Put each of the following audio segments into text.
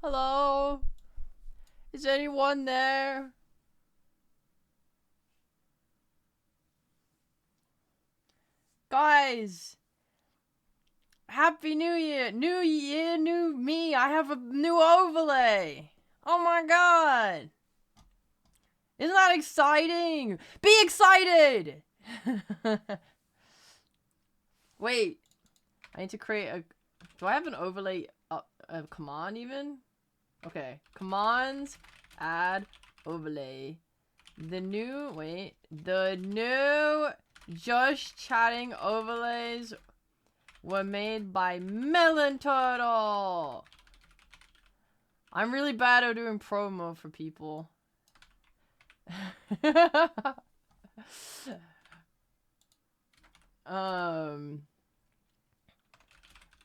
Hello? Is anyone there? Guys! Happy New Year! New Year, new me! I have a new overlay! Oh my god! Isn't that exciting? Be excited! Wait. I need to create a... Do I have an overlay... a command even? Okay. Commands. Add overlay. The new... Wait. The new... Just chatting overlays were made by Melon Turtle. I'm really bad at doing promo for people.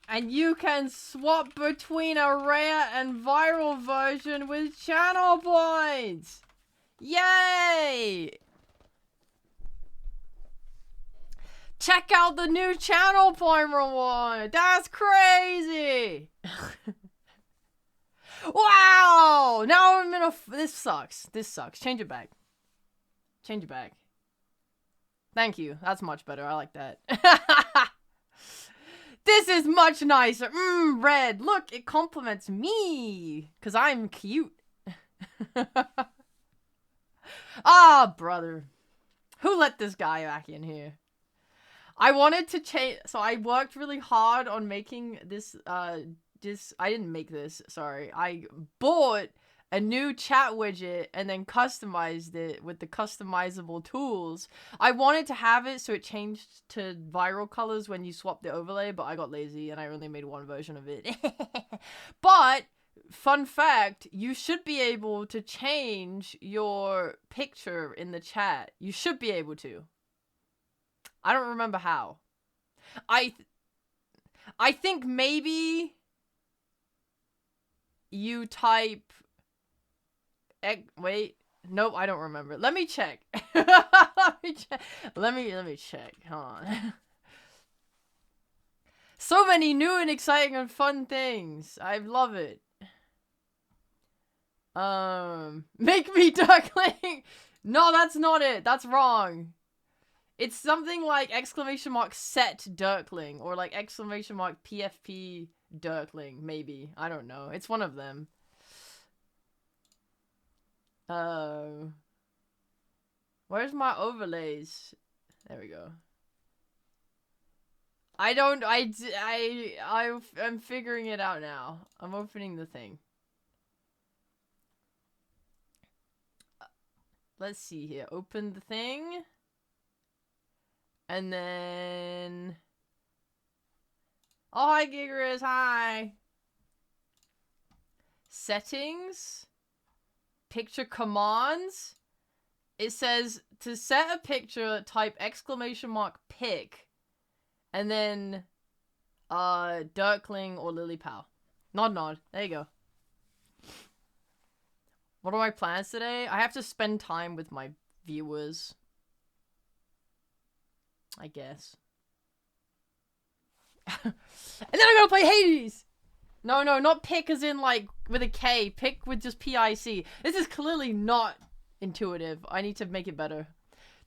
And you can swap between a rare and viral version with channel points. Yay! Check out the new channel point reward! That's crazy! Wow! Now I'm in a... This sucks. This sucks. Change it back. Change it back. Thank you. That's much better. I like that. This is much nicer. Red. Look, it compliments me. Because I'm cute. Ah, brother. Who let this guy back in here? I wanted to change, so I worked really hard on making this, I didn't make this, sorry. I bought a new chat widget and then customized it with the customizable tools. I wanted to have it so it changed to viral colors when you swap the overlay, but I got lazy and I only made one version of it. But, fun fact, you should be able to change your picture in the chat. You should be able to. I don't remember how. I think maybe you type... Wait. Nope, I don't remember. Let me check. Let me check. Hold on. So many new and exciting and fun things. I love it. Make me duckling. No, that's not it. That's wrong. It's something like !set Dirkling or like !PFP Dirkling, maybe. I don't know. It's one of them. Where's my overlays? There we go. I'm figuring it out now. I'm opening the thing. Let's see here. Open the thing. And then... Oh, hi, Gigerus. Hi. Settings. Picture commands. It says to set a picture, type !pic. And then, Dirkling or Lilypow. Nod. There you go. What are my plans today? I have to spend time with my viewers. I guess. And then I'm gonna play Hades! No, not pick as in like with a K. Pick with just P-I-C. This is clearly not intuitive. I need to make it better.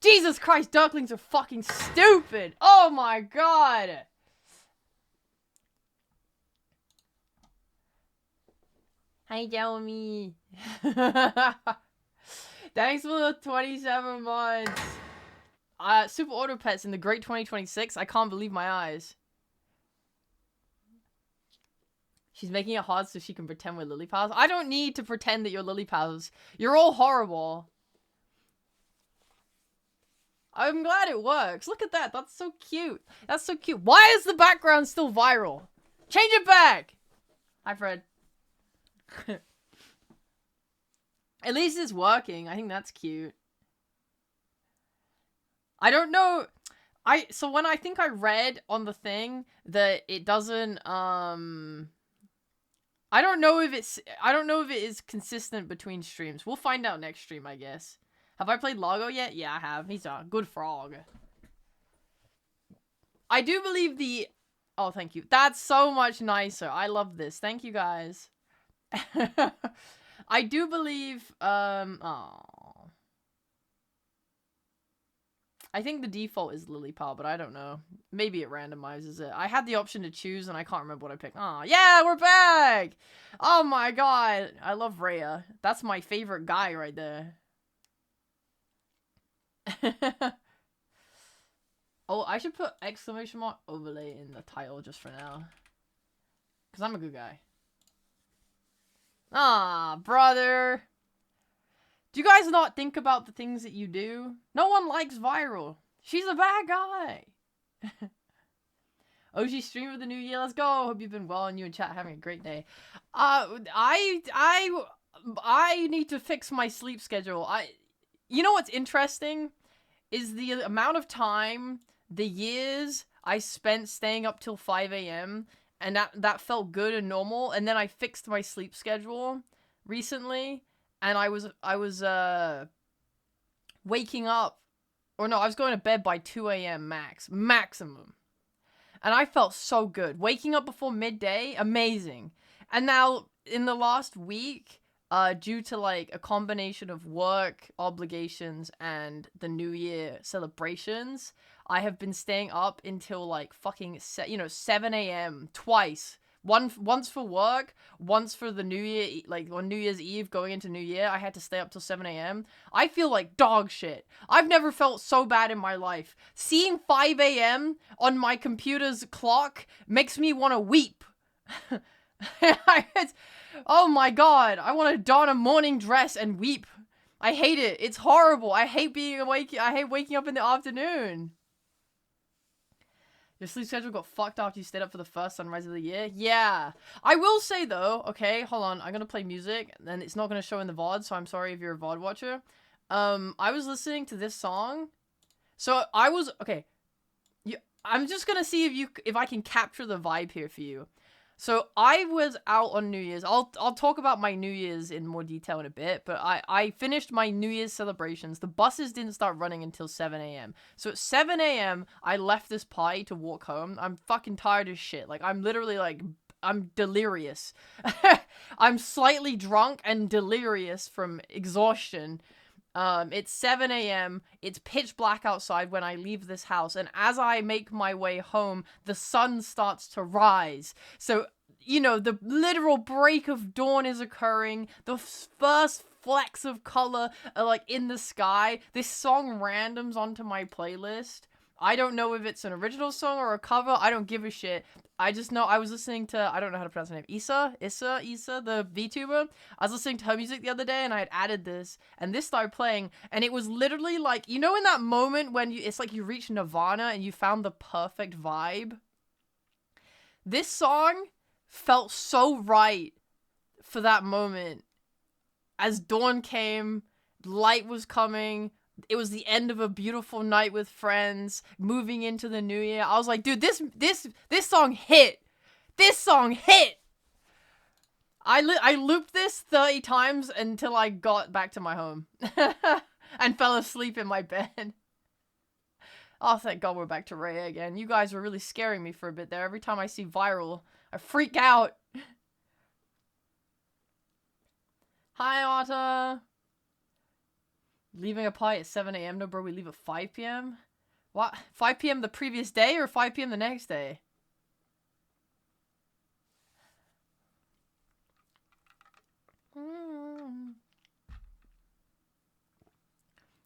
Jesus Christ, Dirklings are fucking stupid! Oh my god! Hi, Jeremy. Thanks for the 27 months. Super Auto Pets in the Great 2026. I can't believe my eyes. She's making it hard so she can pretend we're Lilypows. I don't need to pretend that you're Lilypows. You're all horrible. I'm glad it works. Look at that. That's so cute. That's so cute. Why is the background still viral? Change it back. Hi, Fred. At least it's working. I think that's cute. I don't know. So when I think I read on the thing that it doesn't, I don't know if it is consistent between streams. We'll find out next stream, I guess. Have I played Lago yet? Yeah, I have. He's a good frog. I do believe the... Oh, thank you. That's so much nicer. I love this. Thank you, guys. I do believe, oh. I think the default is Lilipal, but I don't know. Maybe it randomizes it. I had the option to choose, and I can't remember what I picked. Oh, yeah, we're back! Oh my god. I love Rhea. That's my favorite guy right there. Oh, I should put exclamation mark overlay in the title just for now. Because I'm a good guy. Ah, brother. Do you guys not think about the things that you do? No one likes Viral. She's a bad guy. OG stream of the new year. Let's go. Hope you've been well and you and chat having a great day. I need to fix my sleep schedule. You know what's interesting is the amount of time, the years I spent staying up till 5 a.m. and that felt good and normal. And then I fixed my sleep schedule recently. And I was waking up, or no, I was going to bed by 2 a.m. maximum. And I felt so good. Waking up before midday, amazing. And now, in the last week, due to, like, a combination of work obligations and the New Year celebrations, I have been staying up until, like, fucking, 7 a.m. twice. Once for work, once for the New Year, like on New Year's Eve going into New Year, I had to stay up till 7 a.m. I feel like dog shit. I've never felt so bad in my life. Seeing 5 a.m. on my computer's clock makes me want to weep. Oh my god, I want to don a morning dress and weep. I hate it. It's horrible. I hate being awake. I hate waking up in the afternoon. Your sleep schedule got fucked after you stayed up for the first sunrise of the year? Yeah. I will say, though, okay, hold on. I'm gonna play music, and it's not gonna show in the VOD, so I'm sorry if you're a VOD watcher. I was listening to this song. So, okay. I'm just gonna see if I can capture the vibe here for you. So, I was out on New Year's. I'll talk about my New Year's in more detail in a bit, but I finished my New Year's celebrations. The buses didn't start running until 7 a.m. So at 7 a.m., I left this party to walk home. I'm fucking tired as shit. Like, I'm literally, like, I'm delirious. I'm slightly drunk and delirious from exhaustion. It's 7 a.m. It's pitch black outside when I leave this house. And as I make my way home, the sun starts to rise. So, you know, the literal break of dawn is occurring. The first flecks of color are, like, in the sky. This song randoms onto my playlist. I don't know if it's an original song or a cover. I don't give a shit. I just know I was listening to, I don't know how to pronounce her name, Issa, the VTuber. I was listening to her music the other day and I had added this and this started playing and it was literally like, you know, in that moment when it's like you reach Nirvana and you found the perfect vibe? This song felt so right for that moment. As dawn came, light was coming, it was the end of a beautiful night with friends, moving into the new year. I was like, dude, this song hit. This song hit. I looped this 30 times until I got back to my home and fell asleep in my bed. Oh, thank God we're back to Rhea again. You guys were really scaring me for a bit there. Every time I see Viral, I freak out. Hi, Otta. Leaving a party at 7 a.m. No, bro, we leave at 5 p.m.? What? 5 p.m. the previous day or 5 p.m. the next day?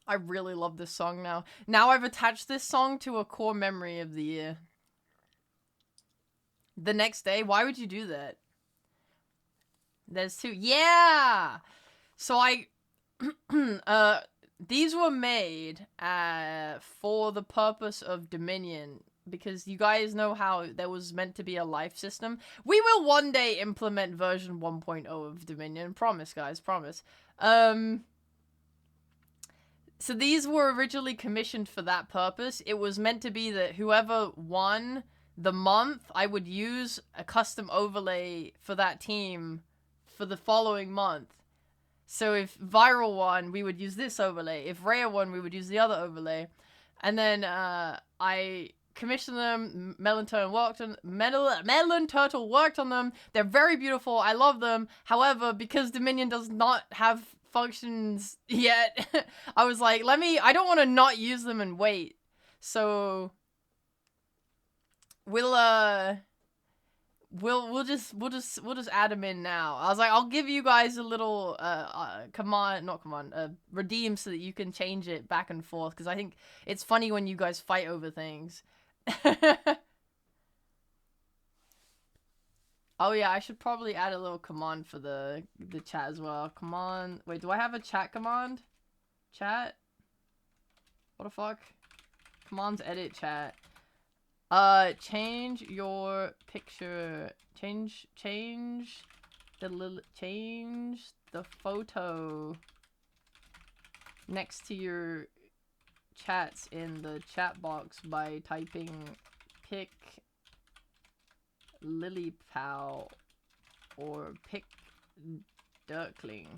I really love this song now. Now I've attached this song to a core memory of the year. The next day? Why would you do that? There's two. Yeah! So these were made for the purpose of Dominion, because you guys know how there was meant to be a life system. We will one day implement version 1.0 of Dominion. Promise, guys, promise. So these were originally commissioned for that purpose. It was meant to be that whoever won the month, I would use a custom overlay for that team for the following month. So if Viral won, we would use this overlay. If Rhea won, we would use the other overlay. And then I commissioned them. Melon Turtle worked on Melon Turtle worked on them. They're very beautiful. I love them. However, because Dominion does not have functions yet, I was like, I don't want to not use them and wait. So we'll just add them in now. I was like, I'll give you guys a little redeem so that you can change it back and forth, because I think it's funny when you guys fight over things. Oh yeah, I should probably add a little command for the chat as well. Command. Wait, do I have a chat command? Chat? What the fuck? Commands edit chat. Change your picture. Change the photo next to your chats in the chat box by typing pick Lilypow or pick Dirtling.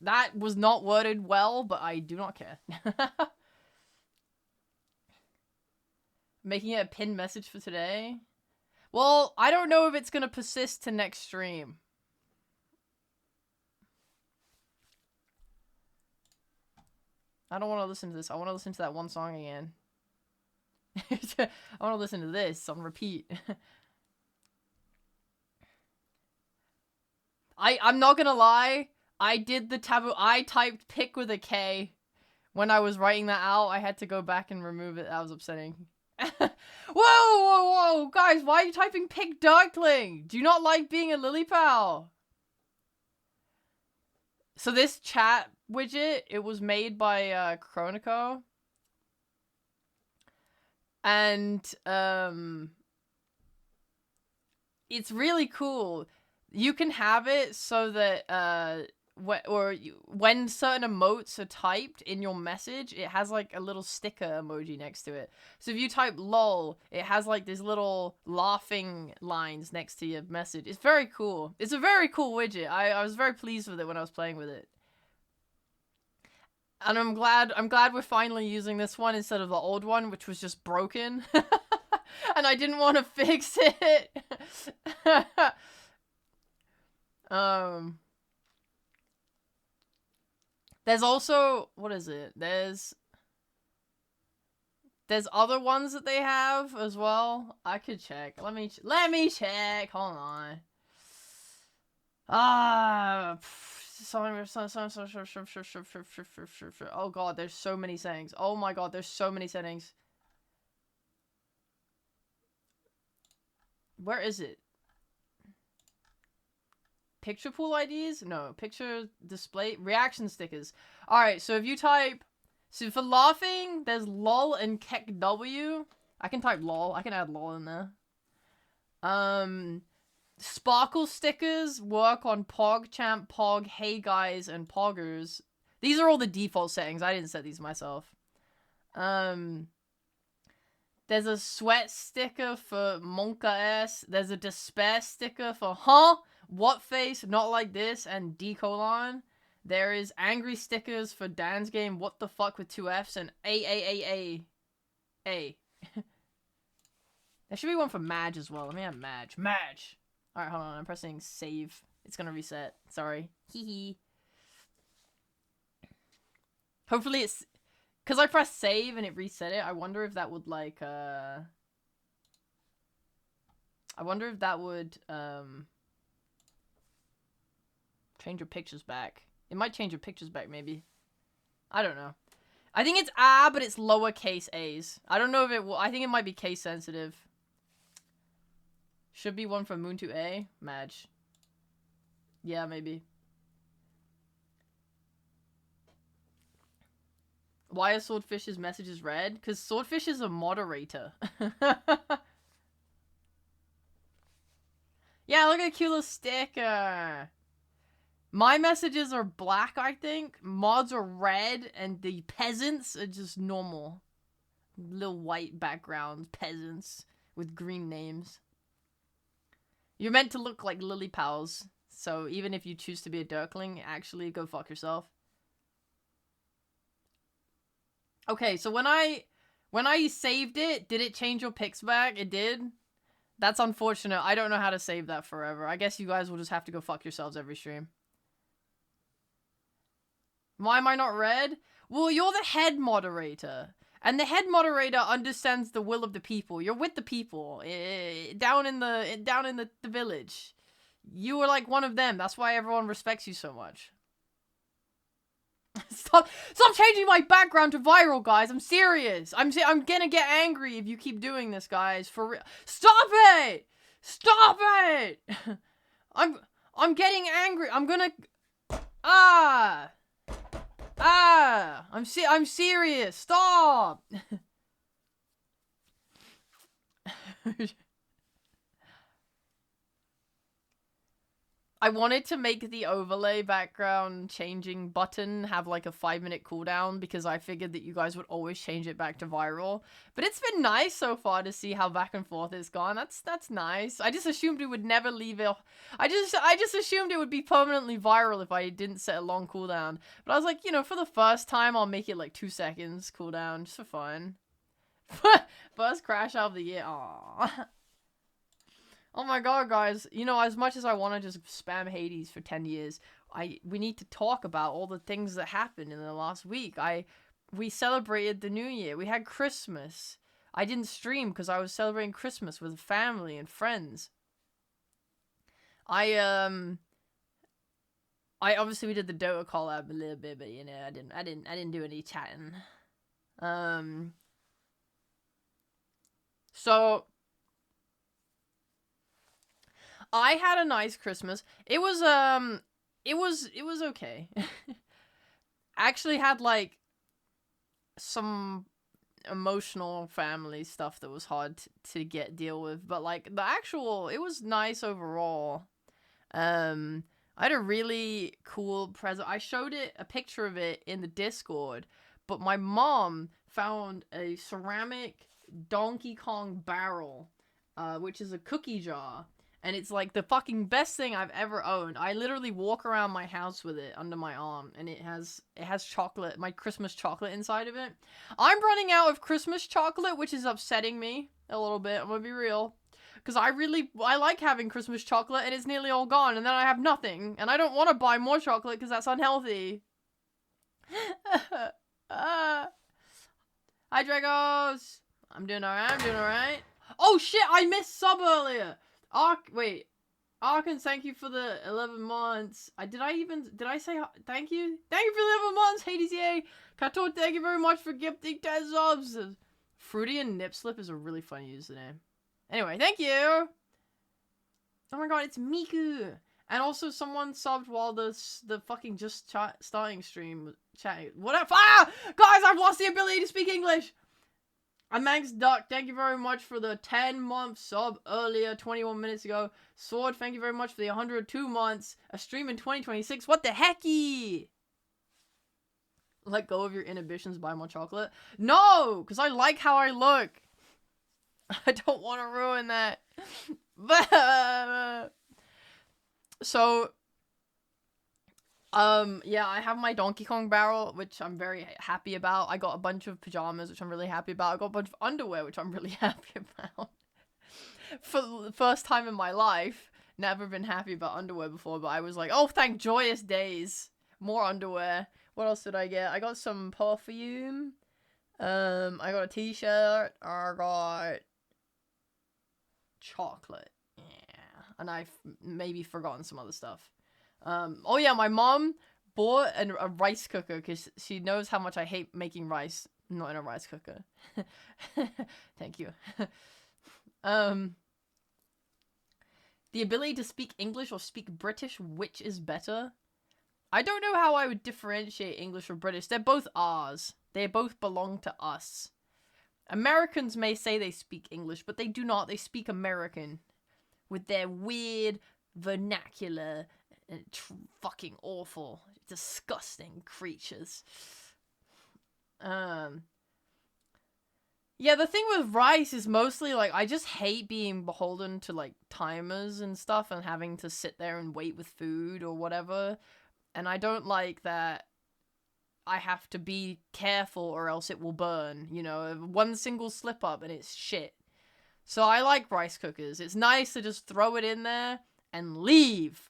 That was not worded well, but I do not care. Making it a pinned message for today? Well, I don't know if it's gonna persist to next stream. I don't want to listen to this. I want to listen to that one song again. I want to listen to this on repeat. I'm not gonna lie. I did the taboo. I typed pick with a K. When I was writing that out, I had to go back and remove it. That was upsetting. Whoa! Guys, why are you typing pick Darkling? Do you not like being a Lilypow? So this chat widget, it was made by Chronico. And it's really cool. You can have it so that when certain emotes are typed in your message, it has like a little sticker emoji next to it. So if you type lol, it has like these little laughing lines next to your message. It's very cool. It's a very cool widget. I was very pleased with it when I was playing with it. And I'm glad we're finally using this one instead of the old one, which was just broken. And I didn't want to fix it. There's also, what is it? There's other ones that they have as well. I could check. Let me check. Hold on. Oh god, there's so many settings. Oh my god, there's so many settings. Where is it? Picture pool IDs? No. Picture display? Reaction stickers. Alright, so if you type... So for laughing, there's lol and KEKW. I can type lol. I can add lol in there. Sparkle stickers work on PogChamp, Pog, Hey Guys, and Poggers. These are all the default settings. I didn't set these myself. There's a sweat sticker for Monka S. There's a despair sticker for huh? What face? Not like this. And D:. There is angry stickers for Dan's game. What the fuck with 2 Fs and A. There should be one for Madge as well. Let me have Madge. Madge. All right, hold on. I'm pressing save. It's gonna reset. Sorry. Hee. Hopefully it's because I pressed save and it reset it. I wonder if that would like I wonder if that would change your pictures back. It might change your pictures back, maybe. I don't know. I think it's but it's lowercase a's. I don't know if it will. I think it might be case sensitive. Should be one from Moon to A. Madge. Yeah, maybe. Why are Swordfish's messages red? Because Swordfish is a moderator. Yeah, look at a cute little sticker. My messages are black, I think. Mods are red, and the peasants are just normal. Little white background peasants with green names. You're meant to look like Lilypows, so even if you choose to be a Dirkling, actually go fuck yourself. Okay, so when I When I saved it, did it change your pics back? It did? That's unfortunate. I don't know how to save that forever. I guess you guys will just have to go fuck yourselves every stream. Why am I not red? Well, you're the head moderator. And the head moderator understands the will of the people. You're with the people. Down in the village. You are like one of them. That's why everyone respects you so much. Stop changing my background to viral, guys. I'm serious. I'm gonna get angry if you keep doing this, guys. For real. Stop it! Stop it! I'm getting angry. I'm gonna I'm serious. Stop. I wanted to make the overlay background changing button have like a 5-minute cooldown because I figured that you guys would always change it back to viral. But it's been nice so far to see how back and forth it's gone. That's nice. I just assumed it would never leave it. I just assumed it would be permanently viral if I didn't set a long cooldown. But I was like, you know, for the first time I'll make it like 2 seconds cooldown just for fun. First crash out of the year. Aww. Oh my god, guys. You know, as much as I want to just spam Hades for 10 years, we need to talk about all the things that happened in the last week. We celebrated the New Year. We had Christmas. I didn't stream because I was celebrating Christmas with family and friends. I obviously we did the Dota collab a little bit, but you know, I didn't do any chatting. So I had a nice Christmas. It was okay. Actually had like some emotional family stuff that was hard to deal with, but like it was nice overall. I had a really cool present. I showed a picture of it in the Discord, but my mom found a ceramic Donkey Kong barrel, which is a cookie jar. And it's like the fucking best thing I've ever owned. I literally walk around my house with it under my arm, and it has chocolate, my Christmas chocolate inside of it. I'm running out of Christmas chocolate, which is upsetting me a little bit. I'm gonna be real, because I like having Christmas chocolate, and it's nearly all gone, and then I have nothing, and I don't want to buy more chocolate because that's unhealthy. Hi, Dragos. I'm doing alright. Oh shit! I missed sub earlier. Arkans, thank you for the 11 months. Did I say thank you? Thank you for the 11 months, Hades, yay! Kato, thank you very much for gifting 10 subs. Fruity and Nipslip is a really funny username. Anyway, thank you! Oh my god, it's Miku! And also someone subbed while the fucking just starting stream chatting. Whatever. Ah! Guys, I've lost the ability to speak English! I'm Max Duck, thank you very much for the 10-month sub earlier, 21 minutes ago. Sword, thank you very much for the 102 months. A stream in 2026, what the hecky? Let go of your inhibitions, buy more chocolate. No, because I like how I look. I don't want to ruin that. So, yeah, I have my Donkey Kong barrel, which I'm very happy about. I got a bunch of pajamas, which I'm really happy about. I got a bunch of underwear, which I'm really happy about. For the first time in my life, never been happy about underwear before, but I was like, oh, thank joyous days. More underwear. What else did I get? I got some perfume. I got a t-shirt. I got chocolate. Yeah. And I've maybe forgotten some other stuff. Oh yeah, my mom bought a rice cooker because she knows how much I hate making rice. Not in a rice cooker. Thank you. The ability to speak English or speak British, which is better? I don't know how I would differentiate English or British. They're both ours. They both belong to us. Americans may say they speak English, but they do not. They speak American. With their weird vernacular and fucking awful, disgusting creatures. Yeah, the thing with rice is mostly, like, I just hate being beholden to, like, timers and stuff and having to sit there and wait with food or whatever. And I don't like that I have to be careful or else it will burn. You know, one single slip up and it's shit. So I like rice cookers. It's nice to just throw it in there and leave.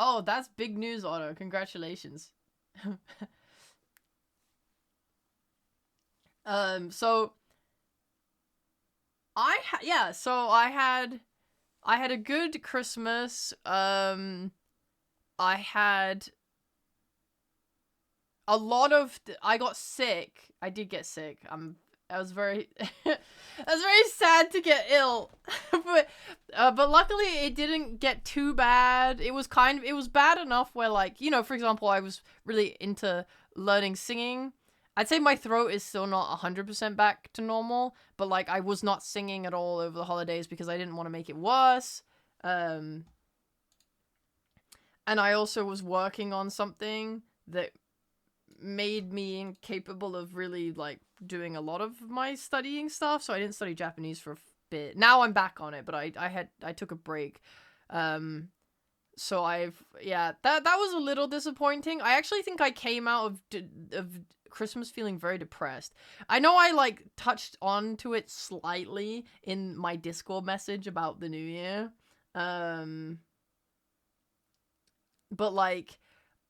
Oh, that's big news, Otto. Congratulations. So I had a good Christmas. I had a lot of I got sick. I did get sick. I was very I was very sad to get ill. but luckily it didn't get too bad. It was bad enough where, like, you know, for example, I was really into learning singing. I'd say my throat is still not 100% back to normal, but like I was not singing at all over the holidays because I didn't want to make it worse. And I also was working on something that made me incapable of really like doing a lot of my studying stuff, so I didn't study Japanese for a bit. Now I'm back on it, but I took a break. So that was a little disappointing. I actually think I came out of Christmas feeling very depressed. I know I like touched on to it slightly in my Discord message about the new year. But like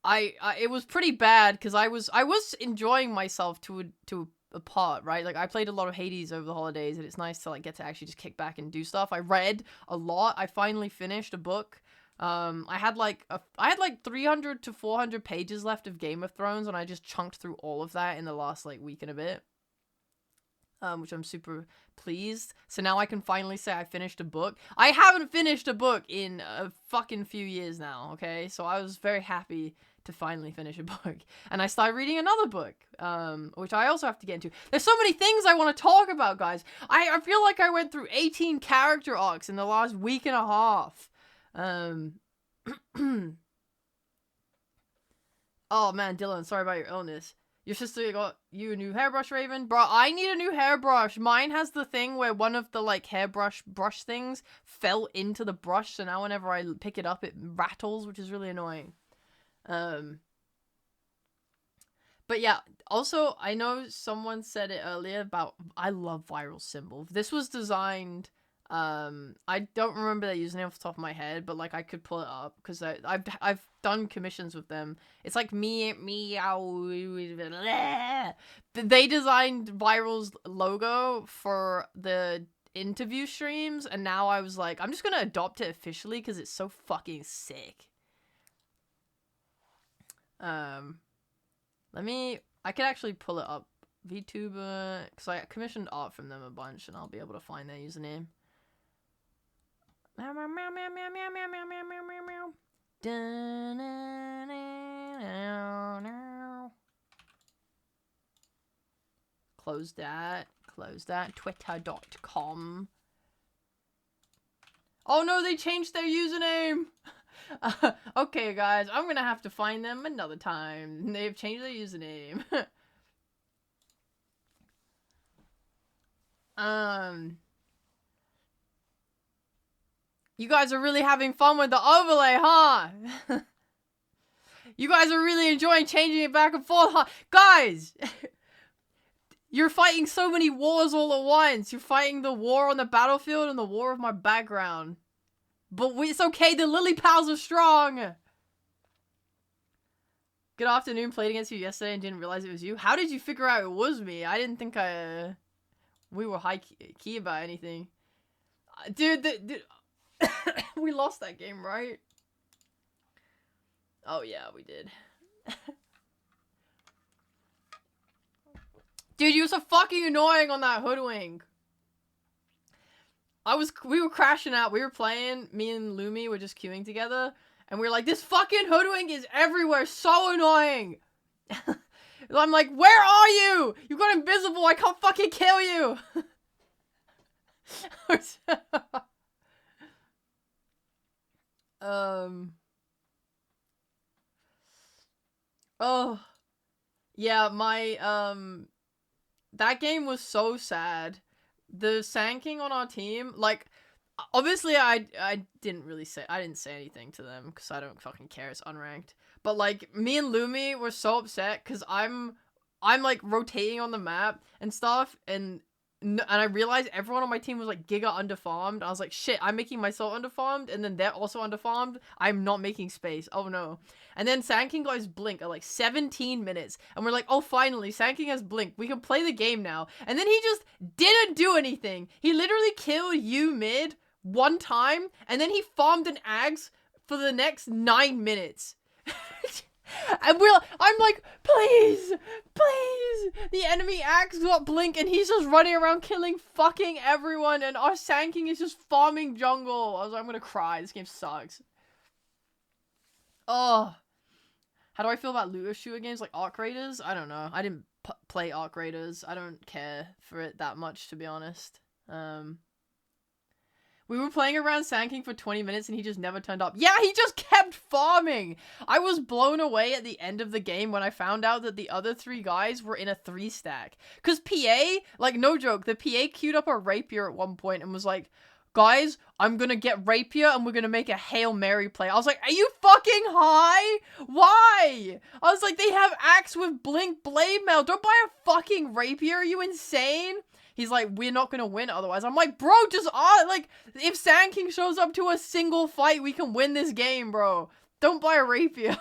it was pretty bad because I was enjoying myself to a part, right? Like I played a lot of Hades over the holidays, and it's nice to like get to actually just kick back and do stuff. I read a lot. I finally finished a book. I had like 300 to 400 pages left of Game of Thrones, and I just chunked through all of that in the last like week and a bit. Which I'm super pleased. So now I can finally say I finished a book. I haven't finished a book in a fucking few years now, okay? So I was very happy to finally finish a book. And I started reading another book, which I also have to get into. There's so many things I want to talk about, guys. I feel like I went through 18 character arcs in the last week and a half. Oh man, Dylan, sorry about your illness. Your sister got you a new hairbrush, Raven? Bro, I need a new hairbrush. Mine has the thing where one of the, like, hairbrush brush things fell into the brush, so now whenever I pick it up, it rattles, which is really annoying. But yeah, also, I know someone said it earlier about, I love Viral Symbol. This was designed... I don't remember their username off the top of my head, but like I could pull it up because I've done commissions with them. It's like me. They designed Viral's logo for the interview streams, and now I was like, I'm just gonna adopt it officially because it's so fucking sick. I could actually pull it up. VTuber, because I commissioned art from them a bunch, and I'll be able to find their username. Meow, meow, meow, meow, meow, meow, meow, meow, meow, meow, meow, meow. Close that. Close that. Twitter.com. Oh no, they changed their username! Okay, guys, I'm gonna have to find them another time. They've changed their username. You guys are really having fun with the overlay, huh? You guys are really enjoying changing it back and forth, huh? Guys! You're fighting so many wars all at once. You're fighting the war on the battlefield and the war of my background. But it's okay, the Lily Pals are strong! Good afternoon, played against you yesterday and didn't realize it was you. How did you figure out it was me? I didn't think we were high key about anything. Dude, we lost that game, right? Oh yeah, we did. Dude, you were so fucking annoying on that hoodwink. We were crashing out. We were playing. Me and Lumi were just queuing together, and we were like, "This fucking hoodwink is everywhere. So annoying." I'm like, "Where are you? You got invisible. I can't fucking kill you." Oh. Yeah, that game was so sad. The Sand King on our team, like, Obviously, I didn't really say, I didn't say anything to them because I don't fucking care. It's unranked. But like me and Lumi were so upset because I'm like rotating on the map and stuff, and I realized everyone on my team was like giga underfarmed. I was like, shit, I'm making myself underfarmed, and then they're also underfarmed. I'm not making space. Oh no. And then Sand King got his blink at like 17 minutes, and we're like, oh finally, Sand King has blink. We can play the game now. And then he just didn't do anything. He literally killed you mid one time, and then he farmed an Ags for the next 9 minutes. And I'm like, please, please. The enemy Axe got blink, and he's just running around killing fucking everyone, and our Sand King is just farming jungle. I was like, I'm gonna cry. This game sucks. Oh. How do I feel about looter shooter games like Arc Raiders? I don't know. I didn't play Arc Raiders. I don't care for it that much, to be honest. We were playing around Sand King for 20 minutes and he just never turned up. Yeah, he just kept farming! I was blown away at the end of the game when I found out that the other 3 guys were in a 3-stack. Cause PA, like no joke, the PA queued up a rapier at one point and was like, guys, I'm gonna get rapier and we're gonna make a Hail Mary play. I was like, are you fucking high? Why? I was like, they have axe with blink blade mail. Don't buy a fucking rapier. Are you insane? He's like, we're not gonna win otherwise. I'm like, bro, just like, if Sand King shows up to a single fight, we can win this game, bro. Don't buy a rapier.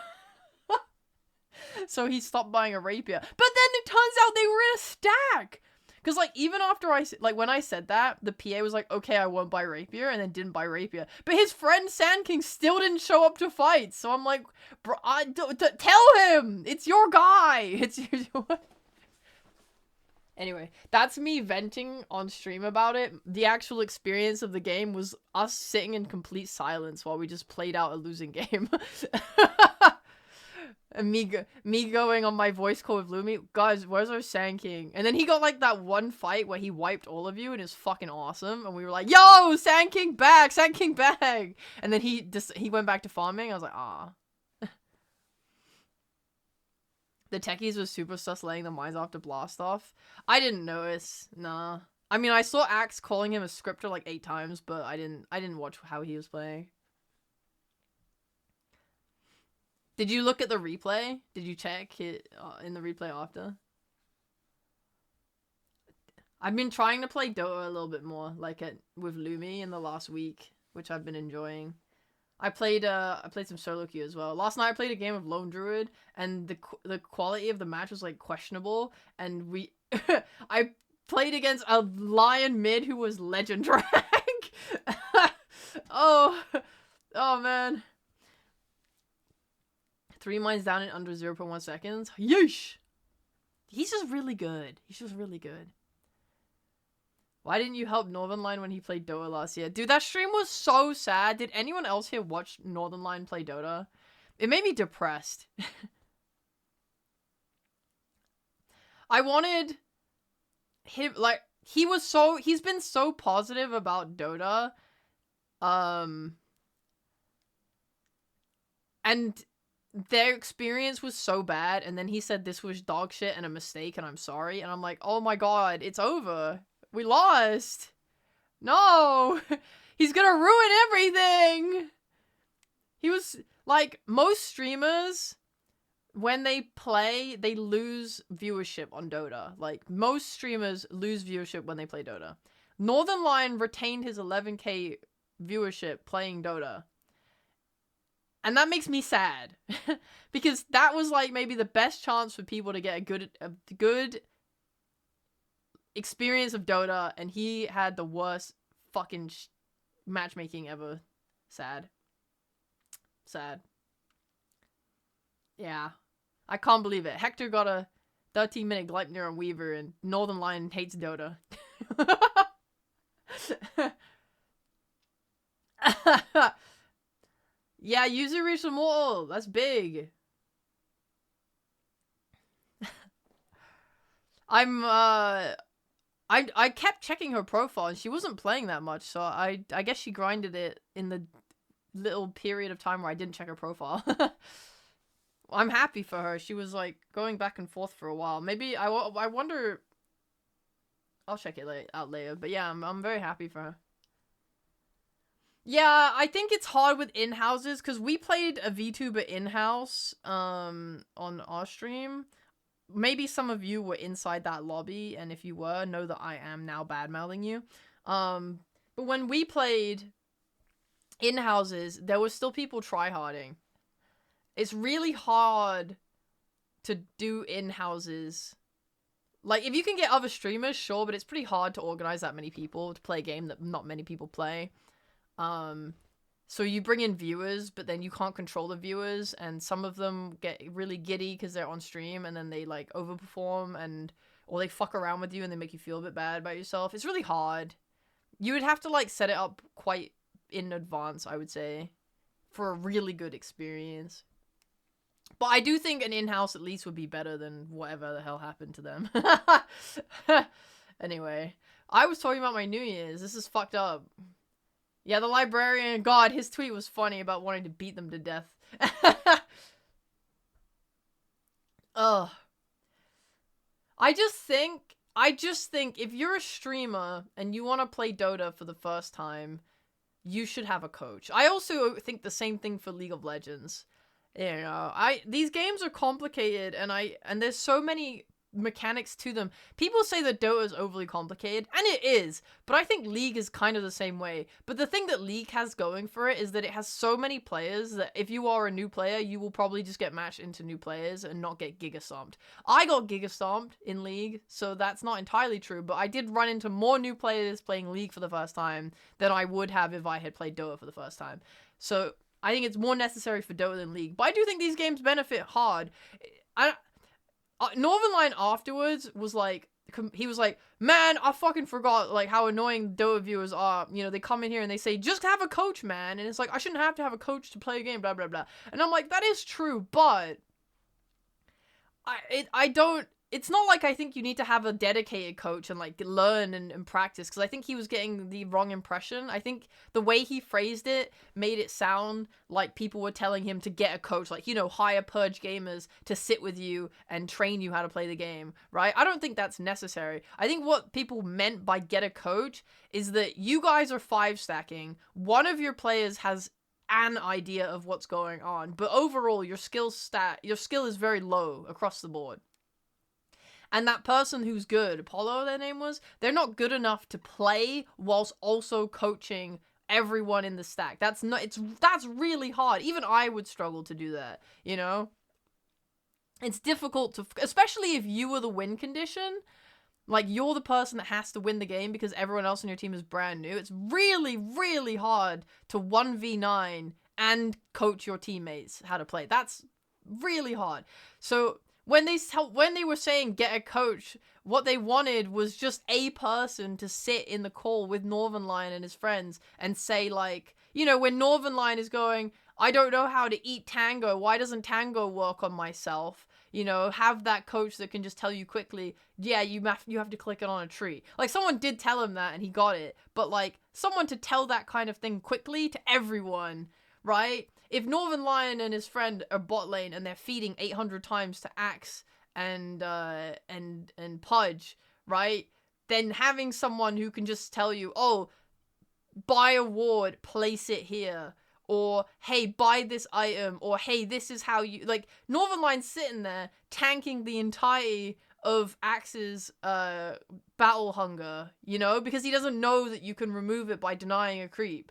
So he stopped buying a rapier. But then it turns out they were in a stack. Because, like, even after when I said that, the PA was like, okay, I won't buy rapier, and then didn't buy rapier. But his friend Sand King still didn't show up to fight. So I'm like, bro, tell him! It's your guy! It's your... Anyway, that's me venting on stream about it. The actual experience of the game was us sitting in complete silence while we just played out a losing game. And me going on my voice call with Lumi, guys, where's our Sand King? And then he got like that one fight where he wiped all of you and it's fucking awesome. And we were like, yo, Sand King back, Sand King back. And then he went back to farming. I was like, ah. The techies was super sus laying the mines after blast off. I didn't notice. Nah. I mean, I saw Axe calling him a scripter like 8 times, but I didn't watch how he was playing. Did you look at the replay? Did you check it in the replay after? I've been trying to play Dota a little bit more, like with Lumi in the last week, which I've been enjoying. I played some solo queue as well. Last night I played a game of Lone Druid, and the quality of the match was like questionable. And I played against a Lion mid who was legend rank. oh man. 3 mines down in under 0.1 seconds. Yeesh. He's just really good. He's just really good. Why didn't you help Northernlion when he played Dota last year? Dude, that stream was so sad. Did anyone else here watch Northernlion play Dota? It made me depressed. I wanted him, like, he's been so positive about Dota. And their experience was so bad, and then he said this was dog shit and a mistake and I'm sorry. And I'm like, oh my god, it's over. We lost! No! He's gonna ruin everything! He was, like, most streamers, when they play, they lose viewership on Dota. Like, most streamers lose viewership when they play Dota. Northernlion retained his 11k viewership playing Dota. And that makes me sad. Because that was, like, maybe the best chance for people to get a good experience of Dota, and he had the worst fucking matchmaking ever. Sad. Yeah. I can't believe it. Hector got a 13-minute Gleipnir on Weaver, and Northernlion hates Dota. Yeah, user reached Immortal. That's big. I kept checking her profile and she wasn't playing that much, so I guess she grinded it in the little period of time where I didn't check her profile. I'm happy for her. She was like going back and forth for a while. Maybe I wonder. I'll check it out later. But yeah, I'm very happy for her. Yeah, I think it's hard with in-houses, because we played a VTuber in-house on our stream. Maybe some of you were inside that lobby, and if you were, know that I am now bad-mouthing you. But when we played in-houses, there were still people tryharding. It's really hard to do in-houses. Like, if you can get other streamers, sure, but it's pretty hard to organize that many people to play a game that not many people play. So you bring in viewers, but then you can't control the viewers, and some of them get really giddy because they're on stream, and then they, like, overperform, or they fuck around with you and they make you feel a bit bad about yourself. It's really hard. You would have to, like, set it up quite in advance, I would say, for a really good experience. But I do think an in-house at least would be better than whatever the hell happened to them. Anyway, I was talking about my New Year's. This is fucked up. Yeah, the librarian, God, his tweet was funny about wanting to beat them to death. Ugh. I just think if you're a streamer and you want to play Dota for the first time, you should have a coach. I also think the same thing for League of Legends. You know, these games are complicated, and there's so many mechanics to them. People say that Dota is overly complicated, and it is, but I think League is kind of the same way. But the thing that League has going for it is that it has so many players that if you are a new player, you will probably just get matched into new players and not get giga stomped. I got giga stomped in League, so that's not entirely true, but I did run into more new players playing League for the first time than I would have if I had played Dota for the first time. So I think it's more necessary for Dota than League, but I do think these games benefit hard. Northernlion afterwards was like, he was like, man, I fucking forgot, like, how annoying Dota viewers are. You know, they come in here and they say, just have a coach, man. And it's like, I shouldn't have to have a coach to play a game, blah, blah, blah. And I'm like, that is true, but it's not like I think you need to have a dedicated coach and, like, learn and practice, because I think he was getting the wrong impression. I think the way he phrased it made it sound like people were telling him to get a coach, like, you know, hire Purge gamers to sit with you and train you how to play the game, right? I don't think that's necessary. I think what people meant by get a coach is that you guys are 5-stacking, one of your players has an idea of what's going on, but overall your skill is very low across the board. And that person who's good, Apollo their name was, they're not good enough to play whilst also coaching everyone in the stack. That's really hard. Even I would struggle to do that, you know? It's difficult to, especially if you were the win condition. Like, you're the person that has to win the game because everyone else on your team is brand new. It's really, really hard to 1v9 and coach your teammates how to play. That's really hard. So when they were saying get a coach, what they wanted was just a person to sit in the call with Northernlion and his friends and say, like, you know, when Northernlion is going, I don't know how to eat Tango, why doesn't Tango work on myself? You know, have that coach that can just tell you quickly, yeah, you have to click it on a tree. Like, someone did tell him that and he got it, but, like, someone to tell that kind of thing quickly to everyone, right? If Northernlion and his friend are bot lane and they're feeding 800 times to Axe and Pudge, right? Then having someone who can just tell you, oh, buy a ward, place it here, or hey, buy this item, or hey, this is how you, like, Northernlion's sitting there tanking the entirety of Axe's battle hunger, you know, because he doesn't know that you can remove it by denying a creep.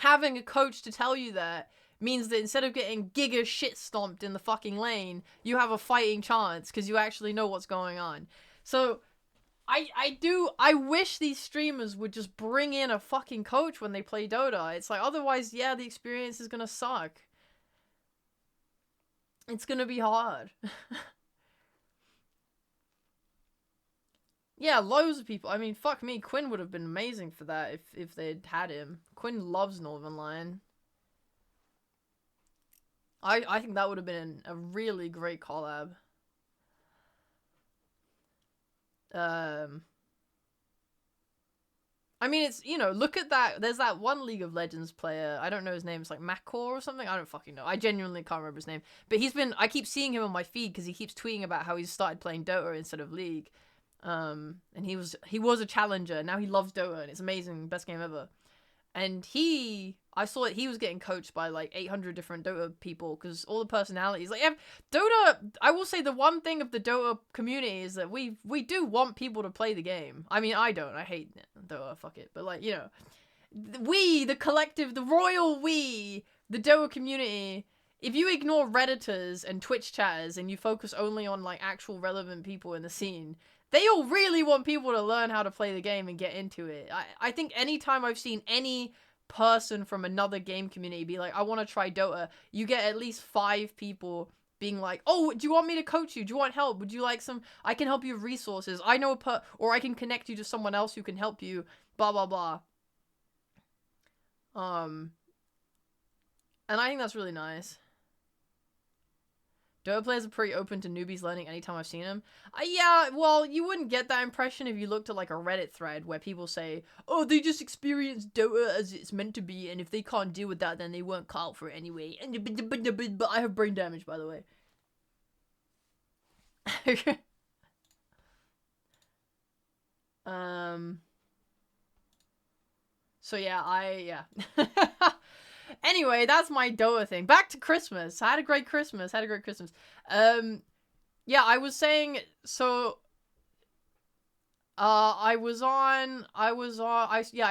Having a coach to tell you that means that instead of getting giga shit stomped in the fucking lane, you have a fighting chance because you actually know what's going on. So I wish these streamers would just bring in a fucking coach when they play Dota. It's like, otherwise, yeah, the experience is gonna suck. It's gonna be hard. Yeah, loads of people. I mean, fuck me, Quinn would have been amazing for that if they'd had him. Quinn loves Northernlion. I think that would have been a really great collab. I mean, it's, you know, look at that. There's that one League of Legends player. I don't know his name. It's like Macor or something. I don't fucking know. I genuinely can't remember his name. But I keep seeing him on my feed because he keeps tweeting about how he's started playing Dota instead of League. And he was a challenger. Now he loves Dota and it's amazing. Best game ever. And I saw that he was getting coached by like 800 different Dota people because all the personalities. Like Dota, I will say the one thing of the Dota community is that we do want people to play the game. I mean, I don't. I hate Dota. Fuck it. But like, you know, we, the collective, the royal we, the Dota community. If you ignore Redditors and Twitch chatters and you focus only on like actual relevant people in the scene, they all really want people to learn how to play the game and get into it. I think anytime I've seen any person from another game community be like, I want to try Dota, you get at least 5 people being like, oh, do you want me to coach you? Do you want help? Would you like some, I can help you with resources. I know or I can connect you to someone else who can help you, blah, blah, blah. And I think that's really nice. Dota players are pretty open to newbies learning anytime I've seen them. Yeah, well, you wouldn't get that impression if you looked at like a Reddit thread where people say, oh, they just experience Dota as it's meant to be, and if they can't deal with that, then they weren't cut out for it anyway. But I have brain damage, by the way. So yeah, Anyway, that's my Dota thing. Back to Christmas. I had a great Christmas. Yeah, I was saying, so, I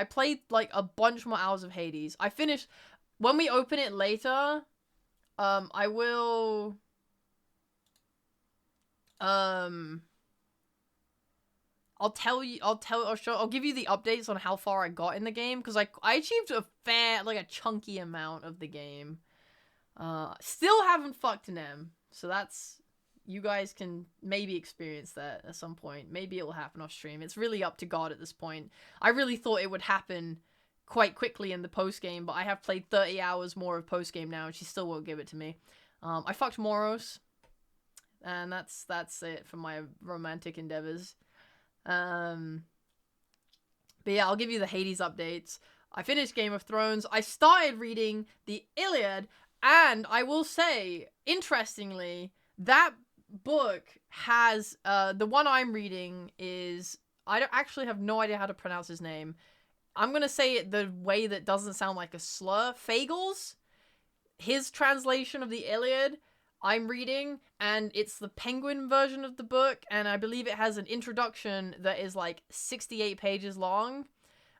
played, like, a bunch more hours of Hades. I finished, when we open it later, I will, I'll give you the updates on how far I got in the game, because I achieved a chunky amount of the game. Still haven't fucked an M, so that's, you guys can maybe experience that at some point. Maybe it will happen off stream. It's really up to God at this point. I really thought it would happen quite quickly in the post-game, but I have played 30 hours more of post-game now, and she still won't give it to me. I fucked Moros, and that's it for my romantic endeavors. But yeah, I'll give you the Hades updates. I finished Game of Thrones. I started reading the Iliad, and I will say, interestingly, that book has, the one I'm reading is, I don't actually have no idea how to pronounce his name. I'm gonna say it the way that doesn't sound like a slur. Fagles? His translation of the Iliad I'm reading, and it's the Penguin version of the book, and I believe it has an introduction that is like 68 pages long.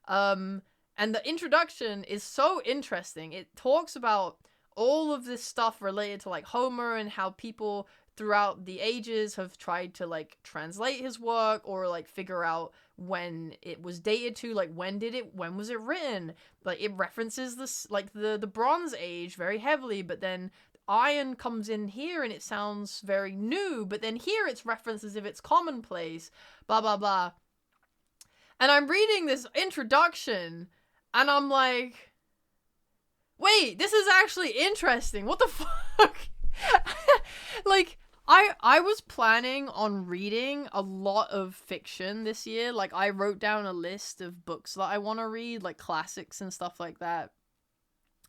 And the introduction is so interesting. It talks about all of this stuff related to like Homer and how people throughout the ages have tried to like translate his work or like figure out when it was dated to, like when was it written. Like it references this like the Bronze Age very heavily, but then iron comes in here and it sounds very new, but then here it's referenced as if it's commonplace, blah blah blah. And I'm reading this introduction and I'm like, wait, this is actually interesting. What the fuck? Like, I was planning on reading a lot of fiction this year. Like, I wrote down a list of books that I want to read, like classics and stuff like that.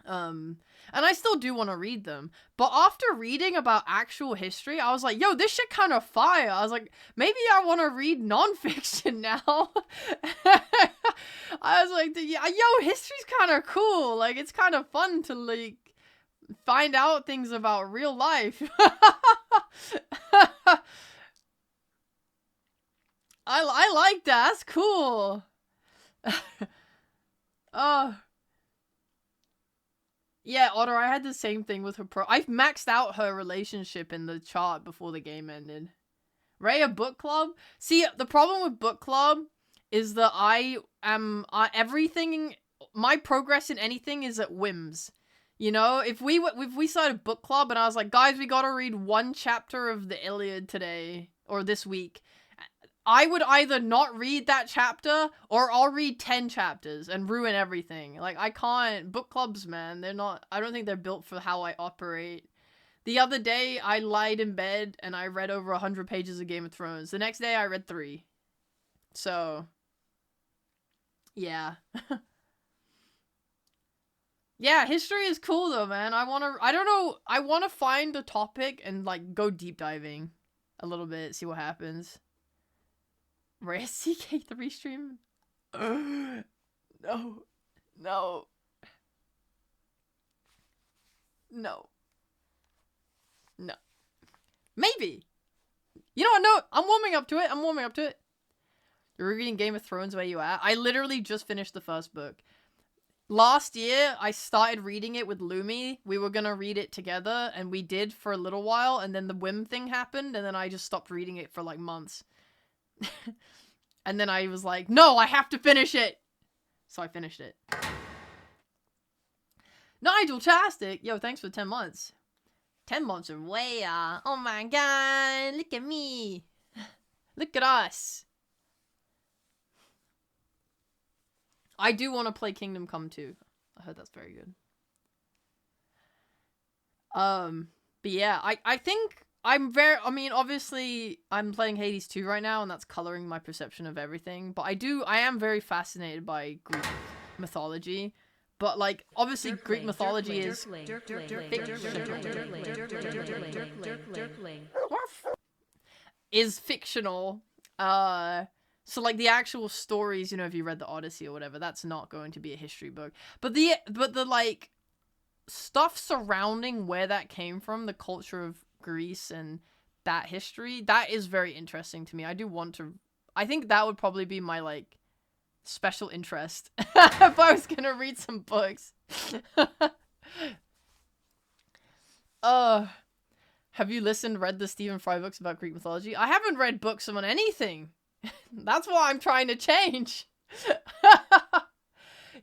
And I still do want to read them. But after reading about actual history, I was like, yo, this shit kind of fire. I was like, maybe I want to read nonfiction now. I was like, yo, history's kind of cool. Like, it's kind of fun to, like, find out things about real life. I like that. That's cool. Oh. Yeah, Otter, I had the same thing with her I've maxed out her relationship in the chart before the game ended. Raya book club? See, the problem with book club is that I am, everything, my progress in anything is at whims. You know, if we started book club and I was like, guys, we gotta read 1 chapter of the Iliad today, or this week, I would either not read that chapter, or I'll read 10 chapters and ruin everything. Like, I can't, book clubs, man, I don't think they're built for how I operate. The other day, I lied in bed and I read over 100 pages of Game of Thrones. The next day, I read 3. So, yeah. Yeah, history is cool though, man. I want to find a topic and, like, go deep diving a little bit, see what happens. Rare CK3 stream? No. No. No. No. Maybe. You know what? No, I'm warming up to it. I'm warming up to it. You're reading Game of Thrones where you at? I literally just finished the first book. Last year, I started reading it with Lumi. We were gonna read it together, and we did for a little while, and then the whim thing happened, and then I just stopped reading it for like months. And then I was like, no, I have to finish it! So I finished it. Nigel-tastic! Yo, thanks for 10 months. 10 months of way, oh my god, look at me. Look at us. I do want to play Kingdom Come 2. I heard that's very good. But yeah, I think I mean, obviously, I'm playing Hades 2 right now, and that's coloring my perception of everything. But I am very fascinated by Greek mythology. But, like, obviously, Greek mythology is fictional. So, like, the actual stories, you know, if you read the Odyssey or whatever, that's not going to be a history book. But the like, stuff surrounding where that came from, the culture of Greece and that history, that is very interesting to me. I do want to... I think that would probably be my, like, special interest if I was gonna read some books. Have you read the Stephen Fry books about Greek mythology? I haven't read books on anything. That's what I'm trying to change.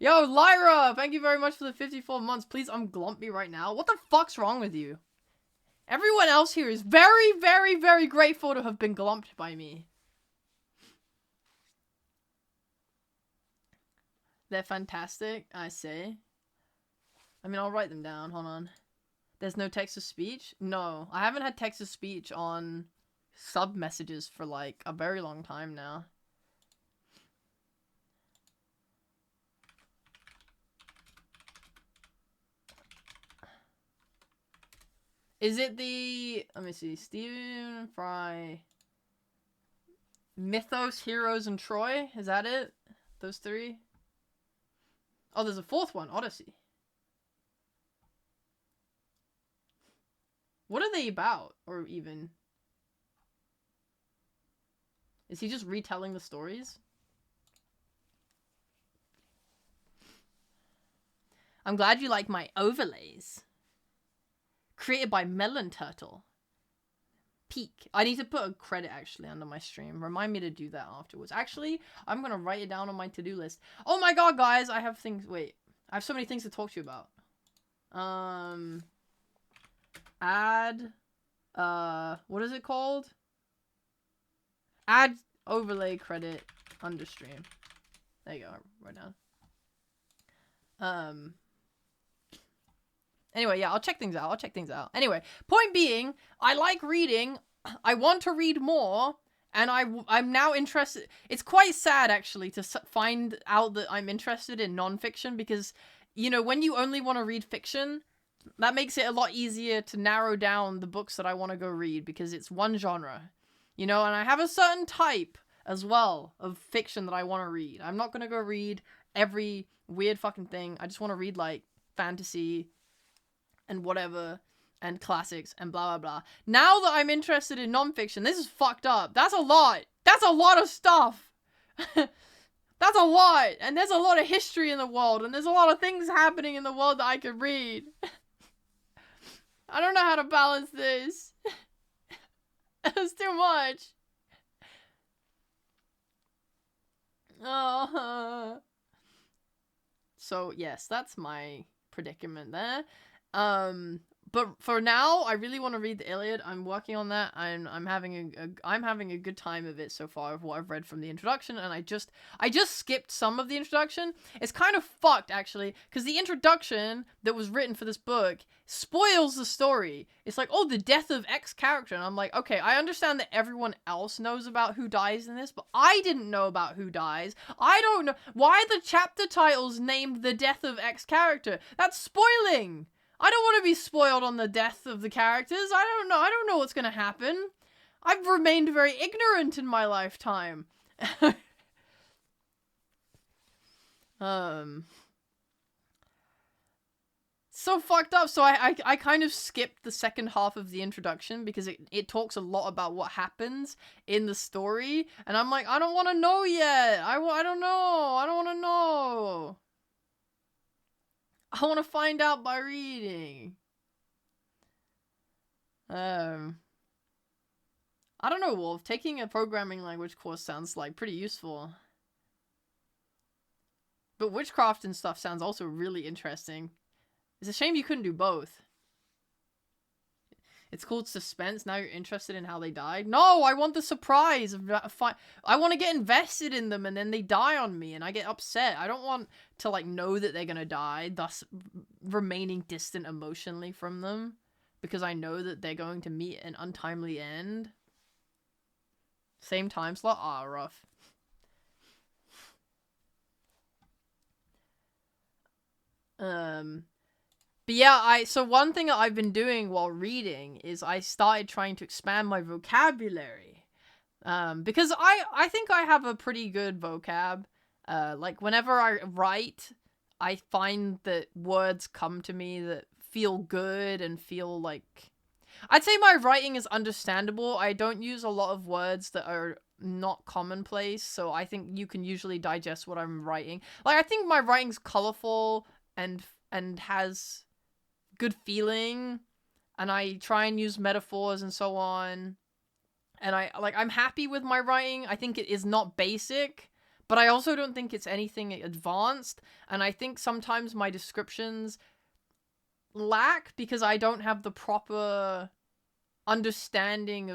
Yo, Lyra, thank you very much for the 54 months. Please unglump me right now. What the fuck's wrong with you? Everyone else here is very, very, very grateful to have been glumped by me. They're fantastic, I say. I mean, I'll write them down. Hold on. There's no text-to-speech? No, I haven't had text-to-speech on sub-messages for, like, a very long time now. Is it the... Let me see. Stephen Fry... Mythos, Heroes, and Troy? Is that it? Those three? Oh, there's a fourth one. Odyssey. What are they about? Or even... Is he just retelling the stories? I'm glad you like my overlays. Created by Melon Turtle. Peak. I need to put a credit actually under my stream. Remind me to do that afterwards. Actually, I'm gonna write it down on my to-do list. Oh my god, guys, I have things. Wait, I have so many things to talk to you about. Add. What is it called? Add overlay credit under stream. There you go. Right now. Anyway, yeah, I'll check things out. Anyway, point being, I like reading. I want to read more, and I'm now interested. It's quite sad, actually, to find out that I'm interested in nonfiction, because, you know, when you only want to read fiction, that makes it a lot easier to narrow down the books that I want to go read, because it's one genre, you know, and I have a certain type, as well, of fiction that I want to read. I'm not going to go read every weird fucking thing. I just want to read, like, fantasy and whatever, and classics, and blah, blah, blah. Now that I'm interested in nonfiction, this is fucked up. That's a lot. That's a lot of stuff. That's a lot. And there's a lot of history in the world, and there's a lot of things happening in the world that I could read. I don't know how to balance this. It's too much. So, yes, that's my predicament there. But for now, I really want to read the Iliad. I'm working on that. I'm having a good time of it so far of what I've read from the introduction, and I just skipped some of the introduction. It's kind of fucked, actually, because the introduction that was written for this book spoils the story. It's like, oh, the death of X character, and I'm like, okay, I understand that everyone else knows about who dies in this, but I didn't know about who dies. I don't know why the chapter title's named the death of X character. That's spoiling. I don't want to be spoiled on the death of the characters. I don't know what's going to happen. I've remained very ignorant in my lifetime. so fucked up. So I kind of skipped the second half of the introduction because it talks a lot about what happens in the story, and I'm like, I don't want to know yet. I don't know. I don't want to know. I want to find out by reading. I don't know, Wolf. Taking a programming language course sounds like pretty useful. But witchcraft and stuff sounds also really interesting. It's a shame you couldn't do both. It's called suspense. Now you're interested in how they died. No, I want the surprise. I want to get invested in them and then they die on me and I get upset. I don't want to like know that they're gonna die, thus remaining distant emotionally from them. Because I know that they're going to meet an untimely end. Same time slot? Ah, rough. But yeah, so one thing that I've been doing while reading is I started trying to expand my vocabulary. Because I think I have a pretty good vocab. Like whenever I write, I find that words come to me that feel good and feel like... I'd say my writing is understandable. I don't use a lot of words that are not commonplace, so I think you can usually digest what I'm writing. Like, I think my writing's colorful and has good feeling, and I try and use metaphors and so on. And I'm happy with my writing. I think it is not basic, but I also don't think it's anything advanced. And I think sometimes my descriptions lack because I don't have the proper understanding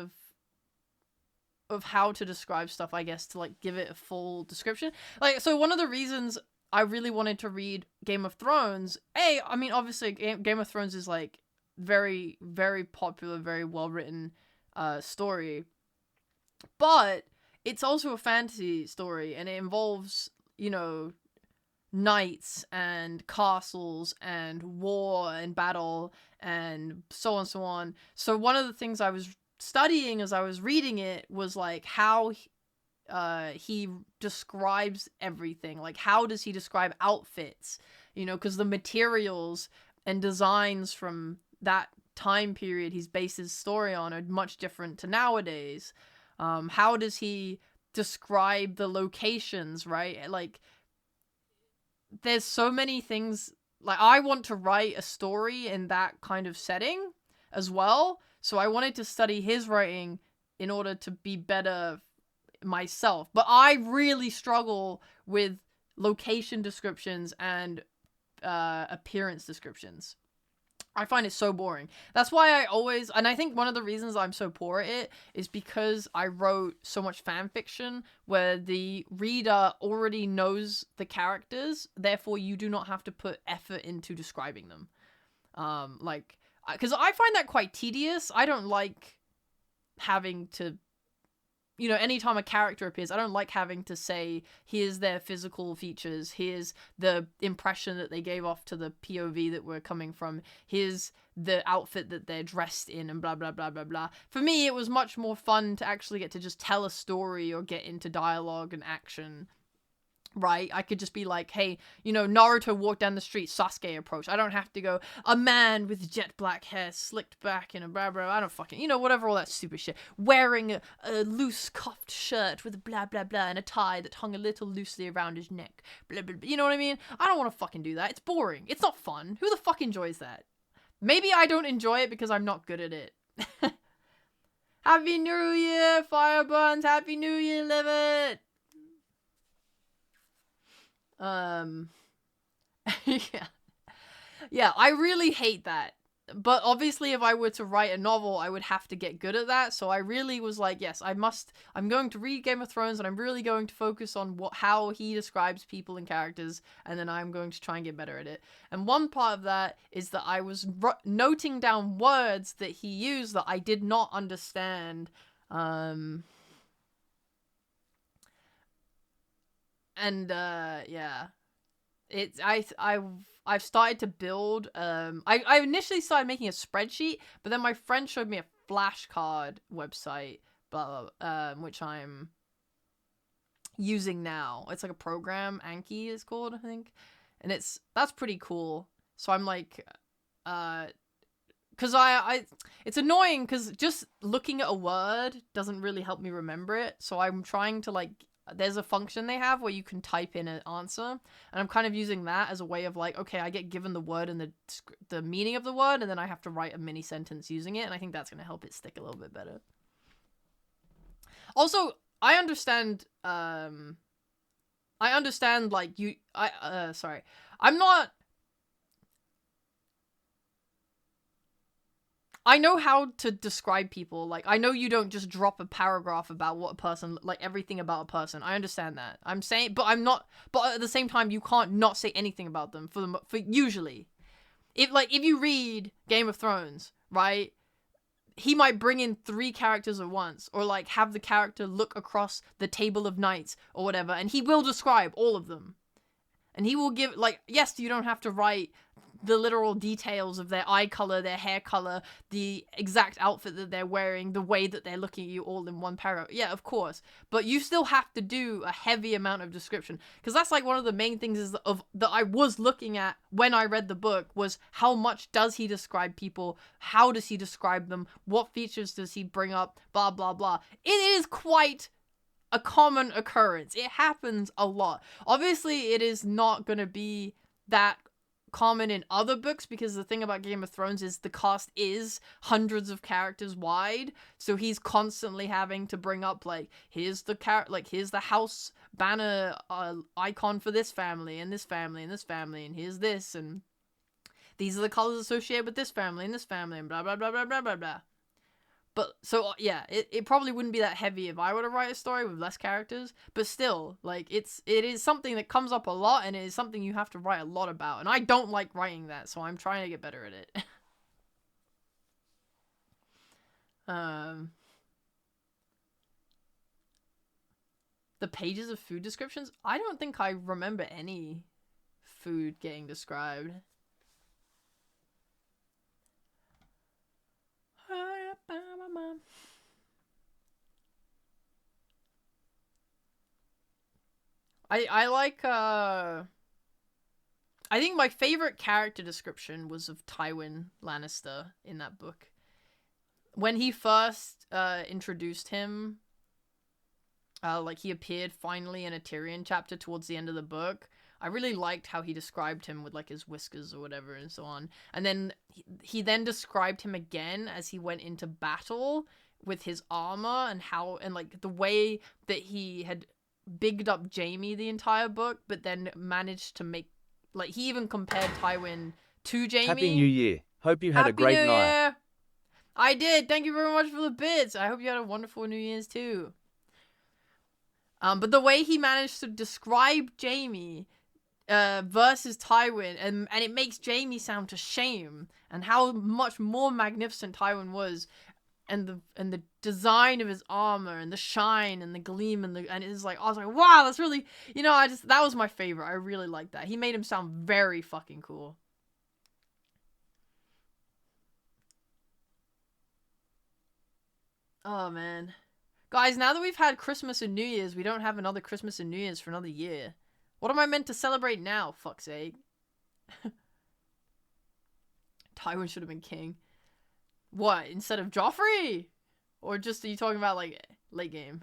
of how to describe stuff, I guess, to like give it a full description. Like, so one of the reasons I really wanted to read Game of Thrones, I mean, obviously Game of Thrones is like very, very popular, very well written story, but it's also a fantasy story and it involves, you know, knights and castles and war and battle and so on and so on. So one of the things I was studying as I was reading it was like how he describes everything. Like, how does he describe outfits? You know, because the materials and designs from that time period he's based his story on are much different to nowadays. How does he describe the locations, right? Like, there's so many things. Like, I want to write a story in that kind of setting as well. So I wanted to study his writing in order to be better myself. But I really struggle with location descriptions and appearance descriptions. I find it so boring. That's why I always, and I think one of the reasons I'm so poor at it is because I wrote so much fan fiction where the reader already knows the characters, therefore you do not have to put effort into describing them. Because I find that quite tedious. I don't like having to, you know, anytime a character appears, I don't like having to say, here's their physical features, here's the impression that they gave off to the POV that we're coming from, here's the outfit that they're dressed in, and blah, blah, blah, blah, blah. For me, it was much more fun to actually get to just tell a story or get into dialogue and action. Right? I could just be like, hey, you know, Naruto walked down the street, Sasuke approached. I don't have to go, a man with jet black hair slicked back in a blah blah, I don't fucking, you know, whatever, all that stupid shit. Wearing a loose cuffed shirt with blah blah blah and a tie that hung a little loosely around his neck. Blah blah blah. You know what I mean? I don't want to fucking do that. It's boring. It's not fun. Who the fuck enjoys that? Maybe I don't enjoy it because I'm not good at it. Happy New Year, Fireburns. Happy New Year, live it. Yeah, I really hate that. But obviously if I were to write a novel, I would have to get good at that. So I really was like, yes, I'm going to read Game of Thrones and I'm really going to focus on how he describes people and characters, and then I'm going to try and get better at it. And one part of that is that I was noting down words that he used that I did not understand. Yeah, I've started to build. I initially started making a spreadsheet, but then my friend showed me a flashcard website, which I'm using now. It's like a program, Anki is called, I think, and that's pretty cool. So I'm like, Because it's annoying because just looking at a word doesn't really help me remember it. So I'm trying to like, there's a function they have where you can type in an answer, and I'm kind of using that as a way of like, okay, I get given the word and the meaning of the word, and then I have to write a mini sentence using it, and I think that's gonna help it stick a little bit better. Also, I understand like sorry. I know how to describe people. Like, I know you don't just drop a paragraph about what a person, like, everything about a person. I understand that. I'm saying, but I'm not, but at the same time, you can't not say anything about them for usually. If you read Game of Thrones, right, he might bring in 3 characters at once, or, like, have the character look across the table of knights, or whatever, and he will describe all of them. And he will give, like, yes, you don't have to write the literal details of their eye color, their hair color, the exact outfit that they're wearing, the way that they're looking at you all in one paragraph. Yeah, of course. But you still have to do a heavy amount of description. Because that's like one of the main things that I was looking at when I read the book was how much does he describe people? How does he describe them? What features does he bring up? Blah, blah, blah. It is quite a common occurrence. It happens a lot. Obviously, it is not going to be that common in other books because the thing about Game of Thrones is the cast is hundreds of characters wide, so he's constantly having to bring up like here's the house banner icon for this family and this family and this family, and here's this, and these are the colors associated with this family and this family, and blah blah blah blah blah blah blah. But, so, yeah, it probably wouldn't be that heavy if I were to write a story with less characters, but still, like, it is something that comes up a lot, and it is something you have to write a lot about, and I don't like writing that, so I'm trying to get better at it. The pages of food descriptions? I don't think I remember any food getting described. I like, I think my favorite character description was of Tywin Lannister in that book. When he first introduced him, like he appeared finally in a Tyrion chapter towards the end of the book, I really liked how he described him with like his whiskers or whatever and so on. And then he then described him again as he went into battle with his armor and like the way that he had bigged up Jaime the entire book, but then managed to make, like, he even compared Tywin to Jaime. Happy New Year. Hope you had a great night. Happy New Year! I did. Thank you very much for the bits. I hope you had a wonderful New Year's too. But the way he managed to describe Jaime versus Tywin, and it makes Jaime sound to shame, and how much more magnificent Tywin was, and the design of his armor and the shine and the gleam and it's like, I was like, wow, that's really, that was my favorite. I really liked that. He made him sound very fucking cool. Oh man, guys, now that we've had Christmas and New Year's, we don't have another Christmas and New Year's for another year. What am I meant to celebrate now? Fuck's sake. Tywin should have been king. What, instead of Joffrey? Or just, are you talking about, like, late game?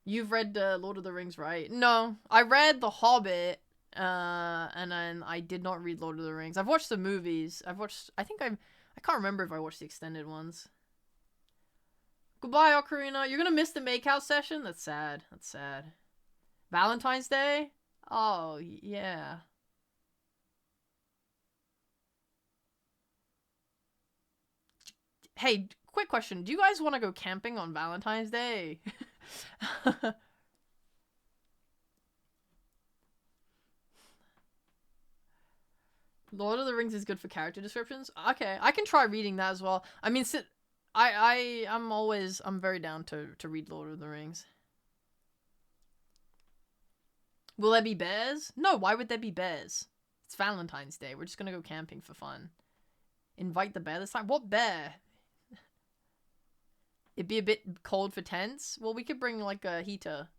You've read Lord of the Rings, right? No, I read The Hobbit, and then I did not read Lord of the Rings. I've watched the movies. I can't remember if I watched the extended ones. Goodbye, Ocarina. You're gonna miss the makeout session? That's sad. That's sad. Valentine's Day? Oh, yeah. Hey, quick question. Do you guys want to go camping on Valentine's Day? Lord of the Rings is good for character descriptions? Okay, I can try reading that as well. I mean, I'm very down to read Lord of the Rings. Will there be bears? No, why would there be bears? It's Valentine's Day. We're just gonna go camping for fun. Invite the bear this time? What bear? It'd be a bit cold for tents? Well, we could bring, like, a heater.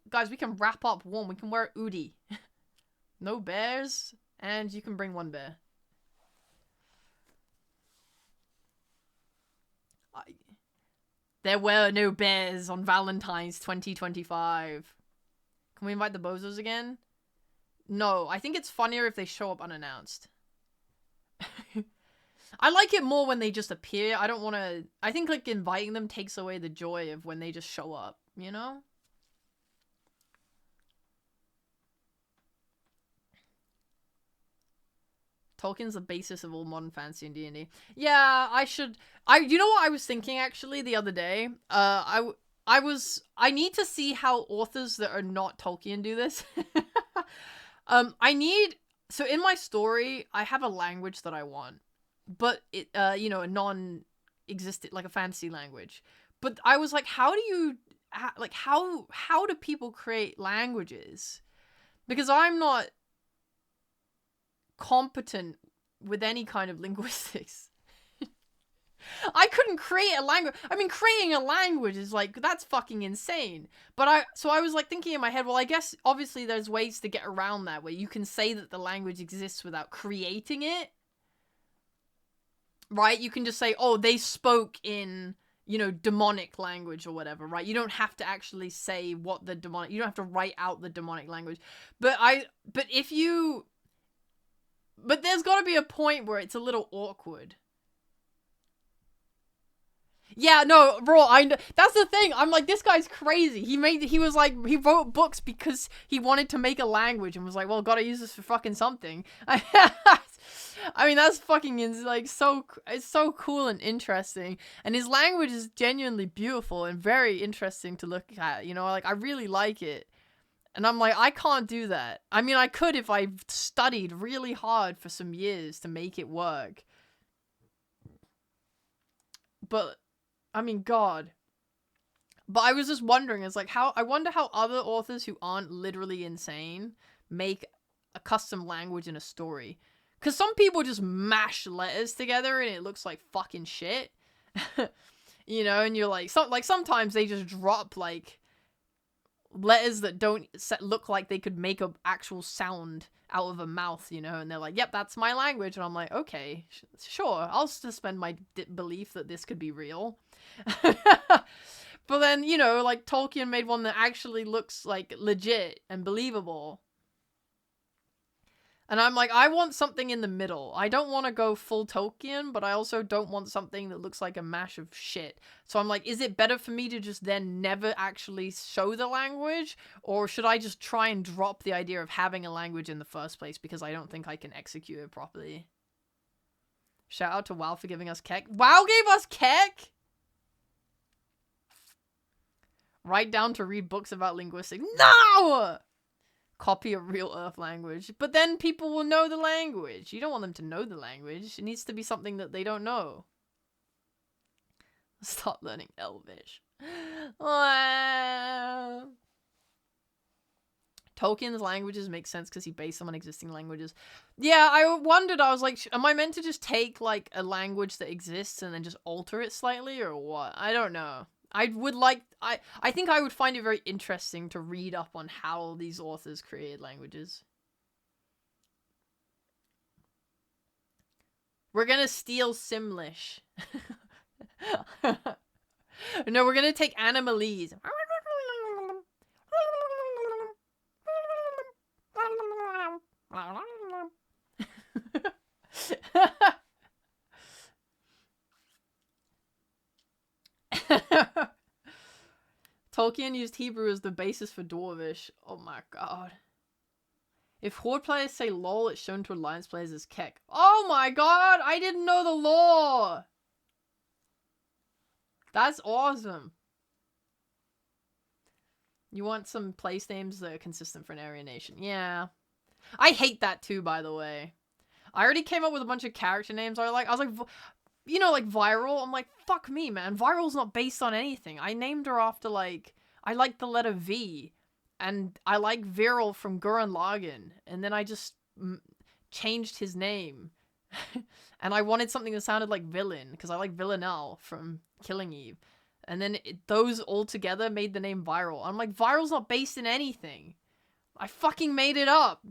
guys, we can wrap up warm. We can wear Udi. No bears, and you can bring one bear. There were no bears on Valentine's 2025. Can we invite the bozos again? No, I think it's funnier if they show up unannounced. I like it more when they just appear. I don't want to... I think, like, inviting them takes away the joy of when they just show up, you know? Tolkien's the basis of all modern fantasy and D&D. Yeah, you know what I was thinking, actually, the other day? I need to see how authors that are not Tolkien do this. So in my story, I have a language that I want. But it, you know, a non-existent, like a fantasy language. But I was like, how do people create languages? Because I'm not competent with any kind of linguistics. I couldn't create a language. I mean, creating a language is like, that's fucking insane. But I was like thinking in my head, well, I guess obviously there's ways to get around that where you can say that the language exists without creating it. Right? You can just say, oh, they spoke in, you know, demonic language or whatever, right? You don't have to actually say what the demonic, you don't have to write out the demonic language. But there's got to be a point where it's a little awkward. Yeah, no, bro, that's the thing. I'm like, this guy's crazy. He wrote books because he wanted to make a language and was like, well, gotta use this for fucking something. I mean, that's fucking, like, it's so cool and interesting. And his language is genuinely beautiful and very interesting to look at, you know, like, I really like it. And I'm like, I can't do that. I mean, I could if I studied really hard for some years to make it work. But, I mean, God. But I was just wondering, it's like, I wonder how other authors who aren't literally insane make a custom language in a story. Because some people just mash letters together and it looks like fucking shit. You know, and you're like, sometimes they just drop, like, letters that don't look like they could make an actual sound out of a mouth, you know, and they're like, yep, that's my language. And I'm like, okay, sure, I'll suspend my belief that this could be real. But then, you know, like, Tolkien made one that actually looks, like, legit and believable. And I'm like, I want something in the middle. I don't want to go full Tolkien, but I also don't want something that looks like a mash of shit. So I'm like, is it better for me to just then never actually show the language? Or should I just try and drop the idea of having a language in the first place because I don't think I can execute it properly? Shout out to WoW for giving us Keck. WoW gave us Keck? Write down to read books about linguistics. No! Copy a real Earth language. But then people will know the language. You don't want them to know the language. It needs to be something that they don't know. Stop learning Elvish. Wow. Tolkien's languages make sense because he based them on existing languages. Yeah, I wondered, I was like, am I meant to just take, like, a language that exists and then just alter it slightly, or what? I don't know. I think I would find it very interesting to read up on how these authors created languages. We're gonna steal Simlish. No, we're gonna take Animalese. Tolkien used Hebrew as the basis for Dwarvish. Oh my god. If Horde players say lol, it's shown to Alliance players as Keck. Oh my god, I didn't know the lore! That's awesome. You want some place names that are consistent for an Aryan nation. Yeah. I hate that too, by the way. I already came up with a bunch of character names I was like, you know, like Viral. I'm like, fuck me, man. Viral's not based on anything. I named her after, like, I like the letter V. And I like Viral from Gurren Lagann. And then I just changed his name. And I wanted something that sounded like Villain, because I like Villanelle from Killing Eve. And then those all together made the name Viral. I'm like, Viral's not based in anything. I fucking made it up.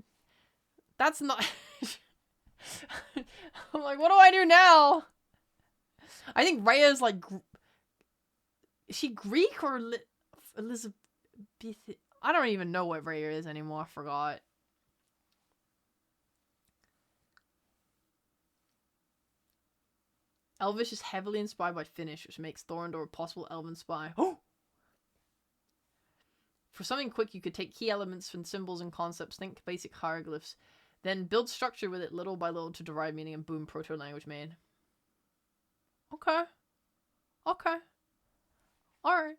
That's not... I'm like, what do I do now? I think Rhea's like... Is she Greek or Elizabeth? I don't even know what Rhea is anymore. I forgot. Elvish is heavily inspired by Finnish, which makes Thorondor a possible elven spy. Oh! For something quick, you could take key elements from symbols and concepts, think basic hieroglyphs, then build structure with it little by little to derive meaning, and boom, proto-language made. Okay. Okay. Alright.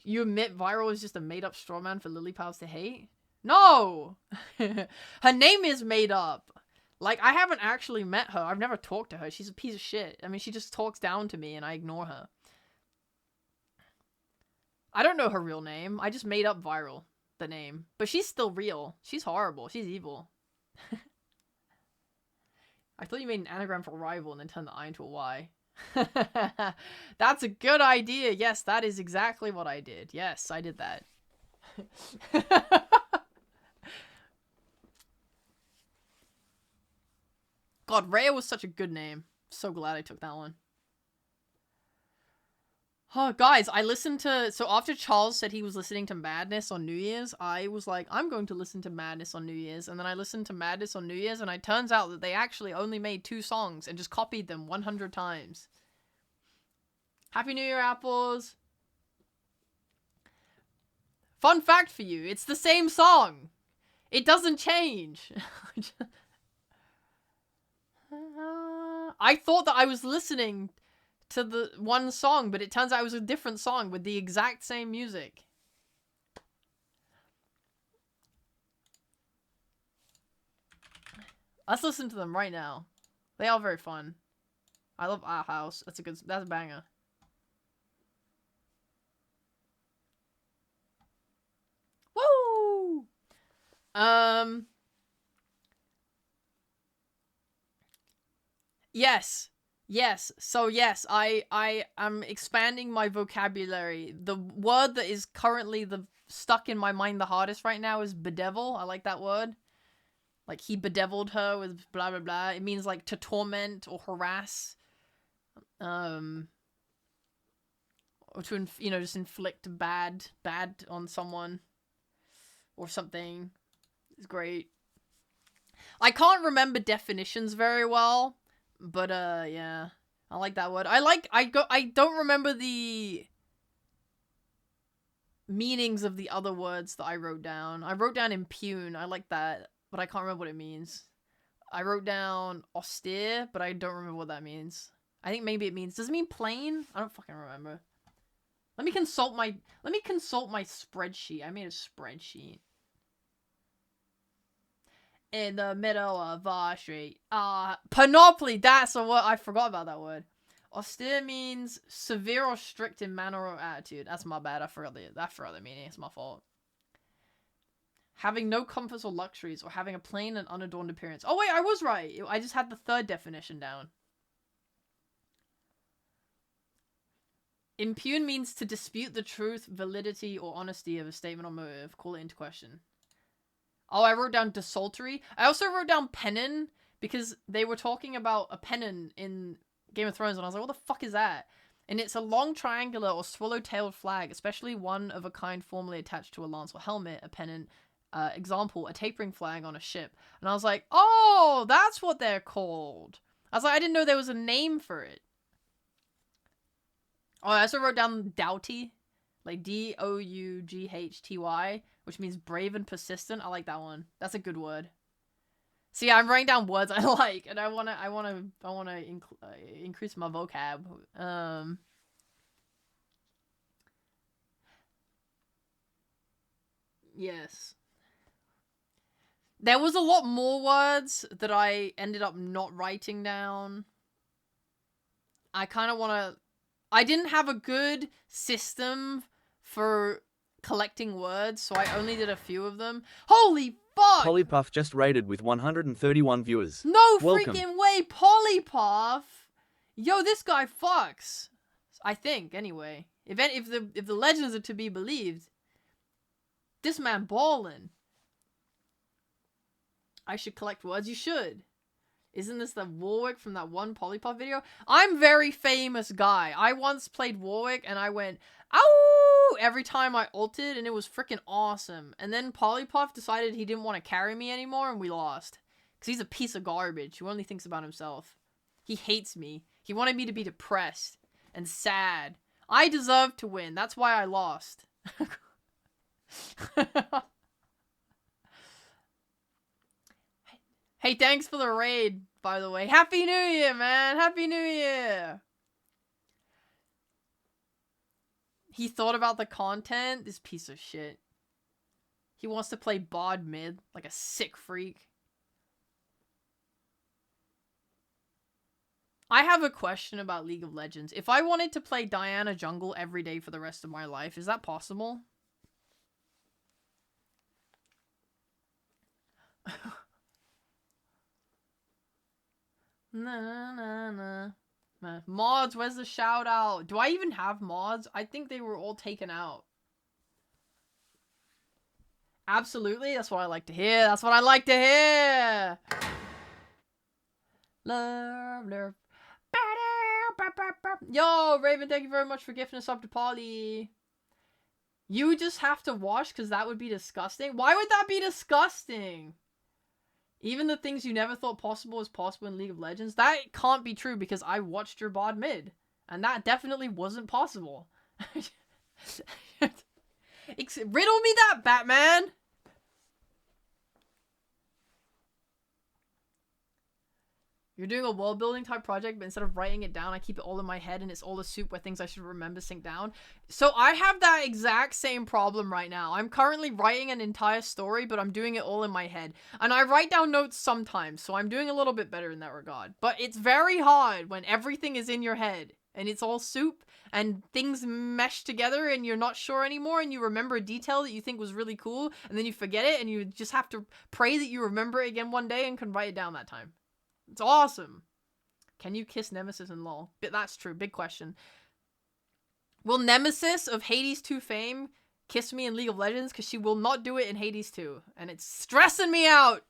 You admit Viral is just a made-up straw man for lily paths to hate? No! Her name is made up. Like, I haven't actually met her. I've never talked to her. She's a piece of shit. I mean, she just talks down to me and I ignore her. I don't know her real name. I just made up Viral, the name. But she's still real. She's horrible. She's evil. I thought you made an anagram for rival and then turned the I into a Y. That's a good idea. Yes, that is exactly what I did. Yes, I did that. God, Rhea was such a good name. So glad I took that one. Oh, guys, I listened to... So after Charles said he was listening to Madness on New Year's, I was like, I'm going to listen to Madness on New Year's. And then I listened to Madness on New Year's, and it turns out that they actually only made 2 songs and just copied them 100 times. Happy New Year, Apples. Fun fact for you, it's the same song. It doesn't change. I thought that I was listening to the one song, but it turns out it was a different song with the exact same music. Let's listen to them right now. They are very fun. I love Our House. That's a banger. Woo! Yes. Yes. So yes, I am expanding my vocabulary. The word that is currently stuck in my mind the hardest right now is bedevil. I like that word. Like, he bedeviled her with blah blah blah. It means like to torment or harass. Or to just inflict bad on someone or something. It's great. I can't remember definitions very well. But, yeah. I like that word. I don't remember the meanings of the other words that I wrote down. I wrote down impugn. I like that, but I can't remember what it means. I wrote down austere, but I don't remember what that means. I think maybe it means... Does it mean plain? I don't fucking remember. Let me consult my spreadsheet. I made a spreadsheet. In the middle of our street. Panoply, that's a word. I forgot about that word. Austere means severe or strict in manner or attitude. That's my bad. I forgot the meaning. It's my fault. Having no comforts or luxuries, or having a plain and unadorned appearance. Oh wait, I was right. I just had the third definition down. Impugn means to dispute the truth, validity, or honesty of a statement or motive. Call it into question. Oh, I wrote down desultory. I also wrote down pennon, because they were talking about a pennon in Game of Thrones, and I was like, what the fuck is that? And it's a long triangular or swallow-tailed flag, especially one of a kind formerly attached to a lance or helmet, a pennon. Example, a tapering flag on a ship. And I was like, oh, that's what they're called. I was like, I didn't know there was a name for it. Oh, I also wrote down doughty, like D-O-U-G-H-T-Y, which means brave and persistent. I like that one. That's a good word. See, I'm writing down words I like, and I wanna increase my vocab. Yes. There was a lot more words that I ended up not writing down. I kind of want to... I didn't have a good system for collecting words, so I only did a few of them. Holy fuck! Polypuff just rated with 131 viewers. No Welcome. freaking way, Polypuff! Yo, this guy fucks. I think, anyway. If the legends are to be believed, this man ballin'. I should collect words. You should. Isn't this the Warwick from that one Polypuff video? I'm very famous guy. I once played Warwick and I went, ow, every time I ulted, and it was freaking awesome. And then Polypuff decided he didn't want to carry me anymore and we lost. Because he's a piece of garbage who only thinks about himself. He hates me. He wanted me to be depressed and sad. I deserve to win. That's why I lost. Hey, thanks for the raid, by the way. Happy New Year, man. Happy New Year. He thought about the content. This piece of shit. He wants to play bod mid like a sick freak. I have a question about League of Legends. If I wanted to play Diana jungle every day for the rest of my life, is that possible? Nah. Mods, where's the shout out? Do I even have mods? I think they were all taken out. Absolutely, that's what I like to hear. That's what I like to hear. Love. Yo, Raven, thank you very much for gifting us up to Polly. You just have to watch because that would be disgusting. Why would that be disgusting? Even the things you never thought possible is possible in League of Legends? That can't be true because I watched your bod mid. And that definitely wasn't possible. Riddle me that, Batman! You're doing a world building type project, but instead of writing it down, I keep it all in my head and it's all a soup where things I should remember sink down. So I have that exact same problem right now. I'm currently writing an entire story, but I'm doing it all in my head. And I write down notes sometimes, so I'm doing a little bit better in that regard. But it's very hard when everything is in your head and it's all soup and things mesh together and you're not sure anymore and you remember a detail that you think was really cool and then you forget it and you just have to pray that you remember it again one day and can write it down that time. It's awesome. Can you kiss Nemesis in LoL? That's true. Big question. Will Nemesis of Hades 2 fame kiss me in League of Legends? Because she will not do it in Hades 2. And it's stressing me out.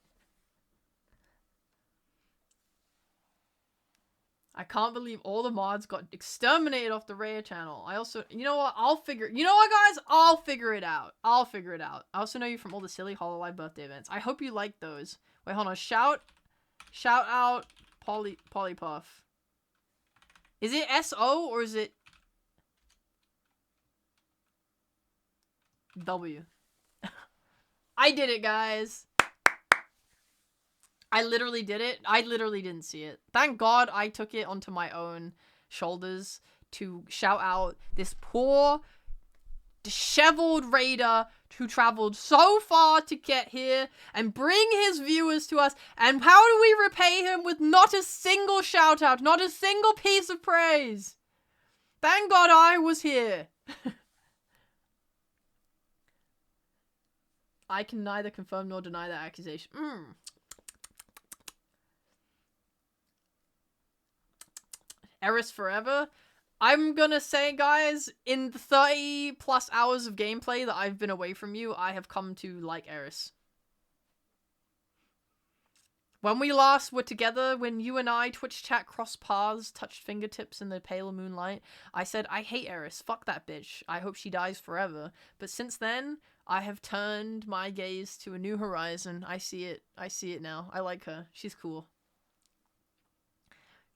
I can't believe all the mods got exterminated off the Raya channel. I also... You know what? You know what, guys? I'll figure it out. I also know you from all the silly HoloLive birthday events. I hope you like those. Wait, hold on. Shout out Polypuff. Is it S-O or is it W? I did it, guys. I literally did it. I literally didn't see it. Thank God I took it onto my own shoulders to shout out this poor, disheveled raider who traveled so far to get here and bring his viewers to us. And how do we repay him with not a single shout out, not a single piece of praise? Thank God I was here. I can neither confirm nor deny that accusation. Eris forever. I'm gonna say, guys, in the 30 plus hours of gameplay that I've been away from you, I have come to like Eris. When we last were together, when you and I, Twitch chat, crossed paths, touched fingertips in the pale moonlight, I said, I hate Eris. Fuck that bitch. I hope she dies forever. But since then, I have turned my gaze to a new horizon. I see it. I see it now. I like her. She's cool.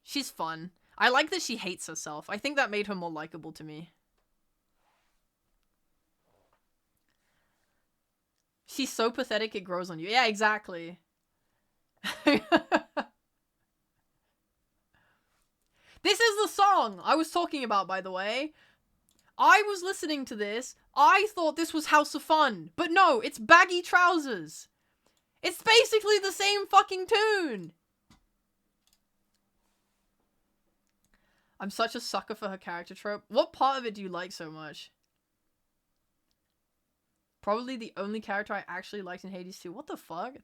She's fun. I like that she hates herself. I think that made her more likable to me. She's so pathetic it grows on you. Yeah, exactly. This is the song I was talking about, by the way. I was listening to this. I thought this was House of Fun. But no, it's Baggy Trousers. It's basically the same fucking tune. I'm such a sucker for her character trope. What part of it do you like so much? Probably the only character I actually liked in Hades 2. What the fuck?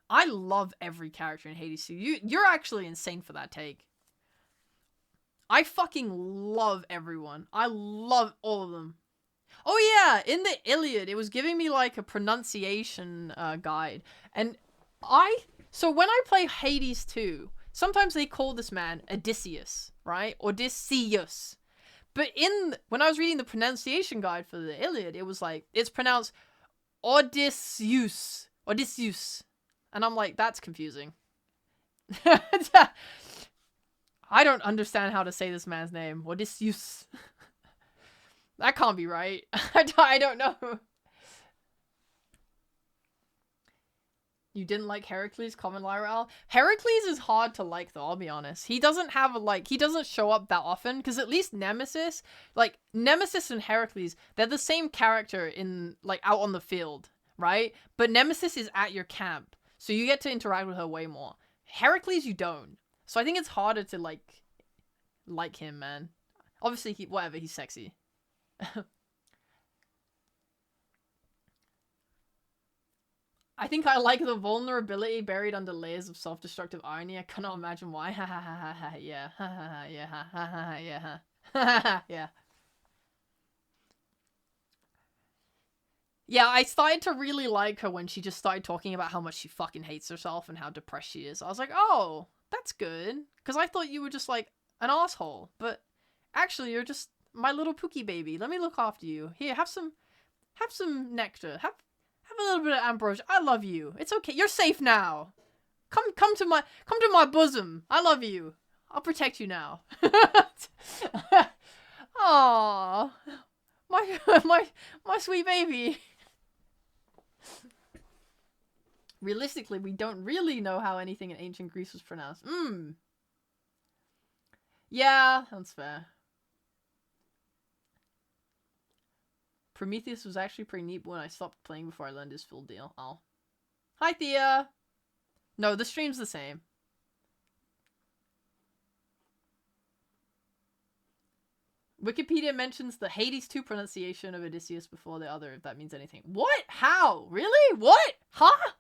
I love every character in Hades 2. You're actually insane for that take. I fucking love everyone. I love all of them. Oh yeah, in the Iliad, it was giving me like a pronunciation guide. And so when I play Hades 2, sometimes they call this man Odysseus, right? Odysseus. But when I was reading the pronunciation guide for the Iliad, it was like, it's pronounced Odysseus. Odysseus. And I'm like, that's confusing. I don't understand how to say this man's name. Odysseus. That can't be right. I don't know. You didn't like Heracles, Common Lyra? Heracles is hard to like though, I'll be honest. He doesn't have he doesn't show up that often, because at least Nemesis, like, Nemesis and Heracles, they're the same character in, like, out on the field, right? But Nemesis is at your camp, so you get to interact with her way more. Heracles, you don't. So I think it's harder to, like him, man. Obviously, whatever, he's sexy. I think I like the vulnerability buried under layers of self-destructive irony. I cannot imagine why. Ha ha ha ha ha. Yeah. Ha ha ha. Yeah. Ha ha ha. Yeah. Ha ha ha. Yeah. Yeah, I started to really like her when she just started talking about how much she fucking hates herself and how depressed she is. I was like, oh, that's good. Because I thought you were just, like, an asshole. But actually, you're just my little Pookie baby. Let me look after you. Here, have some nectar. Have a little bit of ambrosia. I love you. It's okay. You're safe now. Come to my bosom. I love you. I'll protect you now. Aww. My sweet baby. Realistically, we don't really know how anything in ancient Greece was pronounced. Yeah, that's fair. Prometheus was actually pretty neat when I stopped playing before I learned his full deal. Oh. Hi, Thea! No, the stream's the same. Wikipedia mentions the Hades 2 pronunciation of Odysseus before the other, if that means anything. What? How? Really? What? Huh?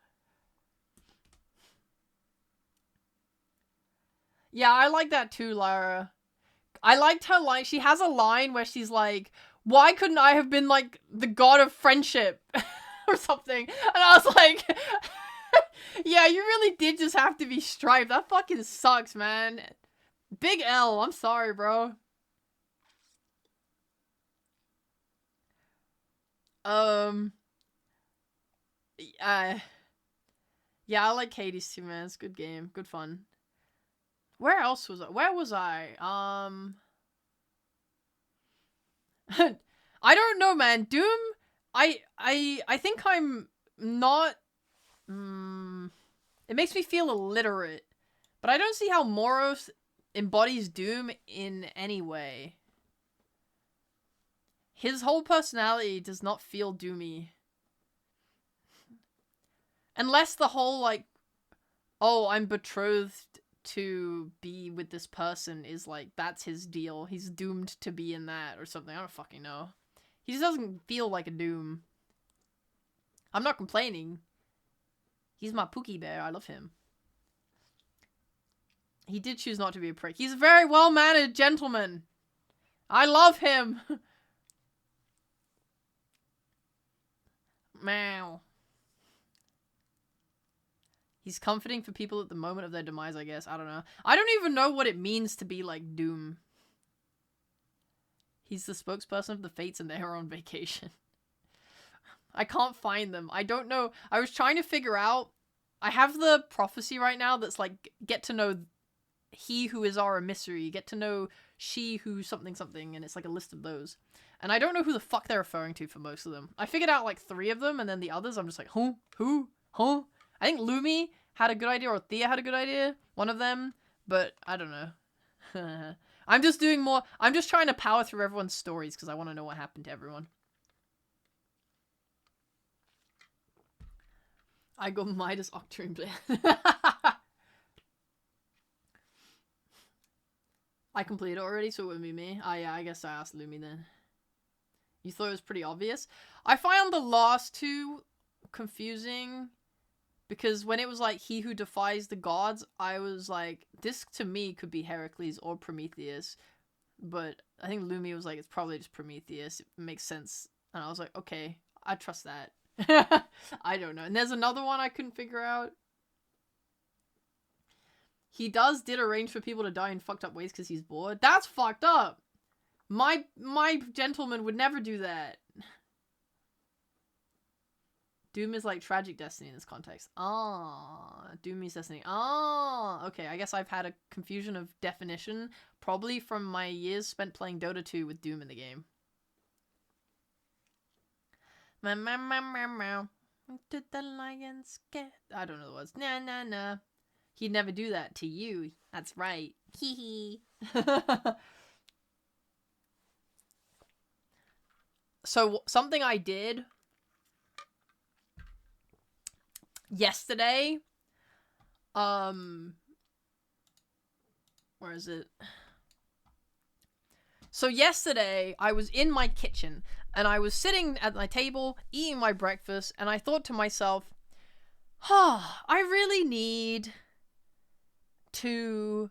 Yeah, I like that too, Lara. I liked her line. She has a line where she's like, why couldn't I have been, like, the god of friendship? Or something. And I was like, yeah, you really did just have to be striped. That fucking sucks, man. Big L. I'm sorry, bro. Yeah, I like Hades too, man. It's a good game. Good fun. Where else was I? Where was I? I don't know, man. Doom, I think I'm not, it makes me feel illiterate, but I don't see how Moros embodies Doom in any way. His whole personality does not feel doomy. Unless the whole, like, oh, I'm betrothed to be with this person is, like, that's his deal. He's doomed to be in that or something. I don't fucking know. He just doesn't feel like a Doom. I'm not complaining. He's my Pookie Bear. I love him. He did choose not to be a prick. He's a very well-mannered gentleman. I love him. Meow. He's comforting for people at the moment of their demise, I guess. I don't know. I don't even know what it means to be, like, Doom. He's the spokesperson of the Fates and they're on vacation. I can't find them. I don't know. I was trying to figure out. I have the prophecy right now that's like, get to know he who is our emissary. Get to know she who something something. And it's like a list of those. And I don't know who the fuck they're referring to for most of them. I figured out like 3 of them and then the others I'm just like, who? I think Lumi had a good idea or Thea had a good idea. One of them. But I don't know. I'm just trying to power through everyone's stories because I want to know what happened to everyone. I go Midas Octarine Blade. I completed it already, so it wouldn't be me. Ah, yeah, I guess I asked Lumi then. You thought it was pretty obvious? I found the last 2 confusing because when it was like, he who defies the gods, I was like, this to me could be Heracles or Prometheus. But I think Lumi was like, it's probably just Prometheus. It makes sense. And I was like, okay, I trust that. I don't know. And there's another one I couldn't figure out. He did arrange for people to die in fucked up ways because he's bored. That's fucked up. My gentleman would never do that. Doom is like tragic destiny in this context. Doom is destiny. Okay. I guess I've had a confusion of definition, probably from my years spent playing Dota 2 with Doom in the game. Meow, meow, meow, meow, meow. Did the lions get... I don't know the words. Nah, nah, nah. He'd never do that to you. That's right. Hee hee. So, something I did yesterday, where is it? So yesterday, I was in my kitchen, and I was sitting at my table, eating my breakfast, and I thought to myself, I really need to...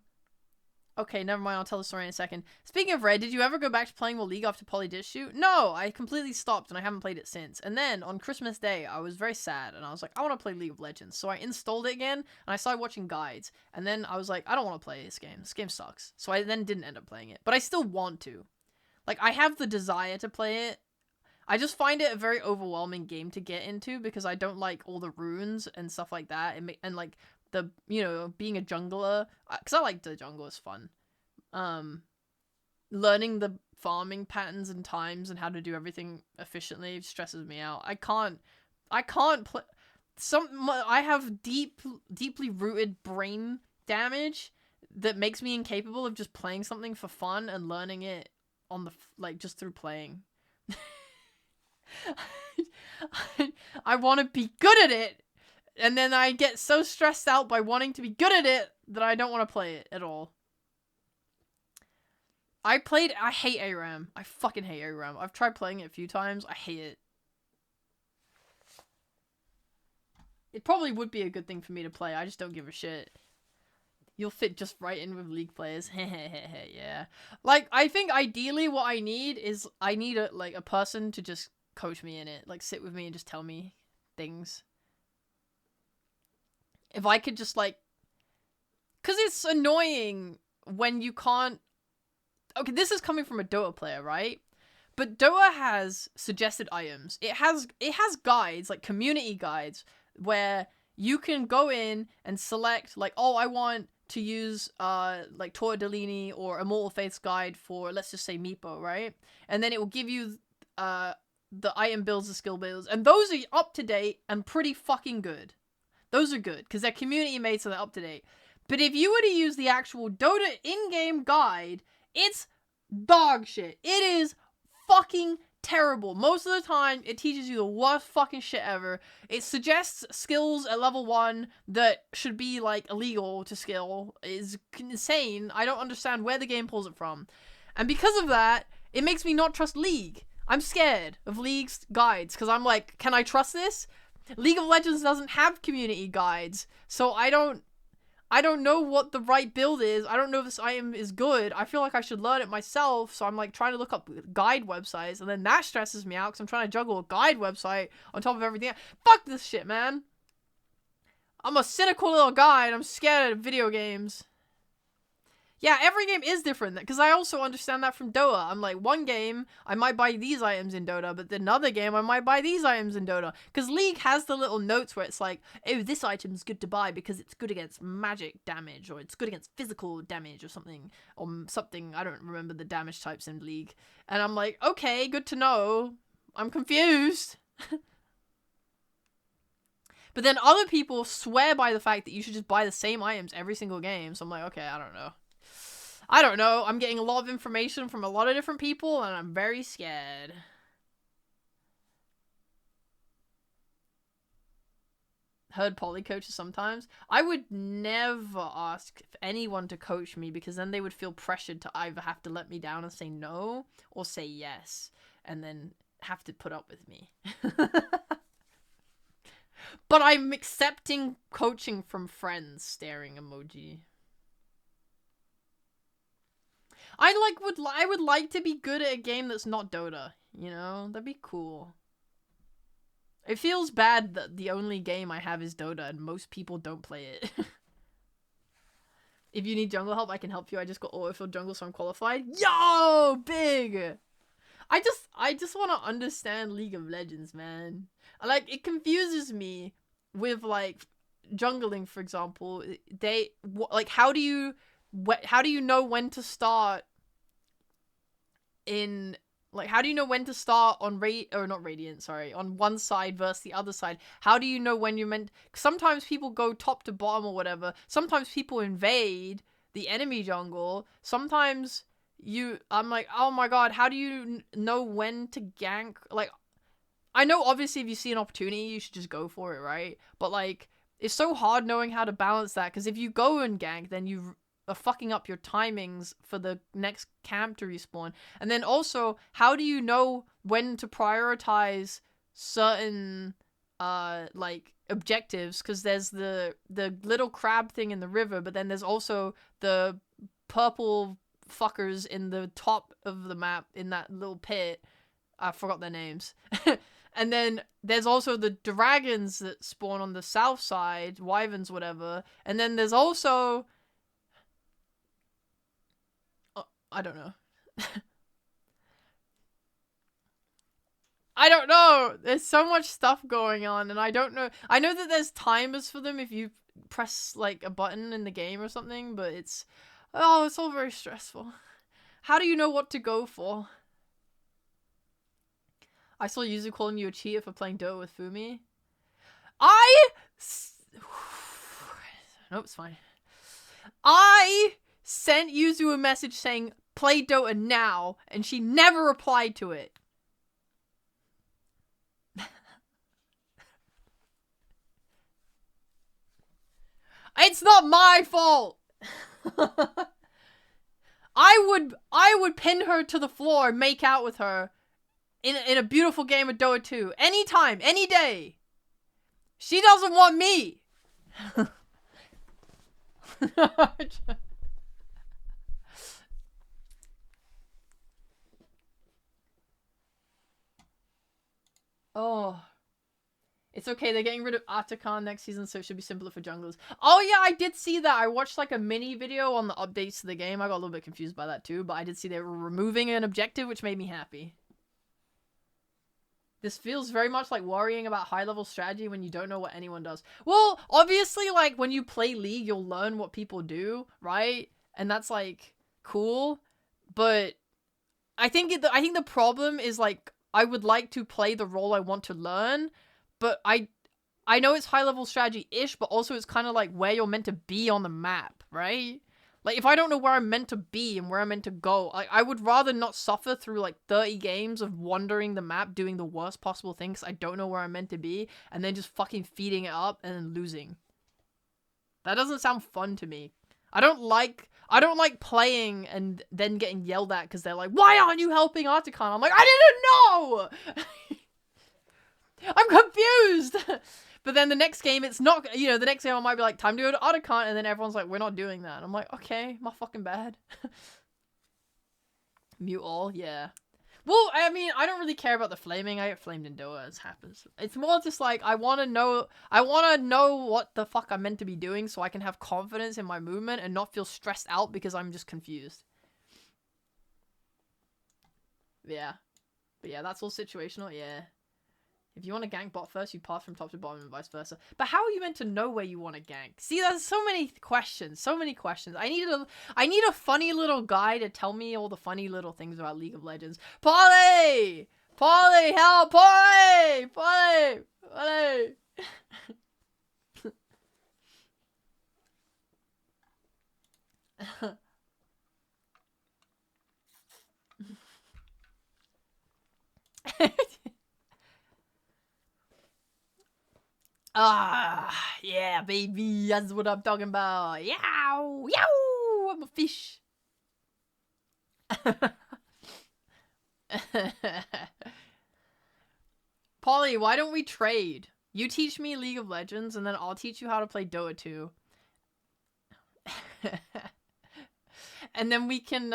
Okay, never mind, I'll tell the story in a second. Speaking of Red, did you ever go back to playing more League after Poly did shoot? No, I completely stopped and I haven't played it since. And then, on Christmas Day, I was very sad and I was like, I want to play League of Legends. So I installed it again and I started watching guides. And then I was like, I don't want to play this game. This game sucks. So I then didn't end up playing it. But I still want to. Like, I have the desire to play it. I just find it a very overwhelming game to get into because I don't like all the runes and stuff like that. And like, the, you know, being a jungler, because I like the jungle, is fun. Learning the farming patterns and times and how to do everything efficiently stresses me out. I can't play. I have deeply rooted brain damage that makes me incapable of just playing something for fun and learning it on the, like, just through playing. I want to be good at it. And then I get so stressed out by wanting to be good at it that I don't want to play it at all. I hate ARAM. I fucking hate ARAM. I've tried playing it a few times. I hate it. It probably would be a good thing for me to play. I just don't give a shit. You'll fit just right in with League players. Yeah. Like, I think ideally what I need is a person to just coach me in it. Like, sit with me and just tell me things. If I could just, like... Because it's annoying when you can't... Okay, this is coming from a Dota player, right? But Dota has suggested items. It has guides, like community guides, where you can go in and select, like, oh, I want to use, like, Tortellini or Immortal Faith's guide for, let's just say, Meepo, right? And then it will give you, the item builds, the skill builds, and those are up to date and pretty fucking good. Those are good, because they're community made, so they're up to date. But if you were to use the actual Dota in-game guide, it's dog shit. It is fucking terrible. Most of the time, it teaches you the worst fucking shit ever. It suggests skills at level 1 that should be, like, illegal to skill. It's insane. I don't understand where the game pulls it from. And because of that, it makes me not trust League. I'm scared of League's guides, because I'm like, can I trust this? League of Legends doesn't have community guides, so I don't know what the right build is. I don't know if this item is good. I feel like I should learn it myself, so I'm like trying to look up guide websites, and then that stresses me out because I'm trying to juggle a guide website on top of everything else. Fuck this shit, man. I'm a cynical little guy, and I'm scared of video games. Yeah, every game is different, because I also understand that from Dota. I'm like, one game, I might buy these items in Dota, but another game, I might buy these items in Dota. Because League has the little notes where it's like, oh, this item's good to buy because it's good against magic damage, or it's good against physical damage, or something, I don't remember the damage types in League. And I'm like, okay, good to know. I'm confused. But then other people swear by the fact that you should just buy the same items every single game, so I'm like, okay, I don't know. I'm getting a lot of information from a lot of different people, and I'm very scared. Heard poly coaches sometimes. I would never ask anyone to coach me, because then they would feel pressured to either have to let me down and say no, or say yes, and then have to put up with me. But I'm accepting coaching from friends, staring emoji. I would like to be good at a game that's not Dota, you know? That'd be cool. It feels bad that the only game I have is Dota and most people don't play it. If you need jungle help, I can help you. I just got autofill jungle, so I'm qualified. Yo, big! I just want to understand League of Legends, man. Like, it confuses me with, like, jungling, for example. How do you know when to start in... Like, how do you know when to start on not Radiant, sorry, on one side versus the other side? How do you know when you're meant... Sometimes people go top to bottom or whatever. Sometimes people invade the enemy jungle. Sometimes I'm like, oh my god, how do you know when to gank? Like, I know obviously if you see an opportunity, you should just go for it, right? But, like, it's so hard knowing how to balance that, because if you go and gank, then you are fucking up your timings for the next camp to respawn. And then also, how do you know when to prioritize certain like objectives? Because there's the little crab thing in the river, but then there's also the purple fuckers in the top of the map in that little pit. I forgot their names. And then there's also the dragons that spawn on the south side, wyverns, whatever. And then there's also... I don't know. I don't know. There's so much stuff going on, and I don't know. I know that there's timers for them if you press, like, a button in the game or something, but it's... Oh, it's all very stressful. How do you know what to go for? I saw Yuzu calling you a cheater for playing Dota with Fumi. Nope, it's fine. I sent Yuzu a message saying, play Dota now, and she never replied to it. It's not my fault! I would pin her to the floor and make out with her in a beautiful game of Dota 2. Anytime, any day. She doesn't want me. Oh. It's okay, they're getting rid of Artican next season, so it should be simpler for junglers. Oh yeah, I did see that. I watched like a mini video on the updates to the game. I got a little bit confused by that too, but I did see they were removing an objective, which made me happy. This feels very much like worrying about high-level strategy when you don't know what anyone does. Well, obviously, like, when you play League, you'll learn what people do, right? And that's, like, cool. But I think the problem is, like, I would like to play the role I want to learn, but I know it's high-level strategy-ish, but also it's kind of like where you're meant to be on the map, right? Like, if I don't know where I'm meant to be and where I'm meant to go, like, I would rather not suffer through, like, 30 games of wandering the map, doing the worst possible things I don't know where I'm meant to be, and then just fucking feeding it up and then losing. That doesn't sound fun to me. I don't like playing and then getting yelled at because they're like, why aren't you helping Artican? I'm like, I didn't know! I'm confused! But then the next game, it's not, you know, the next game I might be like, time to go to Otacon, and then everyone's like, we're not doing that. I'm like, okay, my fucking bad. Mute all, yeah. Well, I mean, I don't really care about the flaming. I get flamed in Dota, as happens. It's more just like, I want to know what the fuck I'm meant to be doing so I can have confidence in my movement and not feel stressed out because I'm just confused. Yeah. But yeah, that's all situational, yeah. If you want to gank bot first, you pass from top to bottom and vice versa. But how are you meant to know where you want to gank? See, there's so many questions. So many questions. I need a funny little guy to tell me all the funny little things about League of Legends. Polly! Polly, help! Polly! Polly! Polly! Ah, yeah, baby, that's what I'm talking about. Yow, yow, I'm a fish. Polly, why don't we trade? You teach me League of Legends, and then I'll teach you how to play Dota 2. and then we can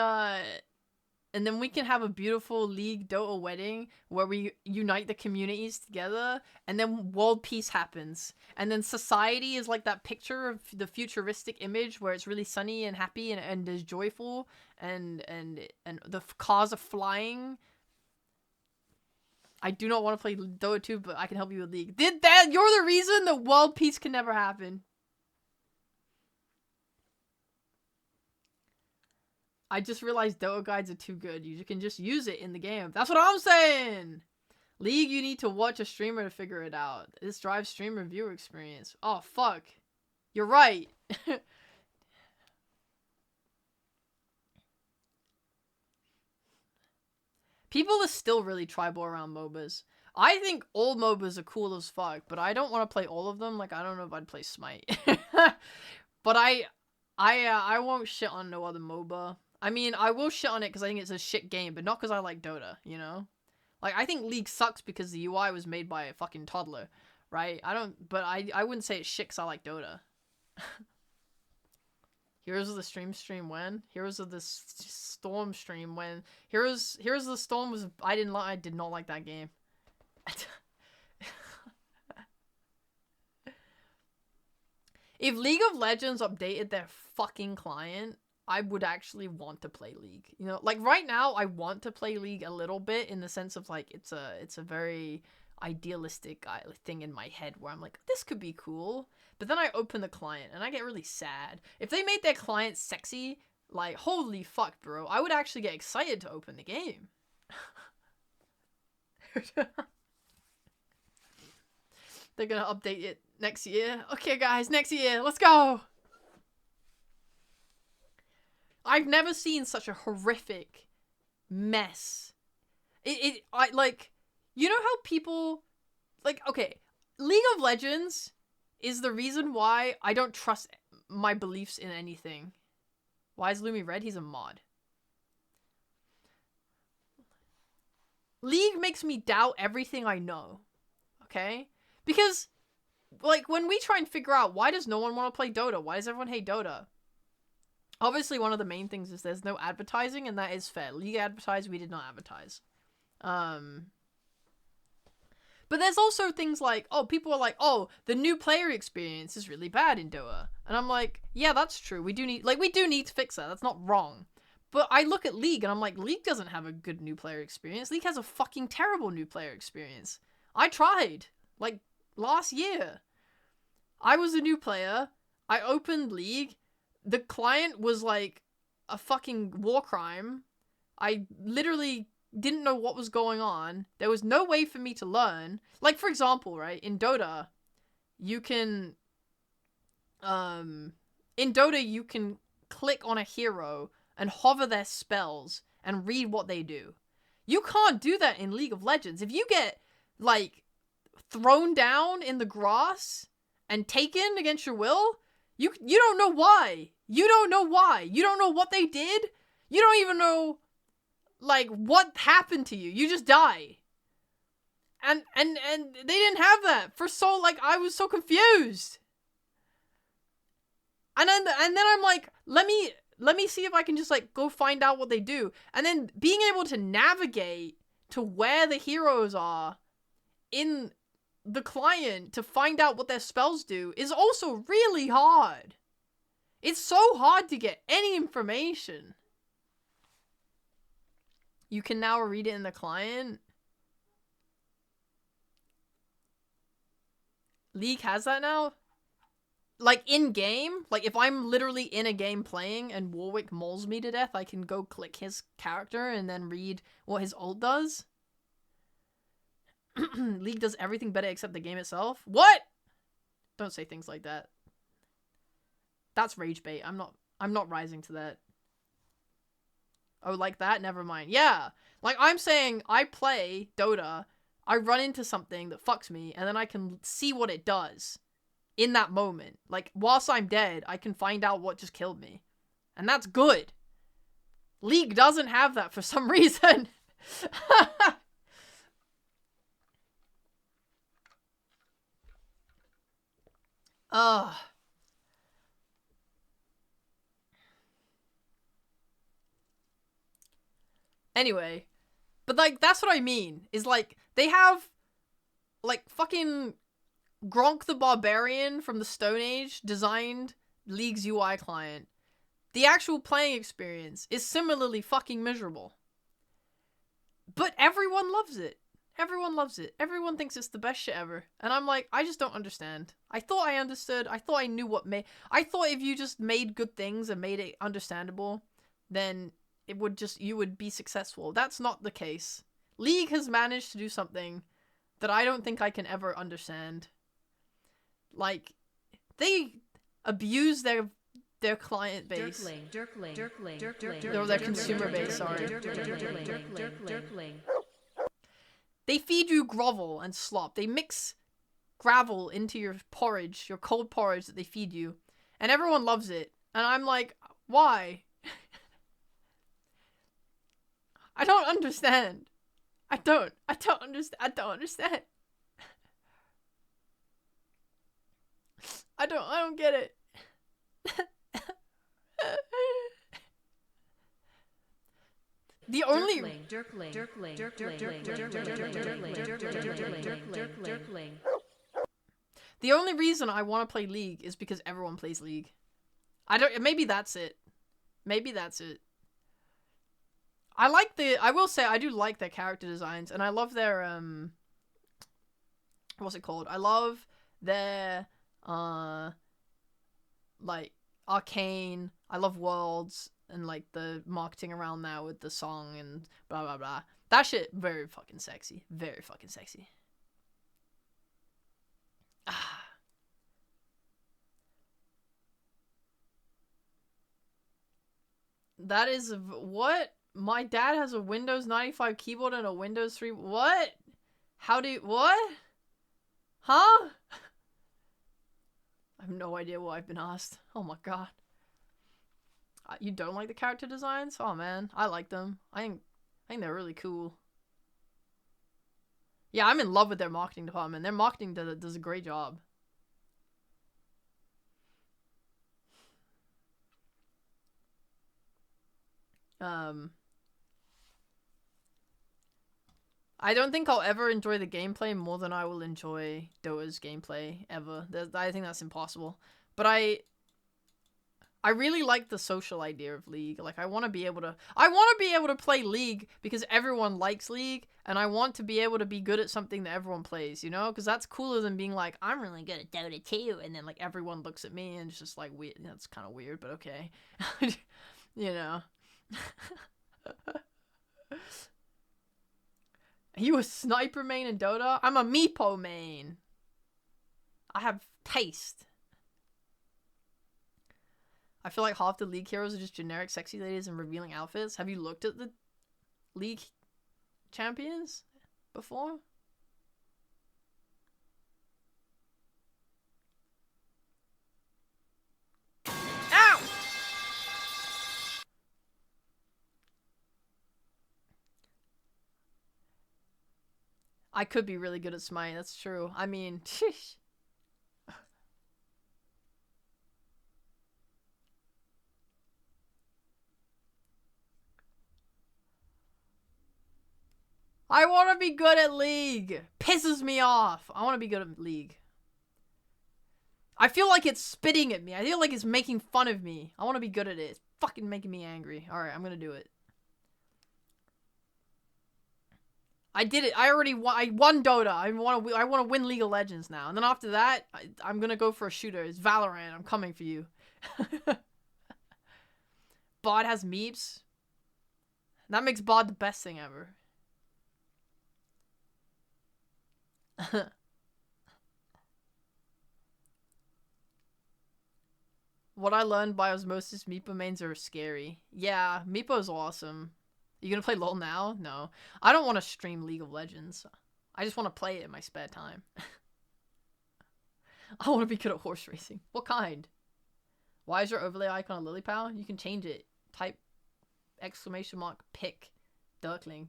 have a beautiful League Dota wedding where we unite the communities together, and then world peace happens. And then society is like that picture of the futuristic image where it's really sunny and happy and is joyful, and the cars are flying. I do not want to play Dota 2, but I can help you with League. You're the reason that world peace can never happen. I just realized Dota guides are too good. You can just use it in the game. That's what I'm saying! League, you need to watch a streamer to figure it out. This drives streamer viewer experience. Oh, fuck. You're right. People are still really tribal around MOBAs. I think all MOBAs are cool as fuck, but I don't want to play all of them. Like, I don't know if I'd play Smite. But I won't shit on no other MOBA. I mean, I will shit on it because I think it's a shit game, but not because I like Dota, you know? Like, I think League sucks because the UI was made by a fucking toddler, right? But I wouldn't say it's shit because I like Dota. Heroes of the Stream when? Heroes of the Storm stream when? Heroes of the Storm was, I did not like that game. If League of Legends updated their fucking client, I would actually want to play League. You know, like right now I want to play League a little bit in the sense of like it's a very idealistic thing in my head where I'm like, this could be cool. But then I open the client and I get really sad. If they made their client sexy, like holy fuck, bro, I would actually get excited to open the game. They're gonna update it next year. Okay, guys, next year. Let's go. I've never seen such a horrific mess. I like, you know how people, like, okay, League of Legends is the reason why I don't trust my beliefs in anything. Why is Lumi red? He's a mod. League makes me doubt everything I know. Okay? Because, like, when we try and figure out why does no one want to play Dota? Why does everyone hate Dota? Obviously, one of the main things is there's no advertising, and that is fair. League advertised, we did not advertise. But there's also things like, oh, people are like, oh, the new player experience is really bad in Dota. And I'm like, yeah, that's true. We do need to fix that. That's not wrong. But I look at League, and I'm like, League doesn't have a good new player experience. League has a fucking terrible new player experience. I tried. Like, last year. I was a new player. I opened League. The client was like a fucking war crime. I literally didn't know what was going on. There was no way for me to learn. Like, for example, right, in Dota, you can click on a hero and hover their spells and read what they do. You can't do that in League of Legends. If you get, like, thrown down in the grass and taken against your will, you don't know why. You don't know why. You don't know what they did. You don't even know, like, what happened to you. You just die. And they didn't have that for so, like, I was so confused. And then I'm like, let me see if I can just, like, go find out what they do. And then being able to navigate to where the heroes are in the client to find out what their spells do is also really hard. It's so hard to get any information. You can now read it in the client. League has that now? Like, in-game? Like, if I'm literally in a game playing and Warwick mauls me to death, I can go click his character and then read what his ult does? League does everything better except the game itself? What? Don't say things like that. That's rage bait. I'm not rising to that. Oh, like that? Never mind. Yeah. Like, I'm saying I play Dota, I run into something that fucks me, and then I can see what it does in that moment. Like, whilst I'm dead, I can find out what just killed me. And that's good. League doesn't have that for some reason. Ugh. Anyway, but like that's what I mean. Is like they have like fucking Gronk the Barbarian from the Stone Age designed League's UI client. The actual playing experience is similarly fucking miserable. But everyone loves it. Everyone loves it. Everyone thinks it's the best shit ever. And I'm like, I just don't understand. I thought I understood. I thought I knew what made... I thought if you just made good things and made it understandable, then it would just... you would be successful. That's not the case. League has managed to do something that I don't think I can ever understand. Like, they abuse their client base. Or their consumer base, sorry. They feed you grovel and slop. They mix gravel into your porridge, your cold porridge that they feed you. And everyone loves it. And I'm like, why? I don't understand. I don't understand. I don't get it. The only The only reason I want to play League is because everyone plays League. Maybe that's it. Maybe that's it. I will say I do like their character designs, and I love their what's it called? I love their like Arcane. I love Worlds and like the marketing around that with the song and blah blah blah. That shit very fucking sexy. Very fucking sexy. That is what? My dad has a Windows 95 keyboard and a Windows 3. What? What? Huh? I have no idea what I've been asked. Oh my god. You don't like the character designs? Oh man, I like them. I think they're really cool. Yeah, I'm in love with their marketing department. Their marketing does a great job. I don't think I'll ever enjoy the gameplay more than I will enjoy Dota's gameplay ever. I think that's impossible. But I really like the social idea of League. Like I want to be able to play League because everyone likes League, and I want to be able to be good at something that everyone plays, you know? Because that's cooler than being like, I'm really good at Dota 2, and then like everyone looks at me and it's just like weird. That's kind of weird, but okay. You know. Are you a sniper main in Dota? I'm a Meepo main. I have taste. I feel like half the League heroes are just generic sexy ladies in revealing outfits. Have you looked at the League champions before? Ow! I could be really good at Smite, that's true. I mean, sheesh. I want to be good at League. Pisses me off. I want to be good at League. I feel like it's spitting at me. I feel like it's making fun of me. I want to be good at it. It's fucking making me angry. Alright, I'm gonna do it. I did it. I won Dota. I want to win League of Legends now. And then after that, I'm gonna go for a shooter. It's Valorant. I'm coming for you. Bod has meeps. That makes Bod the best thing ever. What I learned by osmosis, Meepo mains are scary. Yeah, Meepo's awesome. You gonna play LoL now? No. I don't want to stream League of Legends. I just want to play it in my spare time. I want to be good at horse racing. What kind? Why is your overlay icon a lily pal? You can change it. Type !pick Dirkling.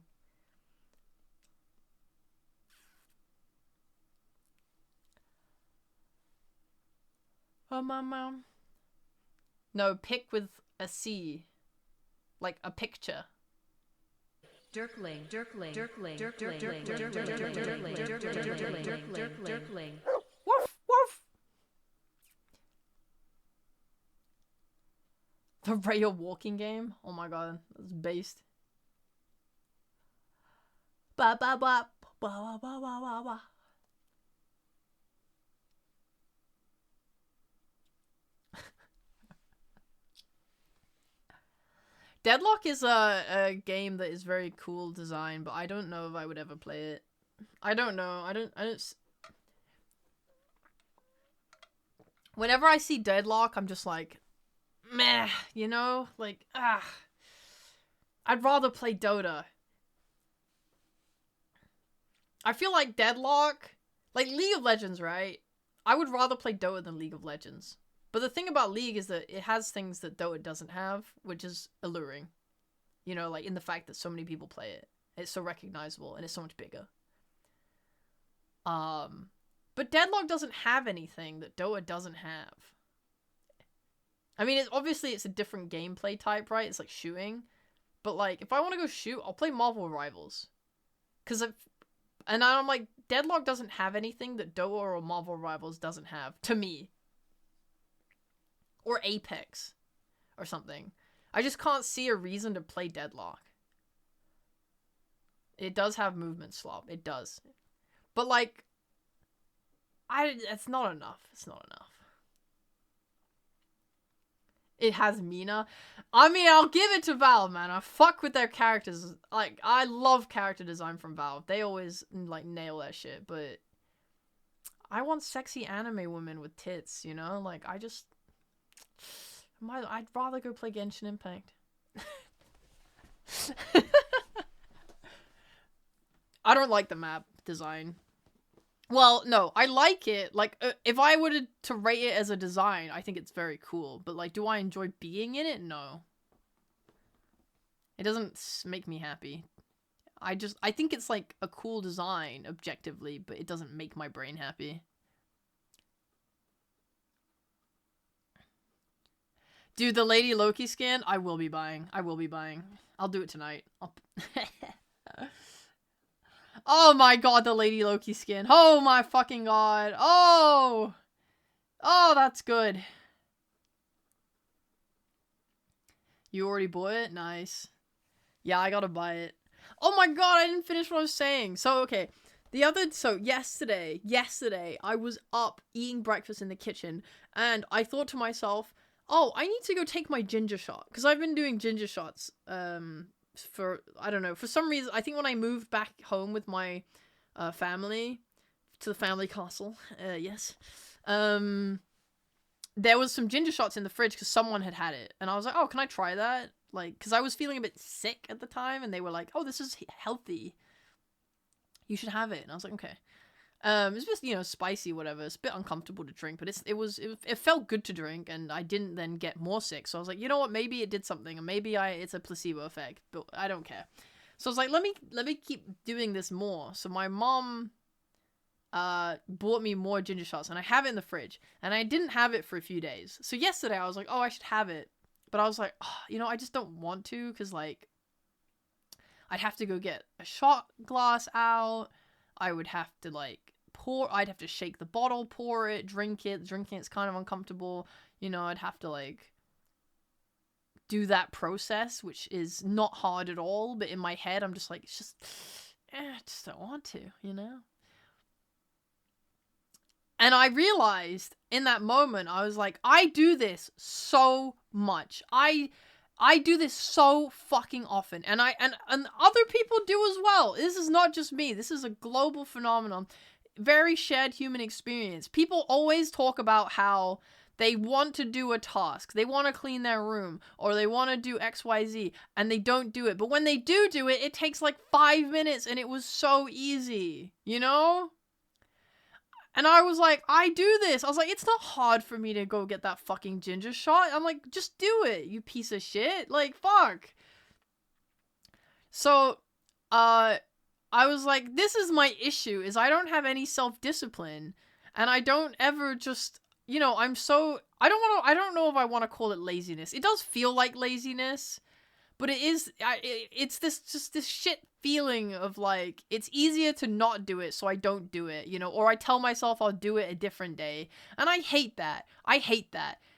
No, pick with a C. Like a picture. Dirkling, Dirkling, Dirkling, Dirkling, Dirkling, Dirkling, Dirkling, Dirkling. Woof, woof. The Raya walking game? Oh my god, that's based. Ba ba ba ba ba ba ba ba. Deadlock is a game that is very cool design, but I don't know if I would ever play it. I don't know. I don't. Whenever I see Deadlock, I'm just like, meh, you know? Like, I'd rather play Dota. I feel like Deadlock, like League of Legends, right? I would rather play Dota than League of Legends. But the thing about League is that it has things that Dota doesn't have, which is alluring. You know, like in the fact that so many people play it. It's so recognizable and it's so much bigger. But Deadlock doesn't have anything that Dota doesn't have. I mean, obviously it's a different gameplay type, right? It's like shooting. But like, if I want to go shoot, I'll play Marvel Rivals. And I'm like, Deadlock doesn't have anything that Dota or Marvel Rivals doesn't have, to me. Or Apex. Or something. I just can't see a reason to play Deadlock. It does have movement slop. It does. But like, it's not enough. It's not enough. It has Mina. I mean, I'll give it to Valve, man. I fuck with their characters. Like, I love character design from Valve. They always, like, nail that shit. But I want sexy anime women with tits, you know? Like, I'd rather go play Genshin Impact. I don't like the map design. Well, no, I like it. Like, if I were to rate it as a design, I think it's very cool. But, like, do I enjoy being in it? No. It doesn't make me happy. I think it's, like, a cool design, objectively, but it doesn't make my brain happy. Dude, the Lady Loki skin, I will be buying. I will be buying. I'll do it tonight. Oh my god, the Lady Loki skin. Oh my fucking god. Oh! Oh, that's good. You already bought it? Nice. Yeah, I gotta buy it. Oh my god, I didn't finish what I was saying. So, okay. Yesterday, I was up eating breakfast in the kitchen, and I thought to myself, oh, I need to go take my ginger shot. Because I've been doing ginger shots, for, I don't know, for some reason, I think when I moved back home with my family to the family castle, yes, there was some ginger shots in the fridge because someone had it, and I was like, oh, can I try that? Like, because I was feeling a bit sick at the time, and they were like, oh, this is healthy, you should have it. And I was like, okay. It's just, you know, spicy, whatever. It's a bit uncomfortable to drink, but it felt good to drink, and I didn't then get more sick. So I was like, you know what? Maybe it did something, and maybe it's a placebo effect, but I don't care. So I was like, let me keep doing this more. So my mom bought me more ginger shots, and I have it in the fridge, and I didn't have it for a few days. So yesterday I was like, oh, I should have it, but I was like, oh, you know, I just don't want to, because like I'd have to go get a shot glass out. I would have to, like, I'd have to shake the bottle, pour it, drink it. Drinking it's kind of uncomfortable. You know, I'd have to, like, do that process, which is not hard at all. But in my head, I'm just like, I just don't want to, you know? And I realized in that moment, I was like, I do this so much. I do this so fucking often, and other people do as well. This is not just me. This is a global phenomenon. Very shared human experience. People always talk about how they want to do a task. They want to clean their room, or they want to do XYZ, and they don't do it. But when they do it, it takes like 5 minutes, and it was so easy, you know? And I was like, I do this. I was like, it's not hard for me to go get that fucking ginger shot. I'm like, just do it, you piece of shit. Like, fuck. So, I was like, this is my issue, is I don't have any self-discipline. And I don't ever just, you know, I don't know if I want to call it laziness. It does feel like laziness. but it's this shit feeling of like, it's easier to not do it, so I don't do it, you know, or I tell myself I'll do it a different day, and I hate that.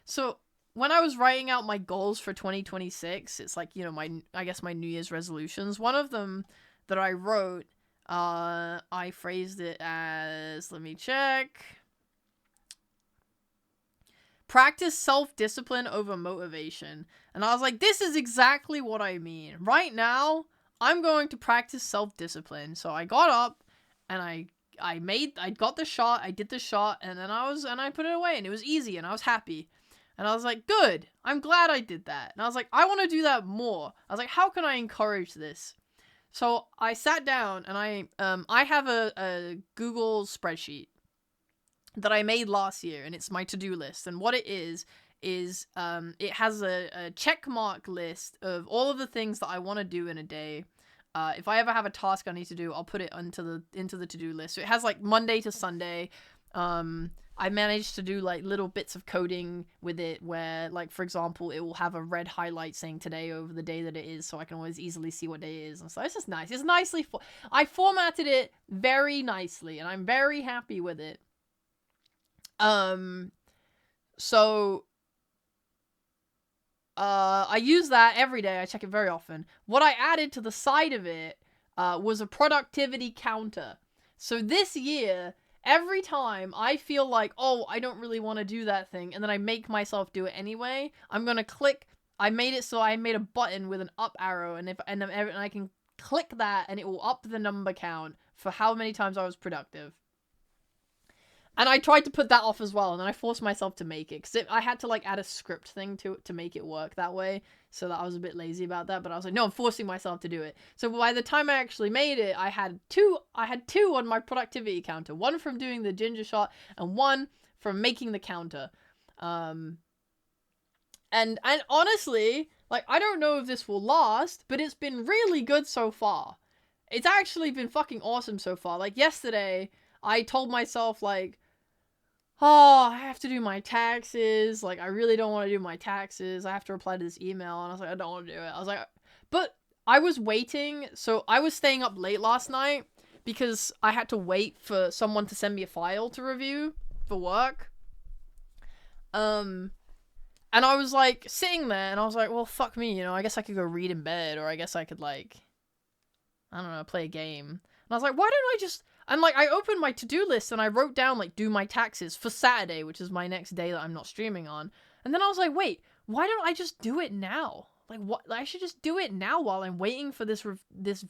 So when I was writing out my goals for 2026, it's like, you know, I guess my New Year's resolutions, one of them that I wrote, I phrased it as, let me check. Practice self-discipline over motivation. And I was like, this is exactly what I mean. Right now, I'm going to practice self-discipline. So I got up and I got the shot, I did the shot, and then I put it away, and it was easy, and I was happy. And I was like, good, I'm glad I did that. And I was like, I want to do that more. I was like, how can I encourage this? So I sat down, and I have a Google spreadsheet that I made last year, and it's my to-do list. And what it is it has a check mark list of all of the things that I want to do in a day. If I ever have a task I need to do, I'll put it into the to-do list. So it has like Monday to Sunday. I managed to do like little bits of coding with it where, like, for example, it will have a red highlight saying today over the day that it is, so I can always easily see what day it is. And so it's just nice. It's nicely I formatted it very nicely, and I'm very happy with it. So I use that every day. I check it very often. What I added to the side of it was a productivity counter. So this year, every time I feel like, oh, I don't really want to do that thing, and then I make myself do it anyway, I'm gonna click. I made it so I made a button with an up arrow, and I can click that, and it will up the number count for how many times I was productive. And I tried to put that off as well, and then I forced myself to make it, because I had to, like, add a script thing to make it work that way, so that I was a bit lazy about that, but I was like, no, I'm forcing myself to do it. So by the time I actually made it, I had two on my productivity counter, one from doing the ginger shot, and one from making the counter. And honestly, like, I don't know if this will last, but it's been really good so far. It's actually been fucking awesome so far. Like, yesterday, I told myself, like, oh, I have to do my taxes. Like, I really don't want to do my taxes. I have to reply to this email. And I was like, I don't want to do it. I was like, but I was waiting. So I was staying up late last night because I had to wait for someone to send me a file to review for work. And I was like sitting there, and I was like, well, fuck me, you know, I guess I could go read in bed, or I guess I could, like, I don't know, play a game. And I was like, why don't I just... And, like, I opened my to-do list, and I wrote down, like, do my taxes for Saturday, which is my next day that I'm not streaming on. And then I was like, wait, why don't I just do it now? Like, what? I should just do it now while I'm waiting for this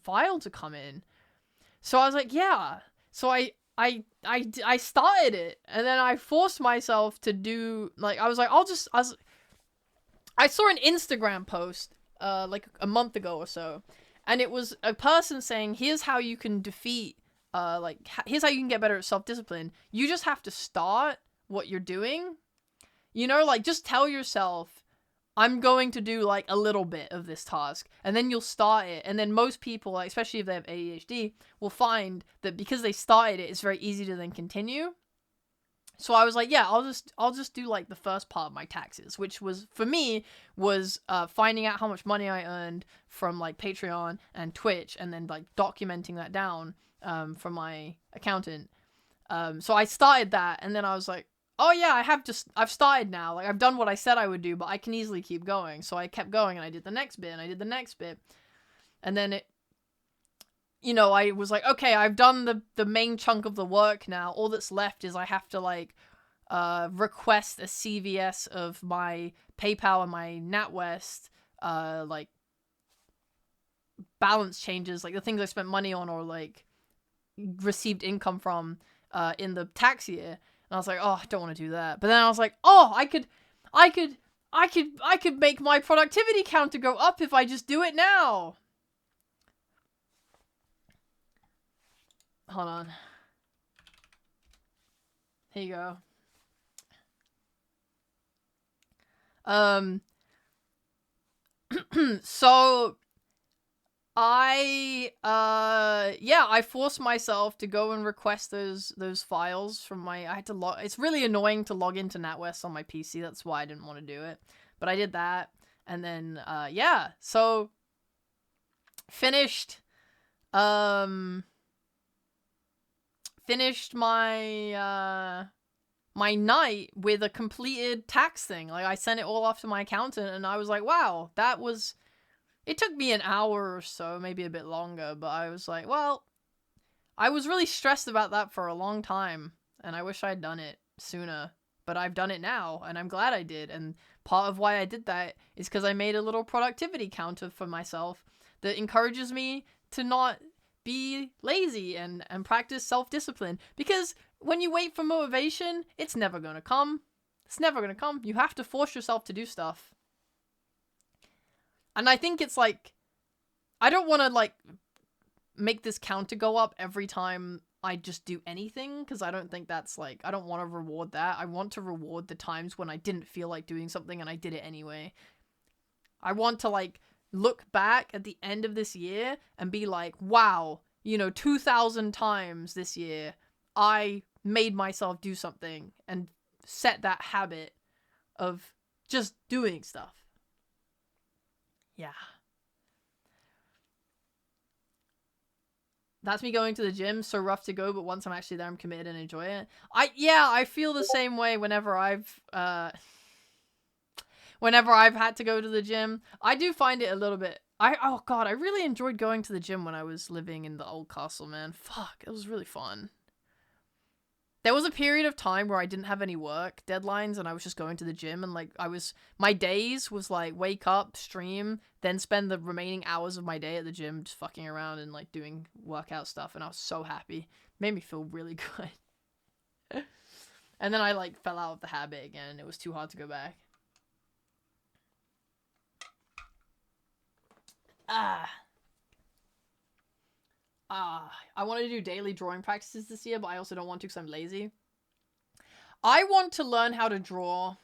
file to come in. So I was like, yeah. So I started it, and then I forced myself to do, like, I was like, I saw an Instagram post, like, a month ago or so, and it was a person saying, here's how you can defeat... here's how you can get better at self-discipline. You just have to start what you're doing. You know, like, just tell yourself, I'm going to do, like, a little bit of this task. And then you'll start it. And then most people, like, especially if they have ADHD, will find that because they started it, it's very easy to then continue. So I was like, yeah, I'll just do, like, the first part of my taxes, which was, for me, was finding out how much money I earned from, like, Patreon and Twitch, and then, like, documenting that down from my accountant. So I started that, and then I was like, oh yeah, I've started now. Like, I've done what I said I would do, but I can easily keep going. So I kept going, and I did the next bit, and I did the next bit. And then it, you know, I was like, okay, I've done the main chunk of the work now. All that's left is I have to, like, request a CVS of my PayPal and my NatWest, like, balance changes, like the things I spent money on, or, like, received income from in the tax year. And I was like, oh, I don't want to do that. But then I was like, oh, I could make my productivity counter go up if I just do it now. Hold on. Here you go. So I forced myself to go and request those files from I had to log. It's really annoying to log into NatWest on my PC. That's why I didn't want to do it. But I did that, and then so finished finished my my night with a completed tax thing. Like, I sent it all off to my accountant, and I was like, wow, that was... It took me an hour or so, maybe a bit longer, but I was like, well, I was really stressed about that for a long time, and I wish I'd done it sooner. But I've done it now, and I'm glad I did, and part of why I did that is because I made a little productivity counter for myself that encourages me to not be lazy and practice self-discipline. Because when you wait for motivation, it's never gonna come. It's never gonna come. You have to force yourself to do stuff. And I think it's like, I don't want to like make this counter go up every time I just do anything, because I don't think that's like, I don't want to reward that. I want to reward the times when I didn't feel like doing something and I did it anyway. I want to like look back at the end of this year and be like, wow, 2,000 times this year I made myself do something and set that habit of just doing stuff. Yeah. That's me going to the gym. So rough to go, but once I'm actually there, I'm committed and enjoy it. I feel the same way whenever I've had to go to the gym. I do find it a little bit... oh god, I really enjoyed going to the gym when I was living in the old castle, man. Fuck, it was really fun. There was a period of time where I didn't have any work deadlines and I was just going to the gym, and like my days was like wake up, stream, then spend the remaining hours of my day at the gym just fucking around and like doing workout stuff, and I was so happy. Made me feel really good. And then I like fell out of the habit again and it was too hard to go back. I want to do daily drawing practices this year, but I also don't want to because I'm lazy. I want to learn how to draw.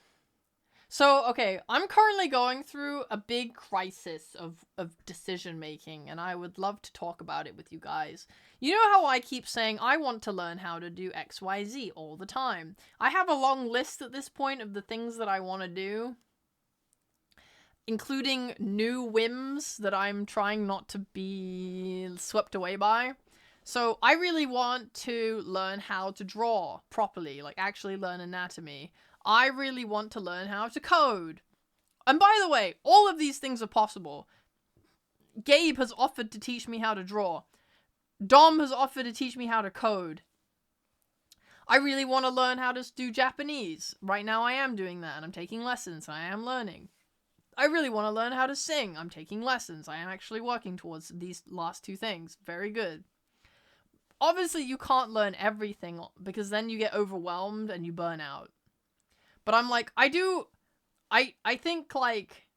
So, okay, I'm currently going through a big crisis of decision making, and I would love to talk about it with you guys. You know how I keep saying I want to learn how to do XYZ all the time? I have a long list at this point of the things that I want to do, including new whims that I'm trying not to be swept away by. So I really want to learn how to draw properly, like actually learn anatomy. I really want to learn how to code. And by the way, all of these things are possible. Gabe has offered to teach me how to draw. Dom has offered to teach me how to code. I really want to learn how to do Japanese. Right now I am doing that, and I'm taking lessons, and I am learning. I really want to learn how to sing. I'm taking lessons. I am actually working towards these last two things. Very good. Obviously, you can't learn everything because then you get overwhelmed and you burn out. But I'm like, I think, like,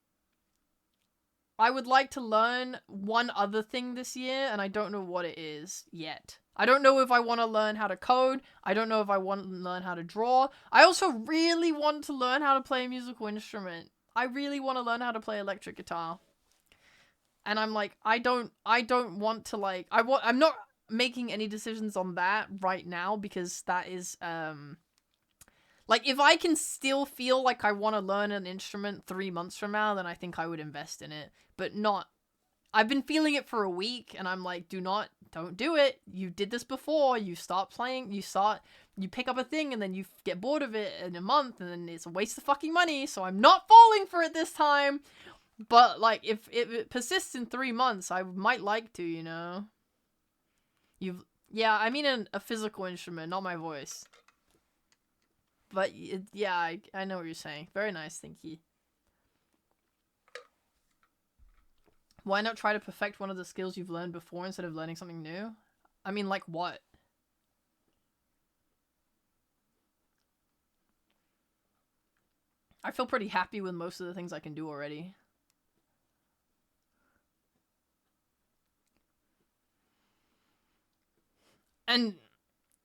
I would like to learn one other thing this year, and I don't know what it is yet. I don't know if I want to learn how to code. I don't know if I want to learn how to draw. I also really want to learn how to play a musical instrument. I really want to learn how to play electric guitar. And I'm like, I don't want to, like, I'm not making any decisions on that right now because that is, like, if I can still feel like I want to learn an instrument 3 months from now, then I think I would invest in it. But not... I've been feeling it for a week, and I'm like, don't do it. You did this before. You start playing, you pick up a thing, and then you get bored of it in a month, and then it's a waste of fucking money, so I'm not falling for it this time. But, like, if it persists in 3 months, I might like to, you know? Yeah, I mean a physical instrument, not my voice. But, yeah, I know what you're saying. Very nice, thank you. Why not try to perfect one of the skills you've learned before instead of learning something new? I mean, like what? I feel pretty happy with most of the things I can do already. And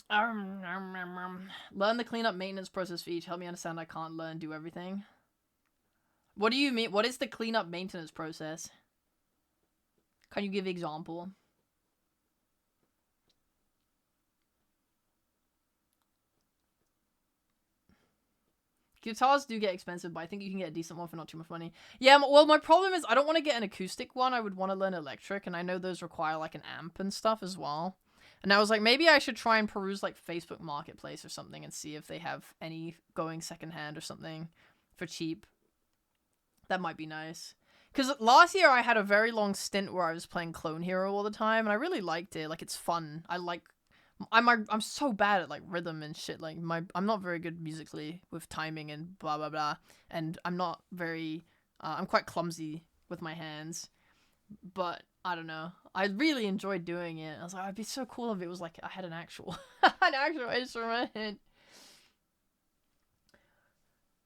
learn the cleanup maintenance process for each. Help me understand I can't learn, do everything. What do you mean? What is the cleanup maintenance process? Can you give an example? Guitars do get expensive, but I think you can get a decent one for not too much money. Yeah, well, my problem is I don't want to get an acoustic one. I would want to learn electric, and I know those require, like, an amp and stuff as well. And I was like, maybe I should try and peruse, like, Facebook Marketplace or something and see if they have any going secondhand or something for cheap. That might be nice. Because last year I had a very long stint where I was playing Clone Hero all the time, and I really liked it. Like, it's fun. I'm so bad at, like, rhythm and shit. Like, I'm not very good musically with timing and blah blah blah, and I'm not very I'm quite clumsy with my hands, but I don't know, I really enjoyed doing it. I was like, it'd be so cool if it was like I had an actual instrument.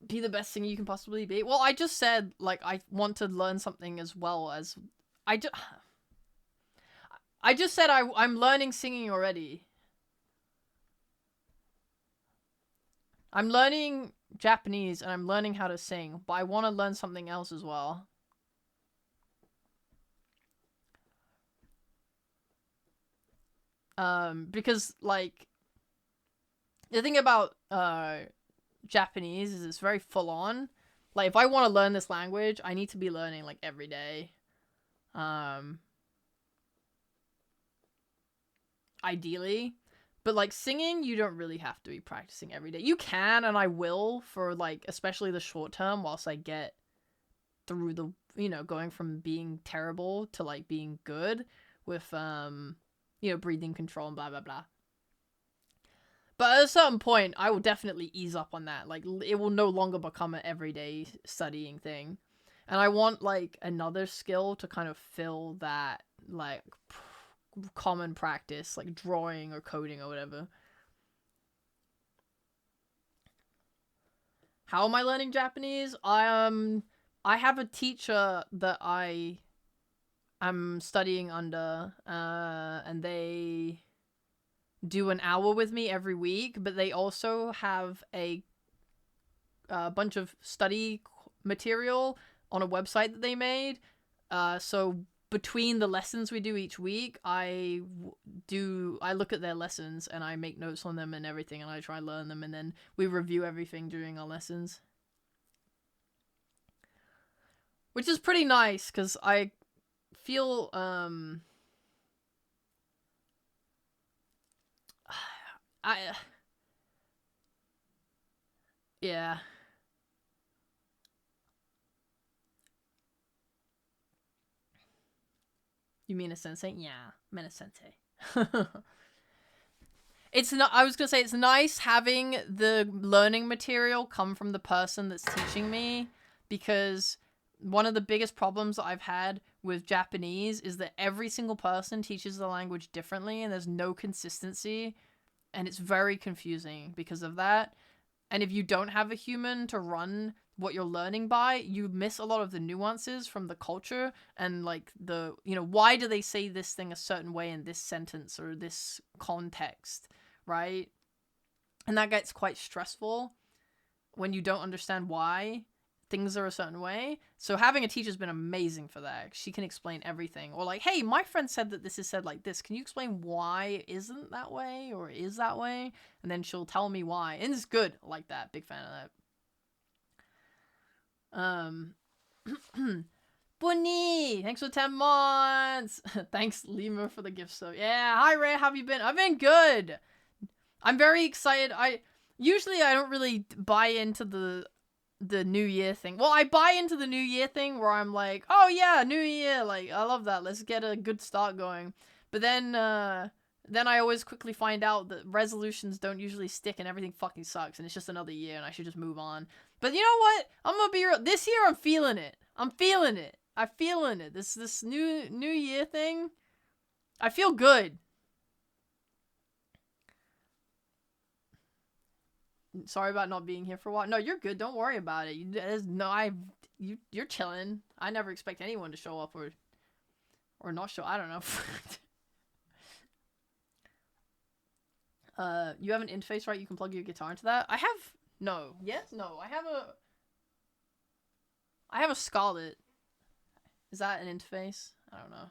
Be the best singer you can possibly be. Well, I just said, like, I want to learn something as well as I just said I'm learning singing already. I'm learning Japanese and I'm learning how to sing, but I want to learn something else as well. Because, like, the thing about Japanese is it's very full on. Like, if I want to learn this language, I need to be learning, like, every day. Ideally. But, like, singing, you don't really have to be practicing every day. You can, and I will, for, like, especially the short term, whilst I get through the, you know, going from being terrible to, like, being good with, you know, breathing control and blah, blah, blah. But at a certain point, I will definitely ease up on that. Like, it will no longer become an everyday studying thing. And I want, like, another skill to kind of fill that, like, common practice, like drawing or coding or whatever. How am I learning Japanese? I have a teacher that I am studying under, and they do an hour with me every week, but they also have a bunch of study material on a website that they made. So between the lessons we do each week, I look at their lessons and I make notes on them and everything, and I try to learn them, and then we review everything during our lessons. Which is pretty nice, because I feel, yeah. You mean a sensei? Yeah, I meant a sensei. I was gonna say, it's nice having the learning material come from the person that's teaching me, because one of the biggest problems that I've had with Japanese is that every single person teaches the language differently, and there's no consistency, and it's very confusing because of that. And if you don't have a human to run what you're learning by, you miss a lot of the nuances from the culture, and, like, the, you know, why do they say this thing a certain way in this sentence or this context, right? And that gets quite stressful when you don't understand why things are a certain way. So having a teacher's been amazing for that. She can explain everything. Or, like, hey, my friend said that this is said like this. Can you explain why it isn't that way or is that way? And then she'll tell me why. And it's good. I like that. Big fan of that. Bunny, thanks for 10 months. Thanks, Lima, for the gift. So yeah, hi Ray, how have you been? I've been good. I'm very excited. Usually I don't really buy into the New Year thing. Well, I buy into the New Year thing where I'm like, oh yeah, New Year, like, I love that. Let's get a good start going. But then I always quickly find out that resolutions don't usually stick and everything fucking sucks and it's just another year and I should just move on. But you know what? I'm gonna be real. This year I'm feeling it. I'm feeling it. This new year thing, I feel good. Sorry about not being here for a while. No, you're good. Don't worry about it. You're chilling. I never expect anyone to show up or not show. I don't know. You have an interface, right? You can plug your guitar into that. I have no. Yes, no. I have a Scarlett. Is that an interface? I don't know.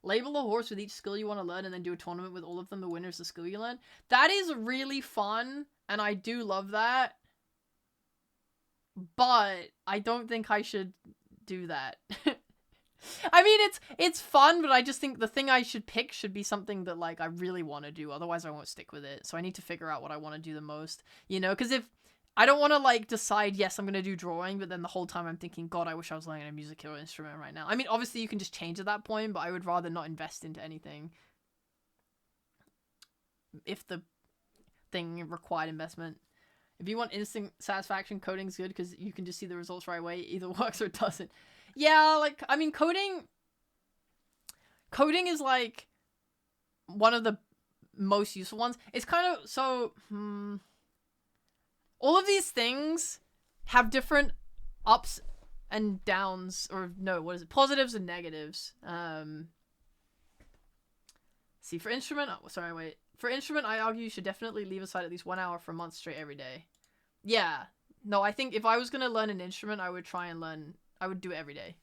Label a horse with each skill you want to learn and then do a tournament with all of them. The winner is the skill you learn. That is really fun. and I do love that. But I don't think I should do that. I mean, it's fun, but I just think the thing I should pick should be something that, like, I really want to do. Otherwise, I won't stick with it. So I need to figure out what I want to do the most, you know? Because if I don't want to, like, decide, yes, I'm going to do drawing, but then the whole time I'm thinking, God, I wish I was learning a musical instrument right now. I mean, obviously, you can just change at that point, but I would rather not invest into anything if the thing required investment. If you want instant satisfaction, coding's good because you can just see the results right away. It either works or it doesn't. Yeah, like, I mean, coding is, like, one of the most useful ones. It's kind of, so, all of these things have different ups and downs, or no, what is it? Positives and negatives. See, for instrument, For instrument, I argue you should definitely leave aside at least 1 hour for a month straight every day. Yeah. No, I think if I was going to learn an instrument, I would do it every day.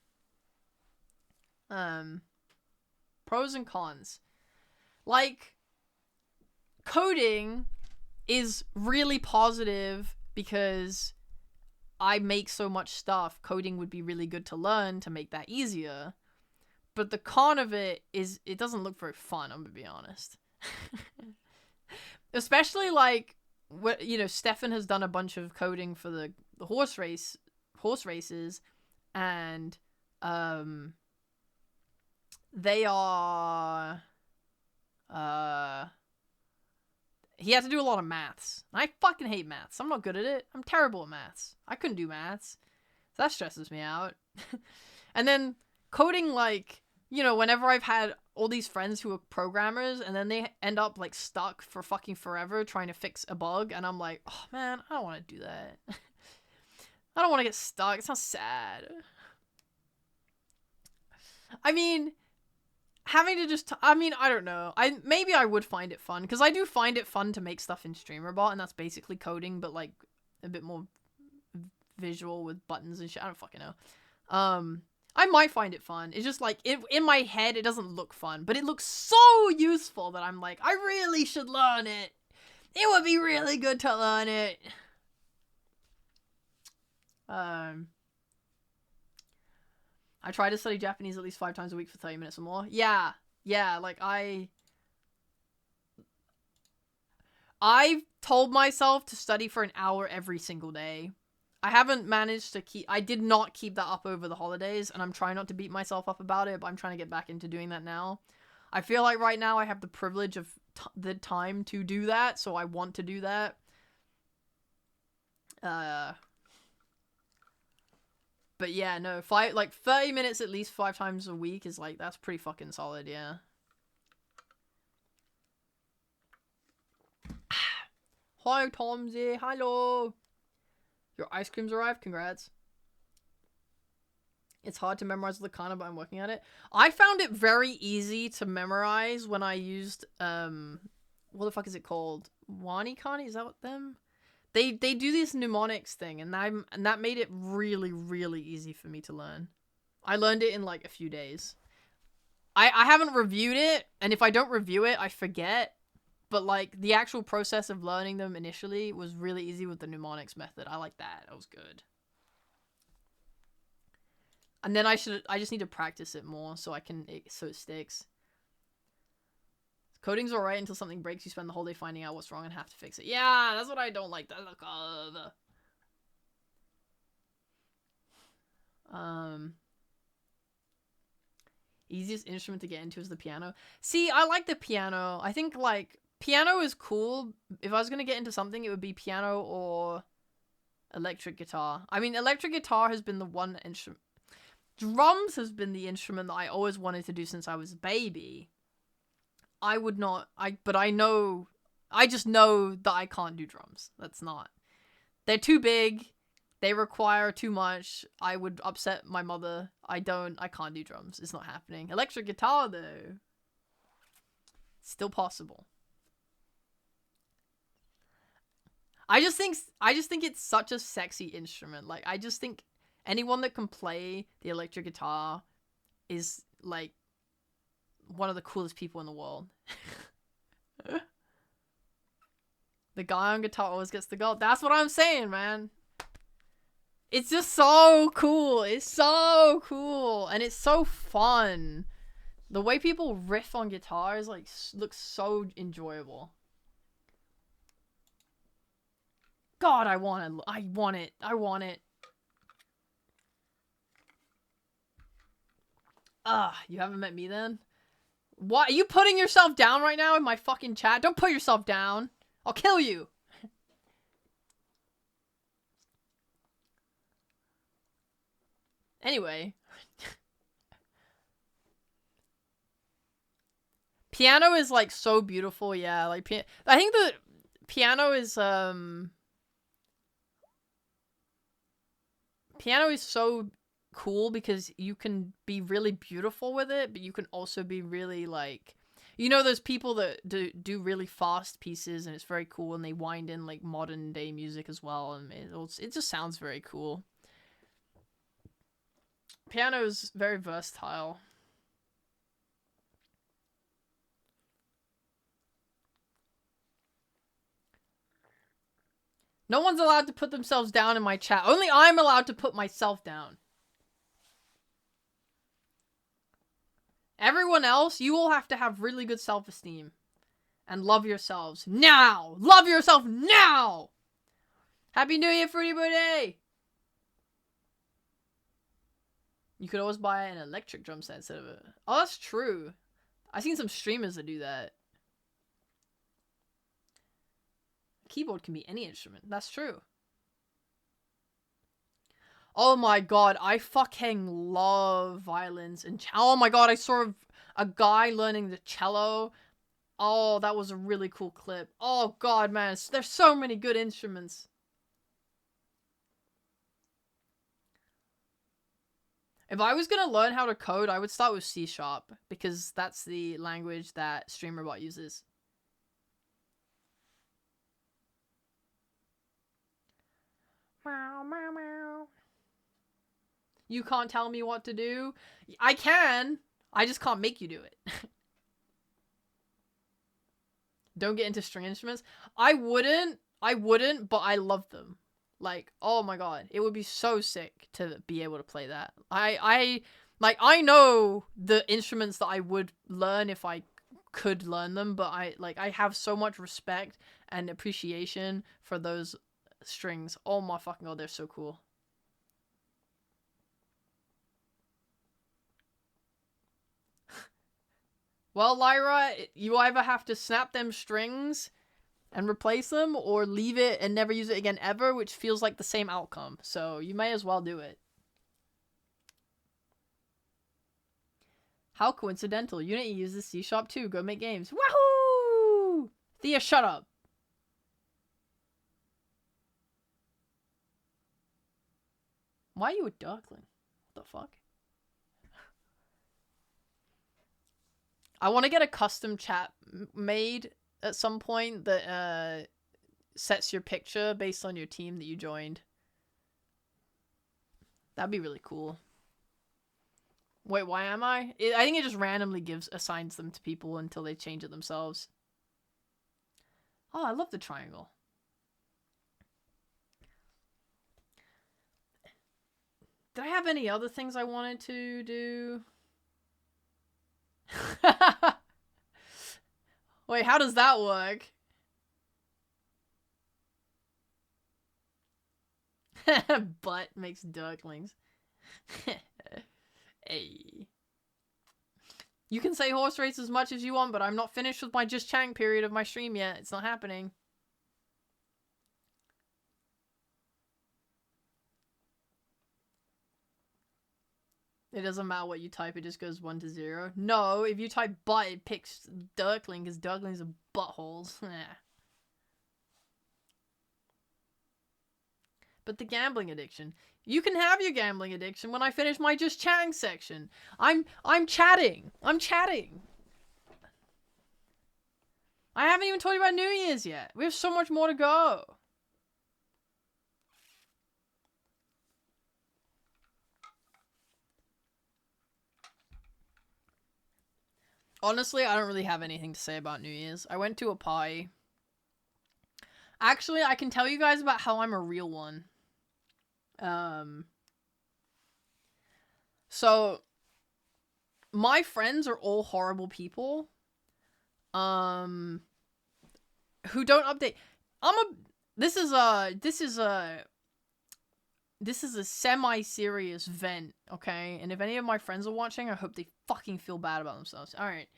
Pros and cons. Like, coding is really positive because I make so much stuff. Coding would be really good to learn to make that easier. But the con of it is it doesn't look very fun, I'm going to be honest. Especially, like, what, you know, Stefan has done a bunch of coding for the horse races, and they are he had to do a lot of maths. I fucking hate maths. I'm not good at it. I'm terrible at maths. I couldn't do maths. So that stresses me out. And then coding, like, you know, whenever I've had all these friends who are programmers and then they end up, like, stuck for fucking forever trying to fix a bug, and I'm like, oh man, I don't want to do that. I don't want to get stuck. It sounds sad. I mean, having to just I mean, I don't know. Maybe I would find it fun, because I do find it fun to make stuff in StreamerBot, and that's basically coding, but, like, a bit more visual with buttons and shit. I don't fucking know. I might find it fun. It's just, like, in my head, it doesn't look fun, but it looks so useful that I'm like, I really should learn it. It would be really good to learn it. I try to study Japanese at least 5 times a week for 30 minutes or more. Yeah, like, I've told myself to study for an hour every single day. I haven't managed to I did not keep that up over the holidays, and I'm trying not to beat myself up about it, but I'm trying to get back into doing that now. I feel like right now I have the privilege of the time to do that, so I want to do that. But yeah, no, 30 minutes at least 5 times a week is, like, that's pretty fucking solid, yeah. Hi, Tomsy, hello! Your ice cream's arrived, congrats. It's hard to memorize the kana, but I'm working at it. I found it very easy to memorize when I used, what the fuck is it called? WaniKani, is that what them? They do this mnemonics thing, and that made it really, really easy for me to learn. I learned it in, like, a few days. I haven't reviewed it, and if I don't review it, I forget. But, like, the actual process of learning them initially was really easy with the mnemonics method. I like that. That was good. And then I just need to practice it more so so it sticks. Coding's alright until something breaks. You spend the whole day finding out what's wrong and have to fix it. Yeah, that's what I don't like. Easiest instrument to get into is the piano. See, I like the piano. I think, like, piano is cool. If I was gonna get into something, it would be piano or electric guitar. I mean, electric guitar has been the one instrument. Drums has been the instrument that I always wanted to do since I was a baby. I just know that I can't do drums. They're too big. They require too much. I would upset my mother. I can't do drums. It's not happening. Electric guitar, though, still possible. I just think it's such a sexy instrument. Like, I just think anyone that can play the electric guitar is, like, one of the coolest people in the world. The guy on guitar always gets the gold. That's what I'm saying, man. It's just so cool. It's so cool. And it's so fun. The way people riff on guitars, like, looks so enjoyable. God, I want it. I want it. I want it. You haven't met me then? Why? Are you putting yourself down right now in my fucking chat? Don't put yourself down. I'll kill you. Anyway. Piano is, like, so beautiful, yeah. Like, I think the piano is, Piano is so cool because you can be really beautiful with it, but you can also be really, like... You know those people that do really fast pieces, and it's very cool, and they wind in, like, modern-day music as well, and it just sounds very cool. Piano is very versatile. No one's allowed to put themselves down in my chat. Only I'm allowed to put myself down. Everyone else, you all have to have really good self-esteem. And love yourselves. Now! Love yourself now! Happy New Year, Fruity Birthday! You could always buy an electric drum set instead of a... Oh, that's true. I've seen some streamers that do that. Keyboard can be any instrument. That's true. Oh my god, I fucking love violins and oh my god, I saw a guy learning the cello. Oh, that was a really cool clip. Oh god, man, there's so many good instruments. If I was gonna learn how to code, I would start with C# because that's the language that StreamerBot uses. Meow, meow, meow. You can't tell me what to do. I can. I just can't make you do it. Don't get into string instruments. I wouldn't, but I love them. Like, oh my god. It would be so sick to be able to play that. I know the instruments that I would learn if I could learn them, but I have so much respect and appreciation for those strings. Oh my fucking god, they're so cool. Well, Lyra, you either have to snap them strings and replace them, or leave it and never use it again ever, which feels like the same outcome. So you may as well do it. How coincidental. Unity uses C# too. Go make games. Wahoo! Thea, shut up. Why are you a duckling? What the fuck? I want to get a custom chat made at some point that sets your picture based on your team that you joined. That'd be really cool. Wait, why am I? I think it just randomly assigns them to people until they change it themselves. Oh, I love the triangle. Did I have any other things I wanted to do? Wait, how does that work? Butt makes ducklings. Hey. You can say horse race as much as you want, but I'm not finished with my just chatting period of my stream yet. It's not happening. It doesn't matter what you type, it just goes 1 to 0. No, if you type butt, it picks duckling, because ducklings are buttholes. But the gambling addiction. You can have your gambling addiction when I finish my just chatting section. I'm chatting. I'm chatting. I haven't even told you about New Year's yet. We have so much more to go. Honestly, I don't really have anything to say about New Year's. I went to a party. Actually, I can tell you guys about how I'm a real one. So my friends are all horrible people. Who don't update. This is a semi-serious vent, okay? And if any of my friends are watching, I hope they fucking feel bad about themselves. Alright.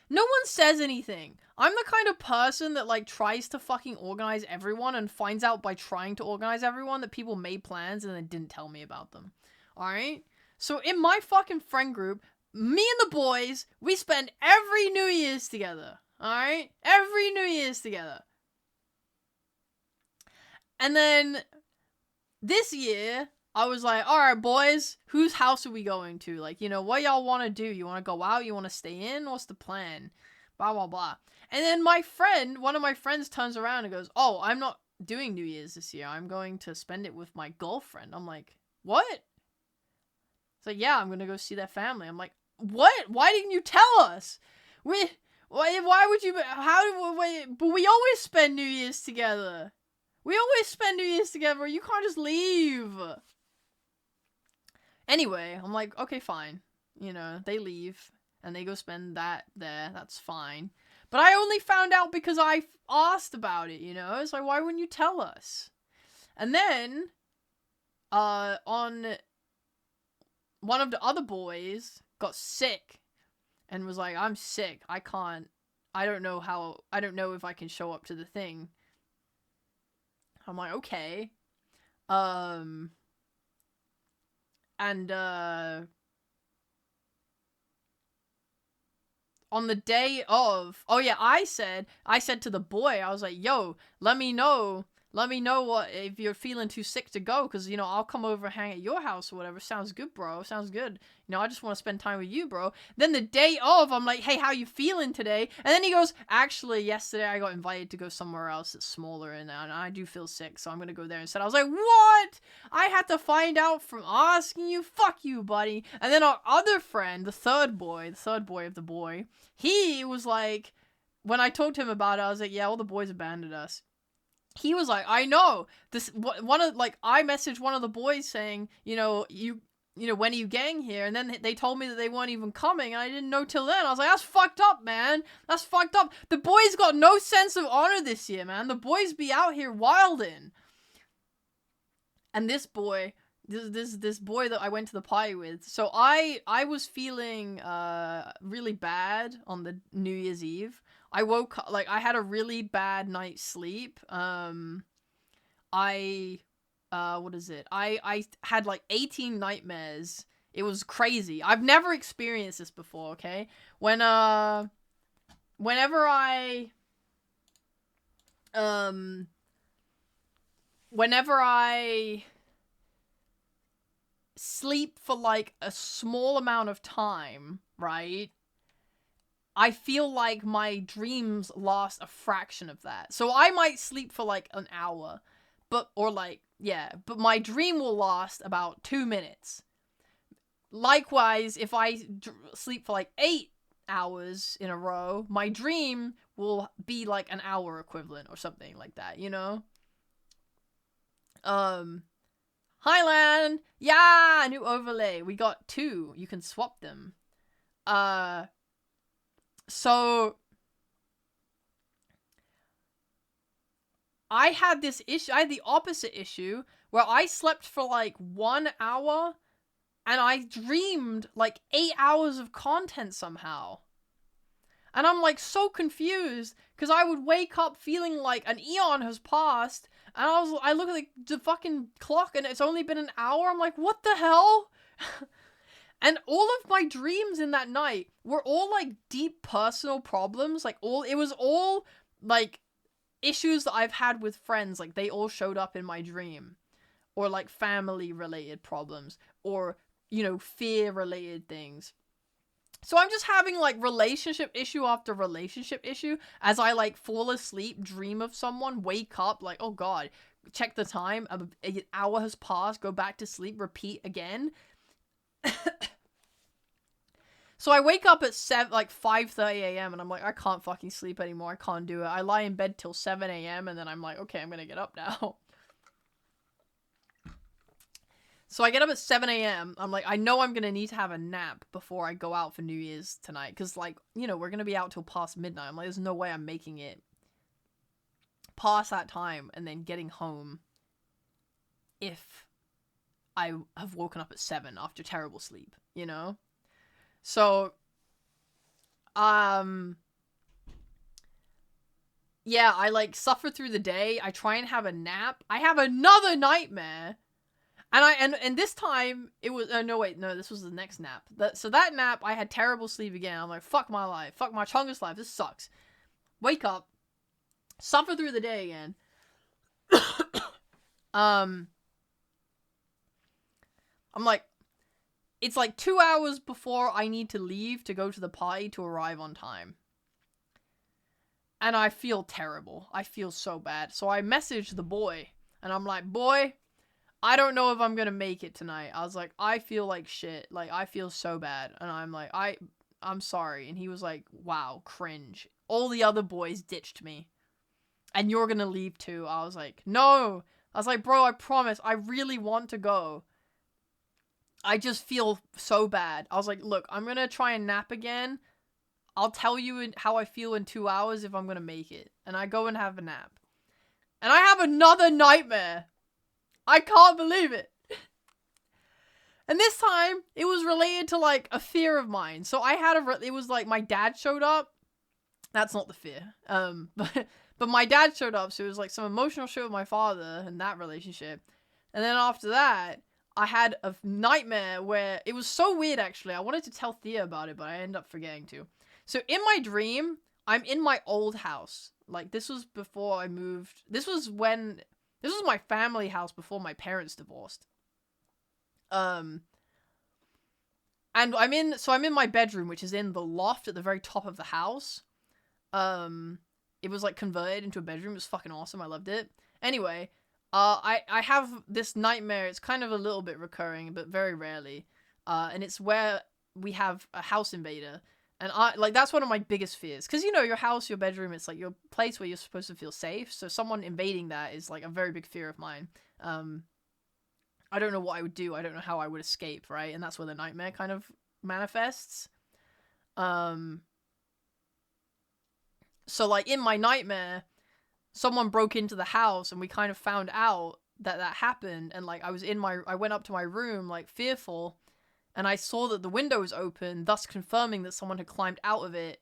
No one says anything. I'm the kind of person that, like, tries to fucking organize everyone and finds out by trying to organize everyone that people made plans and then didn't tell me about them. Alright? So in my fucking friend group, me and the boys, we spend every New Year's together. Alright? Every New Year's together. And then this year, I was like, alright, boys, whose house are we going to? Like, you know, what y'all want to do? You want to go out? You want to stay in? What's the plan? Blah, blah, blah. And then one of my friends turns around and goes, oh, I'm not doing New Year's this year. I'm going to spend it with my girlfriend. I'm like, what? It's like, yeah, I'm going to go see their family. I'm like, what? Why didn't you tell us? Why would you, but we always spend New Year's together. We always spend New Year's together. You can't just leave. Anyway, I'm like, okay, fine. You know, they leave. And they go spend that there. That's fine. But I only found out because I asked about it, you know? It's like, why wouldn't you tell us? And then, one of the other boys got sick. And was like, I'm sick. I don't know if I can show up to the thing. I'm like, okay. On the day of, oh yeah, I said to the boy, I was like, yo, let me know what, if you're feeling too sick to go, because, you know, I'll come over and hang at your house or whatever. Sounds good, bro. Sounds good. You know, I just want to spend time with you, bro. Then the day of, I'm like, hey, how you feeling today? And then he goes, actually, yesterday I got invited to go somewhere else that's smaller, and I do feel sick, so I'm going to go there instead. I was like, what? I had to find out from asking you? Fuck you, buddy. And then our other friend, the third boy of the boy, he was like, when I talked to him about it, I was like, yeah, all the boys abandoned us. He was like, I know this. I messaged one of the boys saying, you know, when are you getting here? And then they told me that they weren't even coming, and I didn't know till then. I was like, that's fucked up, man. That's fucked up. The boys got no sense of honor this year, man. The boys be out here wilding. And this boy, this boy that I went to the party with. So I was feeling really bad on the New Year's Eve. I woke up, like, I had a really bad night's sleep. I had like 18 nightmares. It was crazy. I've never experienced this before, okay? Whenever I sleep for like a small amount of time, right? I feel like my dreams last a fraction of that. So I might sleep for like an hour, but my dream will last about 2 minutes. Likewise, if I sleep for like 8 hours in a row, my dream will be like an hour equivalent or something like that, you know? Highland! Yeah! New overlay. We got 2. You can swap them. So I had this issue. I had the opposite issue where I slept for like 1 hour and I dreamed like 8 hours of content somehow. And I'm like so confused because I would wake up feeling like an eon has passed, and I look at the fucking clock and it's only been an hour. I'm like, what the hell? And all of my dreams in that night were all like deep personal problems. Like it was all like issues that I've had with friends. Like they all showed up in my dream, or like family related problems, or, you know, fear related things. So I'm just having like relationship issue after relationship issue as I like fall asleep, dream of someone, wake up like, oh God, check the time. An hour has passed, go back to sleep, repeat again. So I wake up at 5:30 a.m. and I'm like, I can't fucking sleep anymore. I can't do it. I lie in bed till 7 a.m. and then I'm like, okay, I'm gonna get up now. So I get up at 7 a.m. I'm like, I know I'm gonna need to have a nap before I go out for New Year's tonight. Because, like, you know, we're gonna be out till past midnight. I'm like, there's no way I'm making it past that time and then getting home if I have woken up at 7 after terrible sleep, you know? So, yeah, I, like, suffer through the day. I try and have a nap. I have another nightmare. And this time, it was, this was the next nap. So that nap, I had terrible sleep again. I'm like, fuck my life. Fuck my Chungus life. This sucks. Wake up. Suffer through the day again. I'm like, it's like 2 hours before I need to leave to go to the party to arrive on time. And I feel terrible. I feel so bad. So I message the boy, and I'm like, boy, I don't know if I'm gonna make it tonight. I was like, I feel like shit. Like, I feel so bad. And I'm like, I'm sorry. And he was like, wow, cringe. All the other boys ditched me. And you're gonna leave too. I was like, no. I was like, bro, I promise. I really want to go. I just feel so bad. I was like, look, I'm gonna try and nap again. I'll tell you how I feel in 2 hours if I'm gonna make it. And I go and have a nap. And I have another nightmare. I can't believe it. And this time, it was related to, like, a fear of mine. So I had it was like my dad showed up. That's not the fear. But my dad showed up, so it was like some emotional shit with my father and that relationship. And then after that, I had a nightmare where it was so weird, actually. I wanted to tell Thea about it, but I ended up forgetting to. So in my dream, I'm in my old house. Like, this was before I moved. This was my family house before my parents divorced. And I'm in my bedroom, which is in the loft at the very top of the house. It was, like, converted into a bedroom. It was fucking awesome. I loved it. Anyway, I have this nightmare. It's kind of a little bit recurring, but very rarely. And it's where we have a house invader. And that's one of my biggest fears. Because, you know, your house, your bedroom, it's like your place where you're supposed to feel safe. So someone invading that is, like, a very big fear of mine. I don't know what I would do. I don't know how I would escape, right? And that's where the nightmare kind of manifests. So, like, in my nightmare, someone broke into the house and we kind of found out that happened. And, like, I went up to my room, like, fearful. And I saw that the window was open, thus confirming that someone had climbed out of it.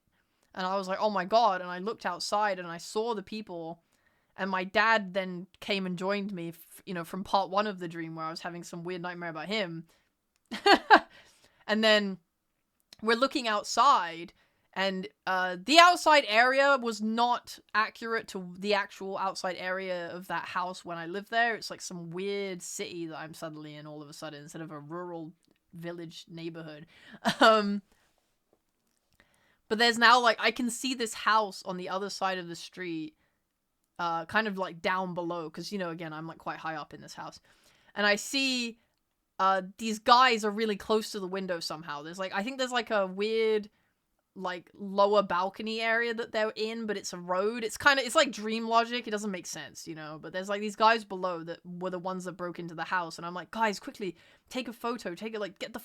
And I was like, oh my god. And I looked outside and I saw the people. And my dad then came and joined me, from part 1 of the dream where I was having some weird nightmare about him. And then we're looking outside. And the outside area was not accurate to the actual outside area of that house when I lived there. It's like some weird city that I'm suddenly in all of a sudden instead of a rural village neighborhood. But there's now, like, I can see this house on the other side of the street, kind of, like, down below, because, you know, again, I'm, like, quite high up in this house. And I see these guys are really close to the window somehow. I think there's, like, a weird, like, lower balcony area that they're in, but it's a road. It's like dream logic. It doesn't make sense, you know, but there's, like, these guys below that were the ones that broke into the house, and I'm like, guys, quickly, take a photo, get the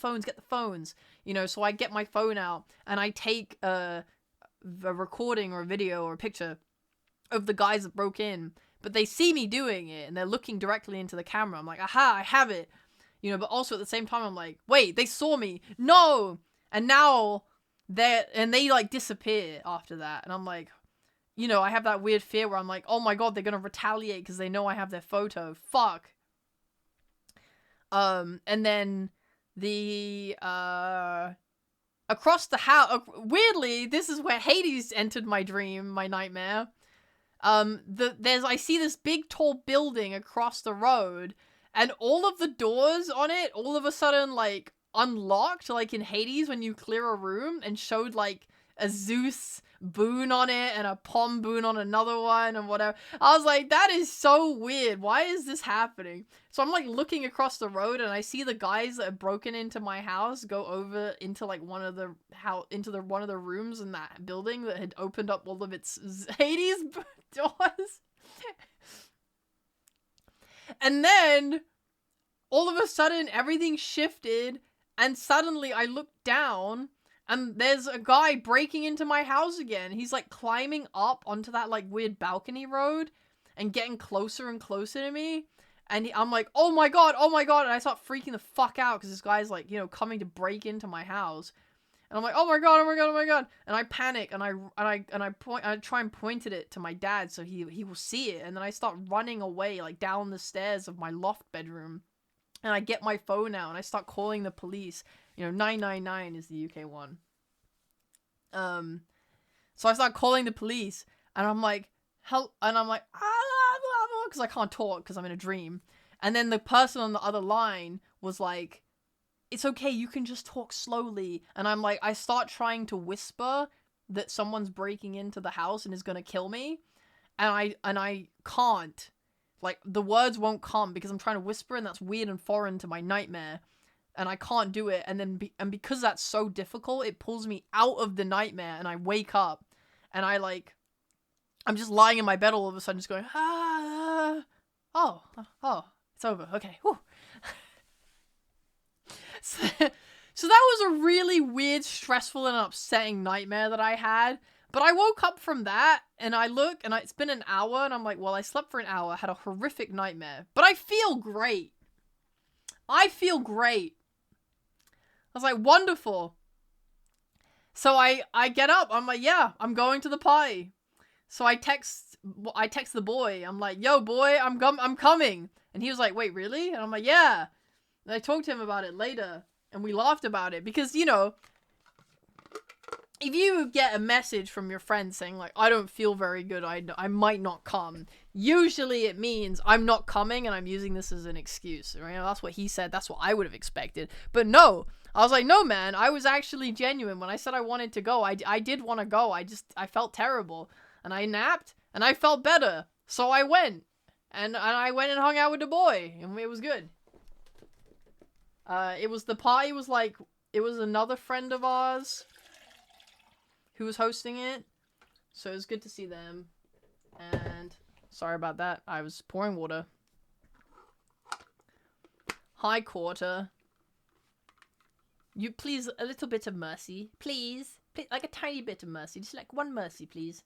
phones, you know. So I get my phone out, and I take a recording or a video or a picture of the guys that broke in, but they see me doing it, and they're looking directly into the camera. I'm like, aha, I have it, you know, but also at the same time, I'm like, wait, they saw me, no, and now they like disappear after that, and I'm like, you know, I have that weird fear where I'm like, oh my god, they're gonna retaliate because they know I have their photo. Fuck. And then the across the house, weirdly, this is where Hades entered my dream, my nightmare. I see this big tall building across the road, and all of the doors on it all of a sudden, like, unlocked, like in Hades when you clear a room, and showed, like, a Zeus boon on it and a Pom boon on another one and whatever. I was like, that is so weird. Why is this happening? So I'm like looking across the road and I see the guys that have broken into my house go over into like one of the rooms in that building that had opened up all of its Hades doors. And then all of a sudden everything shifted and suddenly I looked down and there's a guy breaking into my house again. He's like climbing up onto that like weird balcony road and getting closer and closer to me. And I'm like, oh my god. And I start freaking the fuck out because this guy's like, you know, coming to break into my house. And I'm like, oh my god. And I panic and I try and point at it to my dad so he will see it. And then I start running away like down the stairs of my loft bedroom. And I get my phone out and I start calling the police. You know, 999 is the UK one. So I start calling the police and I'm like, help. And I'm like, because I can't talk because I'm in a dream. And then the person on the other line was like, it's okay, you can just talk slowly. And I'm like, I start trying to whisper that someone's breaking into the house and is gonna kill me. And I can't. Like, the words won't come because I'm trying to whisper and that's weird and foreign to my nightmare. And I can't do it. And then, because that's so difficult, it pulls me out of the nightmare and I wake up. And I'm just lying in my bed all of a sudden just going, oh, it's over. Okay, whew. So that was a really weird, stressful, and upsetting nightmare that I had. But I woke up from that, and I look, and it's been an hour, and I'm like, well, I slept for an hour, had a horrific nightmare. But I feel great. I was like, wonderful. So I get up, I'm like, yeah, I'm going to the party. So I text the boy, I'm like, yo, boy, I'm coming. And he was like, wait, really? And I'm like, yeah. And I talked to him about it later, and we laughed about it, because, you know, if you get a message from your friend saying, like, I don't feel very good, I might not come, usually it means I'm not coming and I'm using this as an excuse, right? That's what he said, that's what I would have expected. But no, I was like, no, man, I was actually genuine. When I said I wanted to go, I did want to go, I felt terrible. And I napped, and I felt better, so I went. And I went and hung out with the boy, and it was good. The party was like, it was another friend of ours who was hosting it, so it was good to see them. And sorry about that, I was pouring water. Hi, Quarter. You please, a little bit of mercy, please, like a tiny bit of mercy, just like one mercy, please.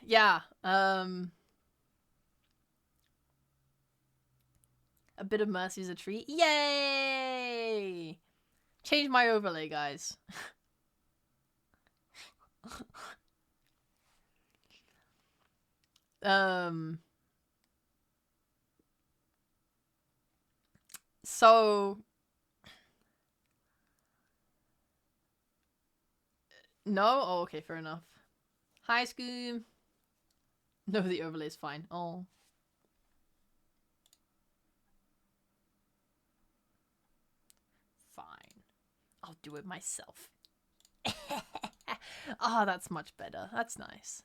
Yeah, a bit of mercy is a treat. Yay! Change my overlay, guys. So no? Oh, okay, fair enough. Hi, Scoob. No, the overlay is fine. Oh. Fine. I'll do it myself. Ah, that's much better. That's nice.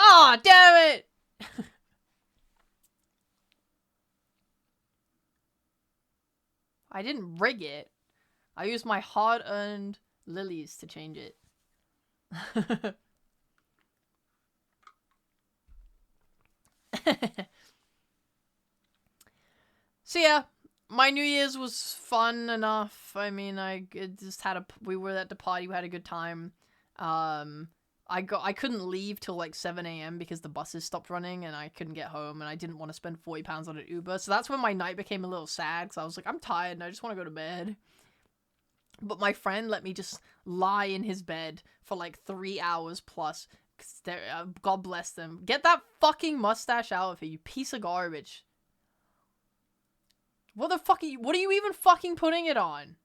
Ah, damn it! I didn't rig it. I used my hard-earned lilies to change it. So yeah, my New Year's was fun enough. I mean, we were at the party, we had a good time. I couldn't leave till like 7 a.m. because the buses stopped running and I couldn't get home and I didn't want to spend £40 on an Uber. So that's when my night became a little sad because I was like, I'm tired and I just want to go to bed. But my friend let me just lie in his bed for like 3 hours plus. God bless them. Get that fucking mustache out of here, you piece of garbage. What the fuck what are you even fucking putting it on?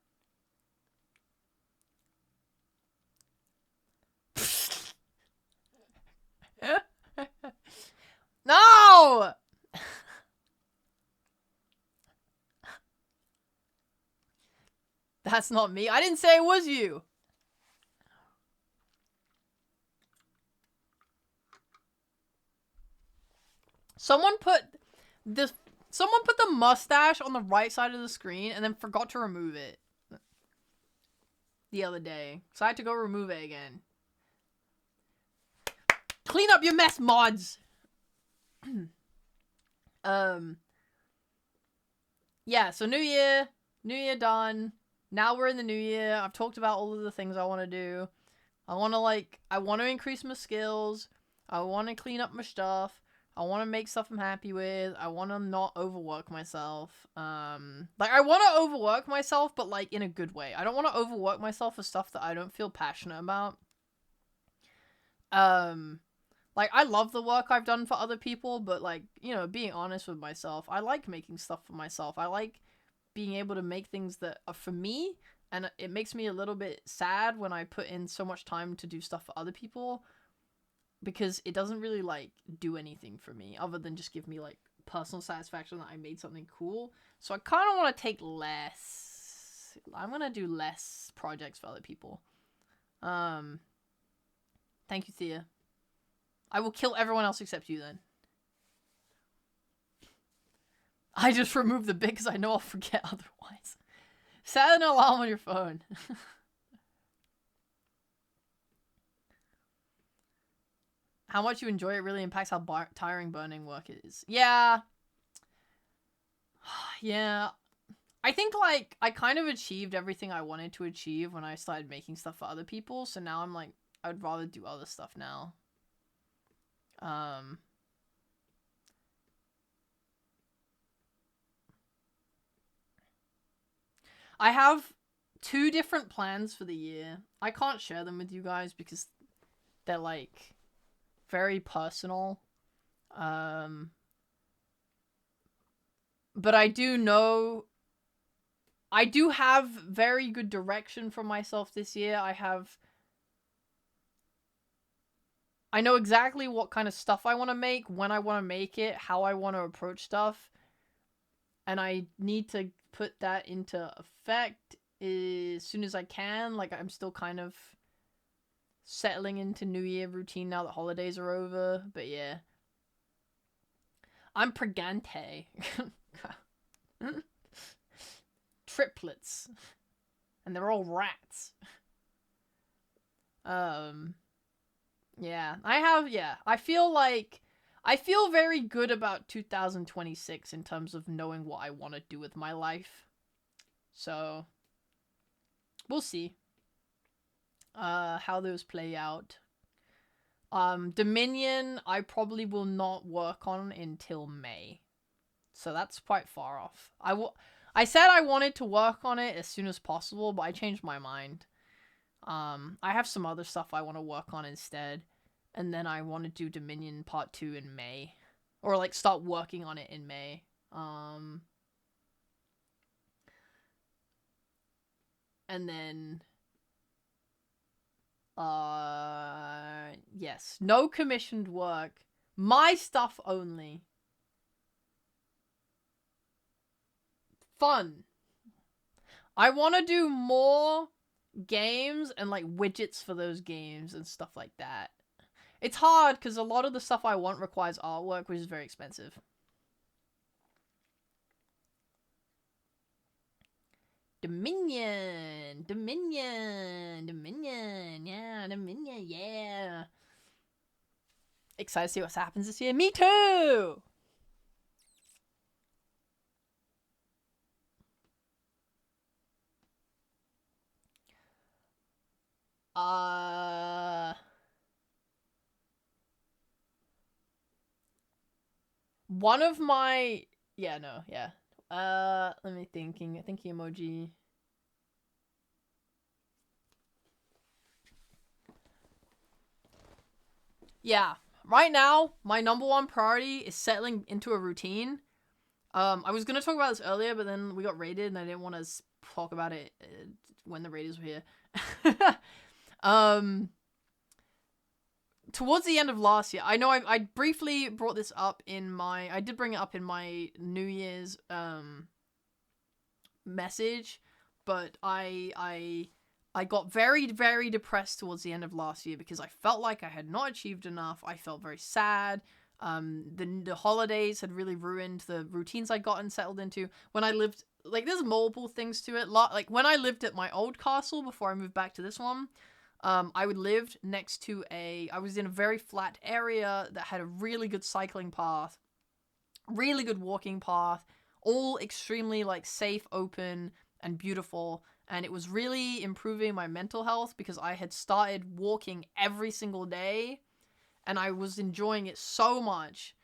That's not me. I didn't say it was you. Someone put the mustache on the right side of the screen and then forgot to remove it the other day. So I had to go remove it again. Clean up your mess, mods. Yeah, so New Year done. Now we're in the new year. I've talked about all of the things I want to do. I want to increase my skills. I want to clean up my stuff. I want to make stuff I'm happy with. I want to not overwork myself. I want to overwork myself, but, in a good way. I don't want to overwork myself for stuff that I don't feel passionate about. I love the work I've done for other people, but, being honest with myself, I like making stuff for myself. I like being able to make things that are for me, and it makes me a little bit sad when I put in so much time to do stuff for other people, because it doesn't really, do anything for me, other than just give me, personal satisfaction that I made something cool. So I kind of want to take less. I'm going to do less projects for other people. Thank you, Thea. I will kill everyone else except you, then. I just removed the bit because I know I'll forget otherwise. Set an alarm on your phone. How much you enjoy it really impacts how tiring burning work is. Yeah. Yeah. I think, I kind of achieved everything I wanted to achieve when I started making stuff for other people, so now I'm I'd rather do other stuff now. I have 2 different plans for the year. I can't share them with you guys because they're, very personal. But I do know... I do have very good direction for myself this year. I know exactly what kind of stuff I want to make, when I want to make it, how I want to approach stuff. And I need to put that into effect as soon as I can. I'm still kind of settling into New Year routine now that holidays are over. But yeah. I'm pregante. Triplets. And they're all rats. Yeah. I feel very good about 2026 in terms of knowing what I want to do with my life. So, we'll see how those play out. Dominion, I probably will not work on until May. So that's quite far off. I said I wanted to work on it as soon as possible, but I changed my mind. I have some other stuff I want to work on instead. And then I want to do Dominion Part 2 in May. Or, start working on it in May. And then... yes. No commissioned work. My stuff only. Fun. I want to do more games and, widgets for those games and stuff like that. It's hard because a lot of the stuff I want requires artwork, which is very expensive. Dominion! Dominion! Dominion! Yeah, Dominion, yeah! Excited to see what happens this year? Me too! One of my... Yeah, no, yeah. Let me thinking emoji. Yeah, right now, my number one priority is settling into a routine. I was gonna talk about this earlier, but then we got raided, and I didn't want to talk about it when the raiders were here. Towards the end of last year, I know I briefly brought this up I did bring it up in my New Year's, message, but I got very, very depressed towards the end of last year because I felt like I had not achieved enough. I felt very sad. The holidays had really ruined the routines I'd gotten settled into. When I lived, like, there's multiple things to it. Like, when I lived at my old castle before I moved back to this one, I would live next to I was in a very flat area that had a really good cycling path, really good walking path, all extremely, like, safe, open, and beautiful. And it was really improving my mental health because I had started walking every single day and I was enjoying it so much.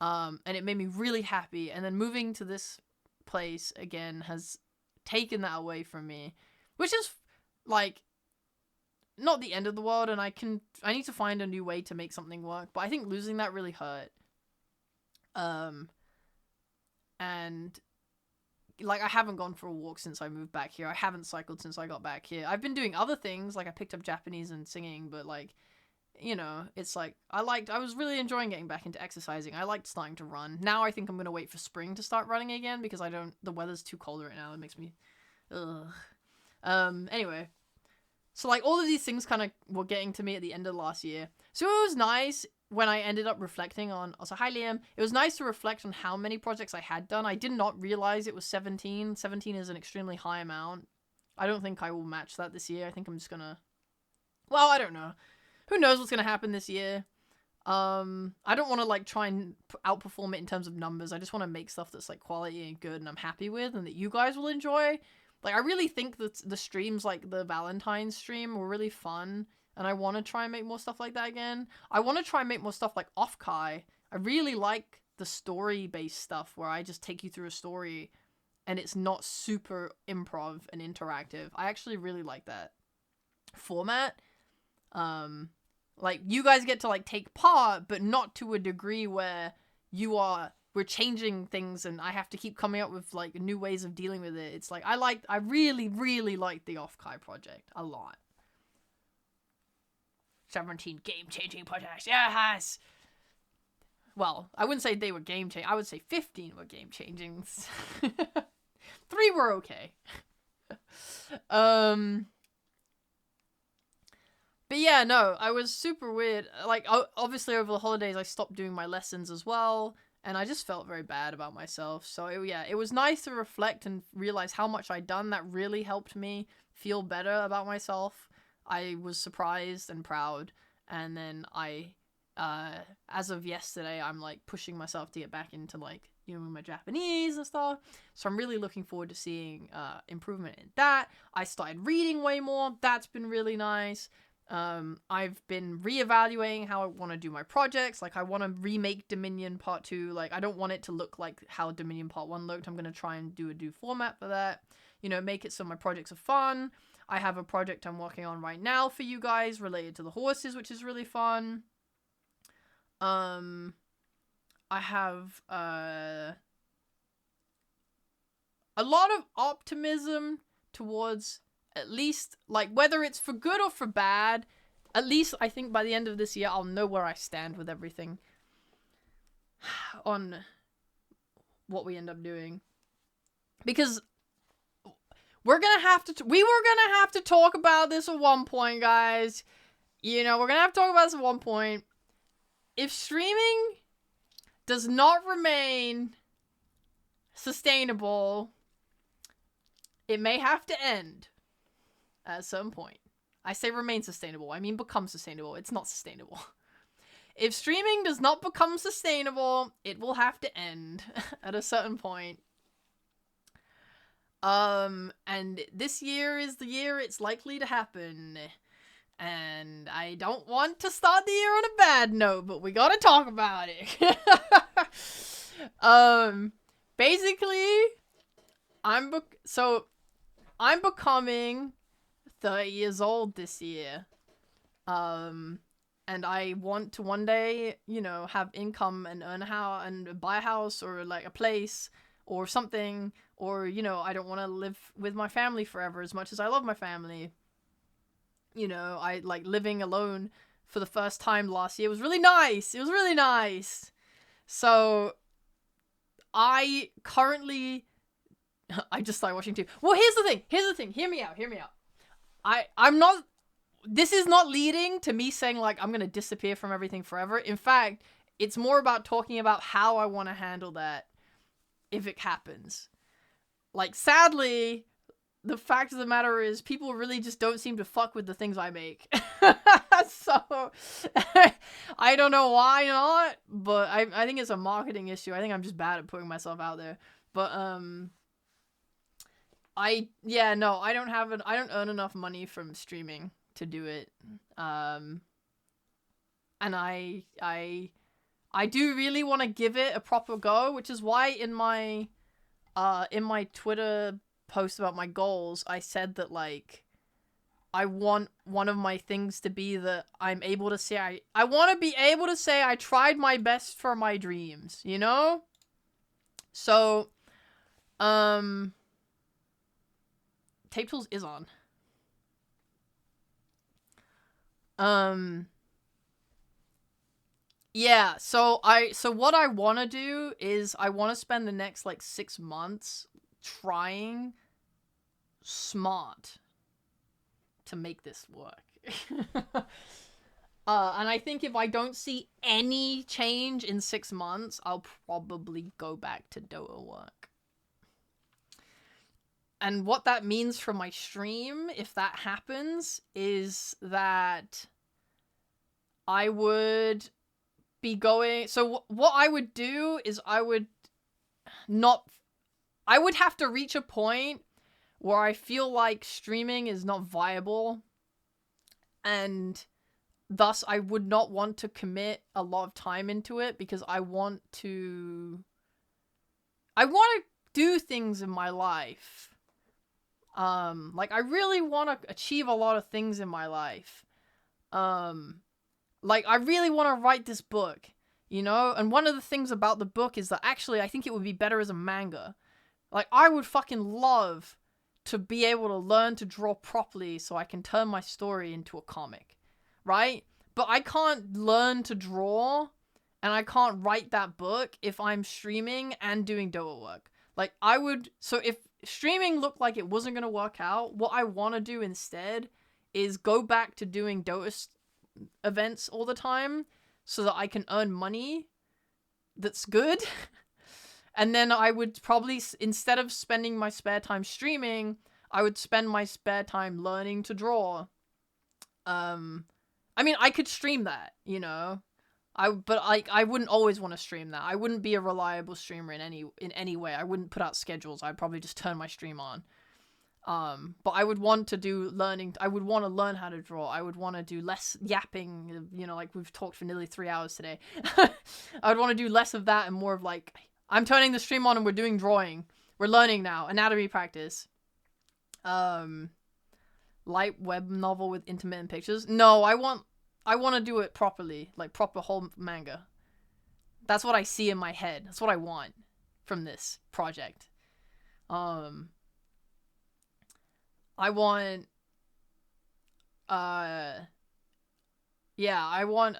And it made me really happy. And then moving to this place again has taken that away from me, which is, like, not the end of the world, and I need to find a new way to make something work, but I think losing that really hurt. And, like, I haven't gone for a walk since I moved back here. I haven't cycled since I got back here. I've been doing other things, like I picked up Japanese and singing, but, like, you know, it's like, I was really enjoying getting back into exercising. I liked starting to run. Now I think I'm gonna wait for spring to start running again, because the weather's too cold right now. It makes me, ugh. Anyway. So, like, all of these things kind of were getting to me at the end of last year. So it was nice when I ended up reflecting on... Also, hi, Liam. It was nice to reflect on how many projects I had done. I did not realize it was 17. 17 is an extremely high amount. I don't think I will match that this year. I think I'm just gonna... Well, I don't know. Who knows what's gonna happen this year? I don't want to, like, try and outperform it in terms of numbers. I just want to make stuff that's, like, quality and good and I'm happy with and that you guys will enjoy. Like, I really think that the streams, like the Valentine's stream, were really fun, and I want to try and make more stuff like that again. I want to try and make more stuff like Off-Kai. I really like the story-based stuff where I just take you through a story, and it's not super improv and interactive. I actually really like that format. Like, you guys get to, like, take part, but not to a degree where we're changing things and I have to keep coming up with, like, new ways of dealing with it. It's like, I really, really liked the Off-Kai project a lot. 17 game-changing projects, yes! Well, I wouldn't say they were game-changing. I would say 15 were game-changing. 3 were okay. But yeah, no, I was super weird. Like, obviously over the holidays I stopped doing my lessons as well. And I just felt very bad about myself. So, it was nice to reflect and realize how much I'd done. That really helped me feel better about myself. I was surprised and proud. And then as of yesterday, I'm, like, pushing myself to get back into, like, you know, my Japanese and stuff. So I'm really looking forward to seeing improvement in that. I started reading way more. That's been really nice. I've been reevaluating how I want to do my projects. Like, I want to remake Dominion Part 2. Like, I don't want it to look like how Dominion Part 1 looked. I'm going to try and do a new format for that. You know, make it so my projects are fun. I have a project I'm working on right now for you guys related to the horses, which is really fun. I have, a lot of optimism towards... At least, like, whether it's for good or for bad, at least I think by the end of this year, I'll know where I stand with everything on what we end up doing. Because we were gonna have to talk about this at one point, guys. You know, we're gonna have to talk about this at one point. If streaming does not remain sustainable, it may have to end. At some point. I say remain sustainable. I mean become sustainable. It's not sustainable. If streaming does not become sustainable, it will have to end at a certain point. And this year is the year it's likely to happen. And I don't want to start the year on a bad note, but we gotta talk about it. Basically, I'm becoming 30 years old this year. And I want to one day, you know, have income and earn a house and buy a house or, like, a place or something. Or, you know, I don't want to live with my family forever as much as I love my family. You know, I, like, living alone for the first time last year was really nice. It was really nice. So, I currently I just started watching TV. Well, here's the thing. Hear me out. I'm not. This is not leading to me saying like I'm gonna disappear from everything forever. In fact, it's more about talking about how I want to handle that if it happens. Like, sadly, the fact of the matter is people really just don't seem to fuck with the things I make. So, I don't know why not, but I think it's a marketing issue. I think I'm just bad at putting myself out there. But, I don't earn enough money from streaming to do it. And I do really want to give it a proper go, which is why in my Twitter post about my goals, I said that, like, I want one of my things to be that I'm able to say I want to be able to say I tried my best for my dreams, you know? So, Tape Tools is on. Yeah, so what I want to do is I want to spend the next, like, 6 months trying smart to make this work. And I think if I don't see any change in 6 months, I'll probably go back to Dota work. And what that means for my stream, if that happens, is that I would be going... So what I would do is I would have to reach a point where I feel like streaming is not viable, and thus I would not want to commit a lot of time into it because I want to do things in my life. Like, I really want to achieve a lot of things in my life. Like, I really want to write this book, you know? And one of the things about the book is that actually I think it would be better as a manga. Like, I would fucking love to be able to learn to draw properly so I can turn my story into a comic, right? But I can't learn to draw and I can't write that book if I'm streaming and doing Dota work. Like, so if streaming looked like it wasn't going to work out, what I want to do instead is go back to doing Dota events all the time so that I can earn money that's good. And then I would probably, instead of spending my spare time streaming, I would spend my spare time learning to draw. I mean, I could stream that, you know? But I wouldn't always want to stream that. I wouldn't be a reliable streamer in any way. I wouldn't put out schedules. I'd probably just turn my stream on. But I would want to do learning. I would want to learn how to draw. I would want to do less yapping, you know, like we've talked for nearly 3 hours today. I would want to do less of that and more of like, I'm turning the stream on and we're doing drawing. We're learning now. Anatomy practice. Light web novel with intermittent pictures. No, I want to do it properly, like proper whole manga. That's what I see in my head. That's what I want from this project. I want,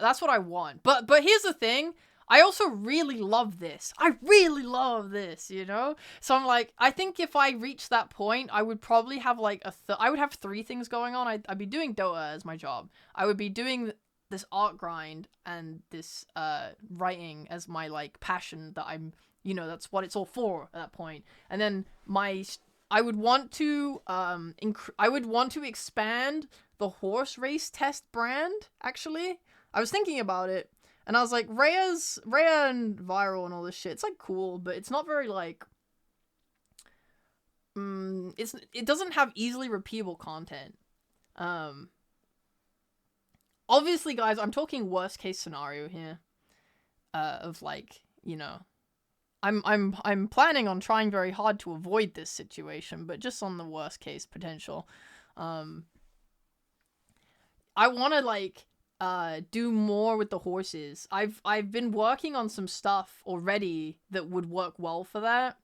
that's what I want. But here's the thing. I also really love this. I really love this, you know? So I'm like, I think if I reach that point, I would probably have like I would have 3 things going on. I'd be doing Dota as my job. I would be doing this art grind and this writing as my like passion that I'm, you know, that's what it's all for at that point. And then I would want to expand the horse race test brand, actually. I was thinking about it. And I was like, Rhea and Viral and all this shit, it's like cool, but it's not very like, it doesn't have easily repeatable content. Obviously, guys, I'm talking worst case scenario here, of like, you know, I'm planning on trying very hard to avoid this situation, but just on the worst case potential, I want to like, do more with the horses. I've been working on some stuff already that would work well for that.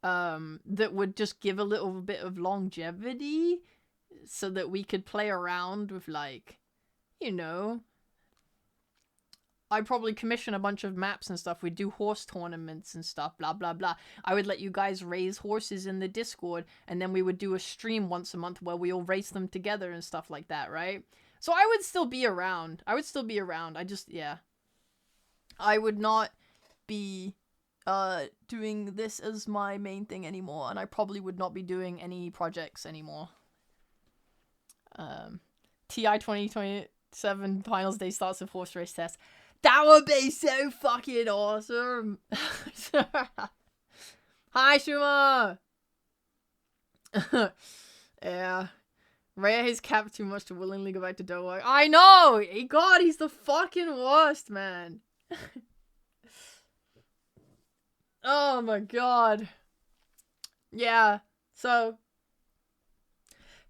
That would just give a little bit of longevity so that we could play around with like, you know, I'd probably commission a bunch of maps and stuff. We'd do horse tournaments and stuff, blah, blah, blah. I would let you guys raise horses in the Discord, and then we would do a stream once a month where we all race them together and stuff like that, right? So I would still be around. I just, yeah. I would not be doing this as my main thing anymore, and I probably would not be doing any projects anymore. TI 2027 finals day starts with horse race test. That would be so fucking awesome. Hi, Shuma. Yeah. Rhea has capped too much to willingly go back to Doha. I know! God, he's the fucking worst, man. Oh my god. Yeah, so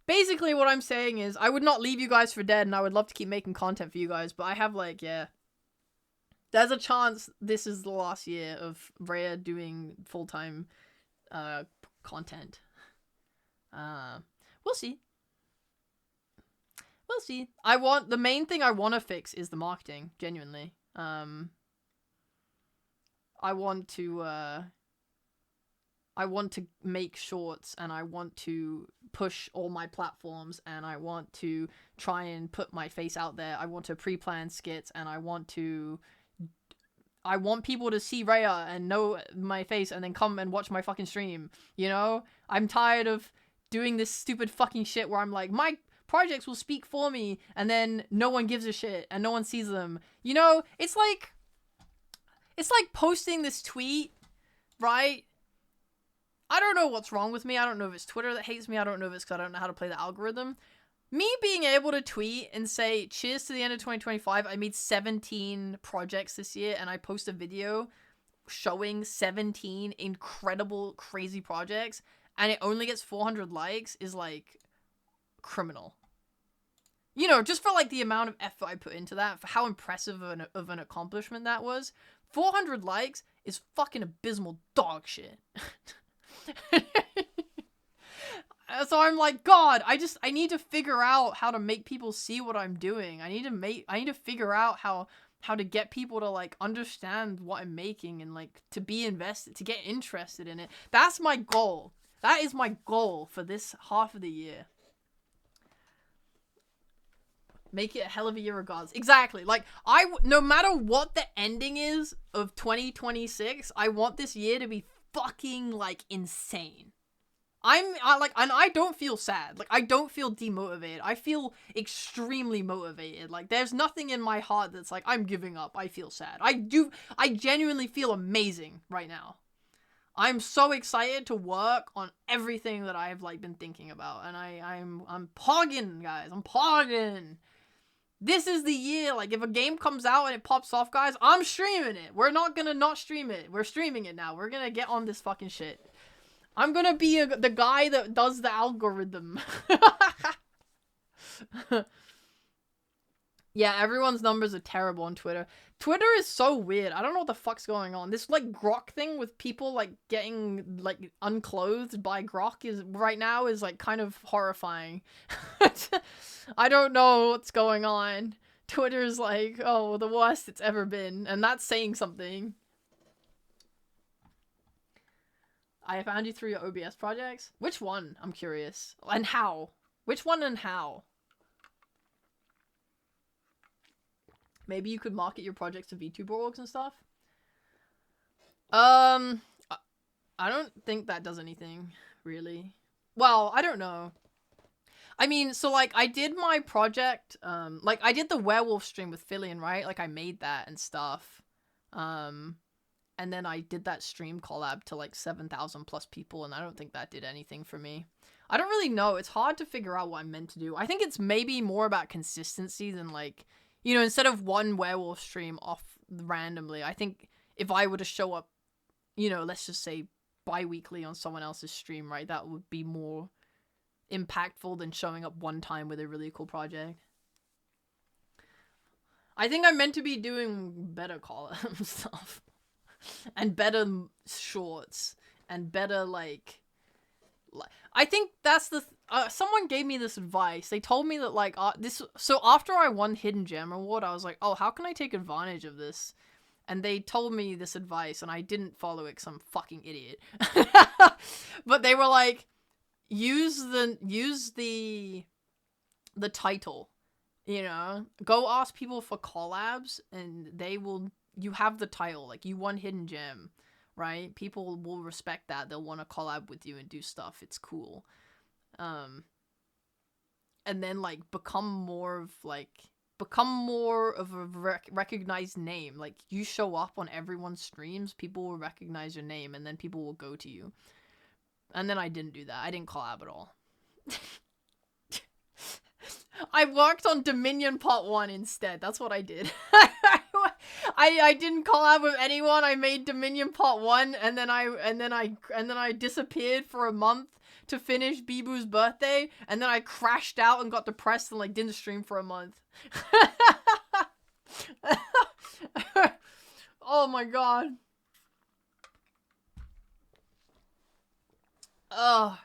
basically what I'm saying is I would not leave you guys for dead, and I would love to keep making content for you guys, but I have like, yeah. There's a chance this is the last year of Rhea doing full-time content. We'll see. We'll see. The main thing I want to fix is the marketing, genuinely. I want to make shorts, and I want to push all my platforms, and I want to try and put my face out there. I want to pre-plan skits, and I want people to see Rhea and know my face and then come and watch my fucking stream, you know? I'm tired of doing this stupid fucking shit where I'm like, my projects will speak for me, and then no one gives a shit and no one sees them. You know, it's like posting this tweet, right? I don't know what's wrong with me. I don't know if it's Twitter that hates me. I don't know if it's because I don't know how to play the algorithm. Me being able to tweet and say, cheers to the end of 2025, I made 17 projects this year, and I post a video showing 17 incredible, crazy projects, and it only gets 400 likes is, like, criminal. You know, just for, like, the amount of effort I put into that, for how impressive of an accomplishment that was, 400 likes is fucking abysmal dog shit. So I'm like, God, I need to figure out how to make people see what I'm doing. I need to figure out how to get people to, like, understand what I'm making and, like, to be invested, to get interested in it. That's my goal. That is my goal for this half of the year. Make it a hell of a year regardless. Exactly. Like, no matter what the ending is of 2026, I want this year to be fucking, like, insane. I don't feel sad. Like, I don't feel demotivated. I feel extremely motivated. Like, there's nothing in my heart that's like, I'm giving up. I feel sad. I genuinely feel amazing right now. I'm so excited to work on everything that I've, like, been thinking about. And I'm pogging, guys. I'm pogging. This is the year. Like, if a game comes out and it pops off, guys, I'm streaming it. We're not gonna not stream it. We're streaming it now. We're gonna get on this fucking shit. I'm gonna be the guy that does the algorithm. Yeah, everyone's numbers are terrible on Twitter. Twitter is so weird. I don't know what the fuck's going on. This, like, Grok thing with people, like, getting, like, unclothed by Grok right now is, like, kind of horrifying. I don't know what's going on. Twitter's like, oh, the worst it's ever been. And that's saying something. I found you through your OBS projects? Which one? I'm curious. And how? Which one and how? Maybe you could market your projects to VTuber orgs and stuff? I don't think that does anything, really. Well, I don't know. I mean, so, like, I did my project, like, I did the werewolf stream with Fillion, right? Like, I made that and stuff. And then I did that stream collab to, like, 7,000 plus people, and I don't think that did anything for me. I don't really know. It's hard to figure out what I'm meant to do. I think it's maybe more about consistency than, like, you know, instead of one werewolf stream off randomly, I think if I were to show up, you know, let's just say bi-weekly on someone else's stream, right, that would be more impactful than showing up one time with a really cool project. I think I'm meant to be doing better collab stuff. And better shorts. And better, like... I think that's the someone gave me this advice. They told me that like so after I won Hidden Gem Award, I was like, "Oh, how can I take advantage of this?" And they told me this advice and I didn't follow it cuz I'm a fucking idiot. But they were like, use the title, you know? Go ask people for collabs and you have the title, like you won Hidden Gem, right? People will respect that. They'll want to collab with you and do stuff. It's cool. And then like become more of a recognized name. Like you show up on everyone's streams, people will recognize your name and then people will go to you. And then I didn't do that. I didn't collab at all. I worked on Dominion Part 1 instead. That's what I did. I didn't collab with anyone. I made Dominion Part 1 and then I disappeared for a month to finish Bibu's birthday, and then I crashed out and got depressed and like didn't stream for a month. Oh my god. Oh.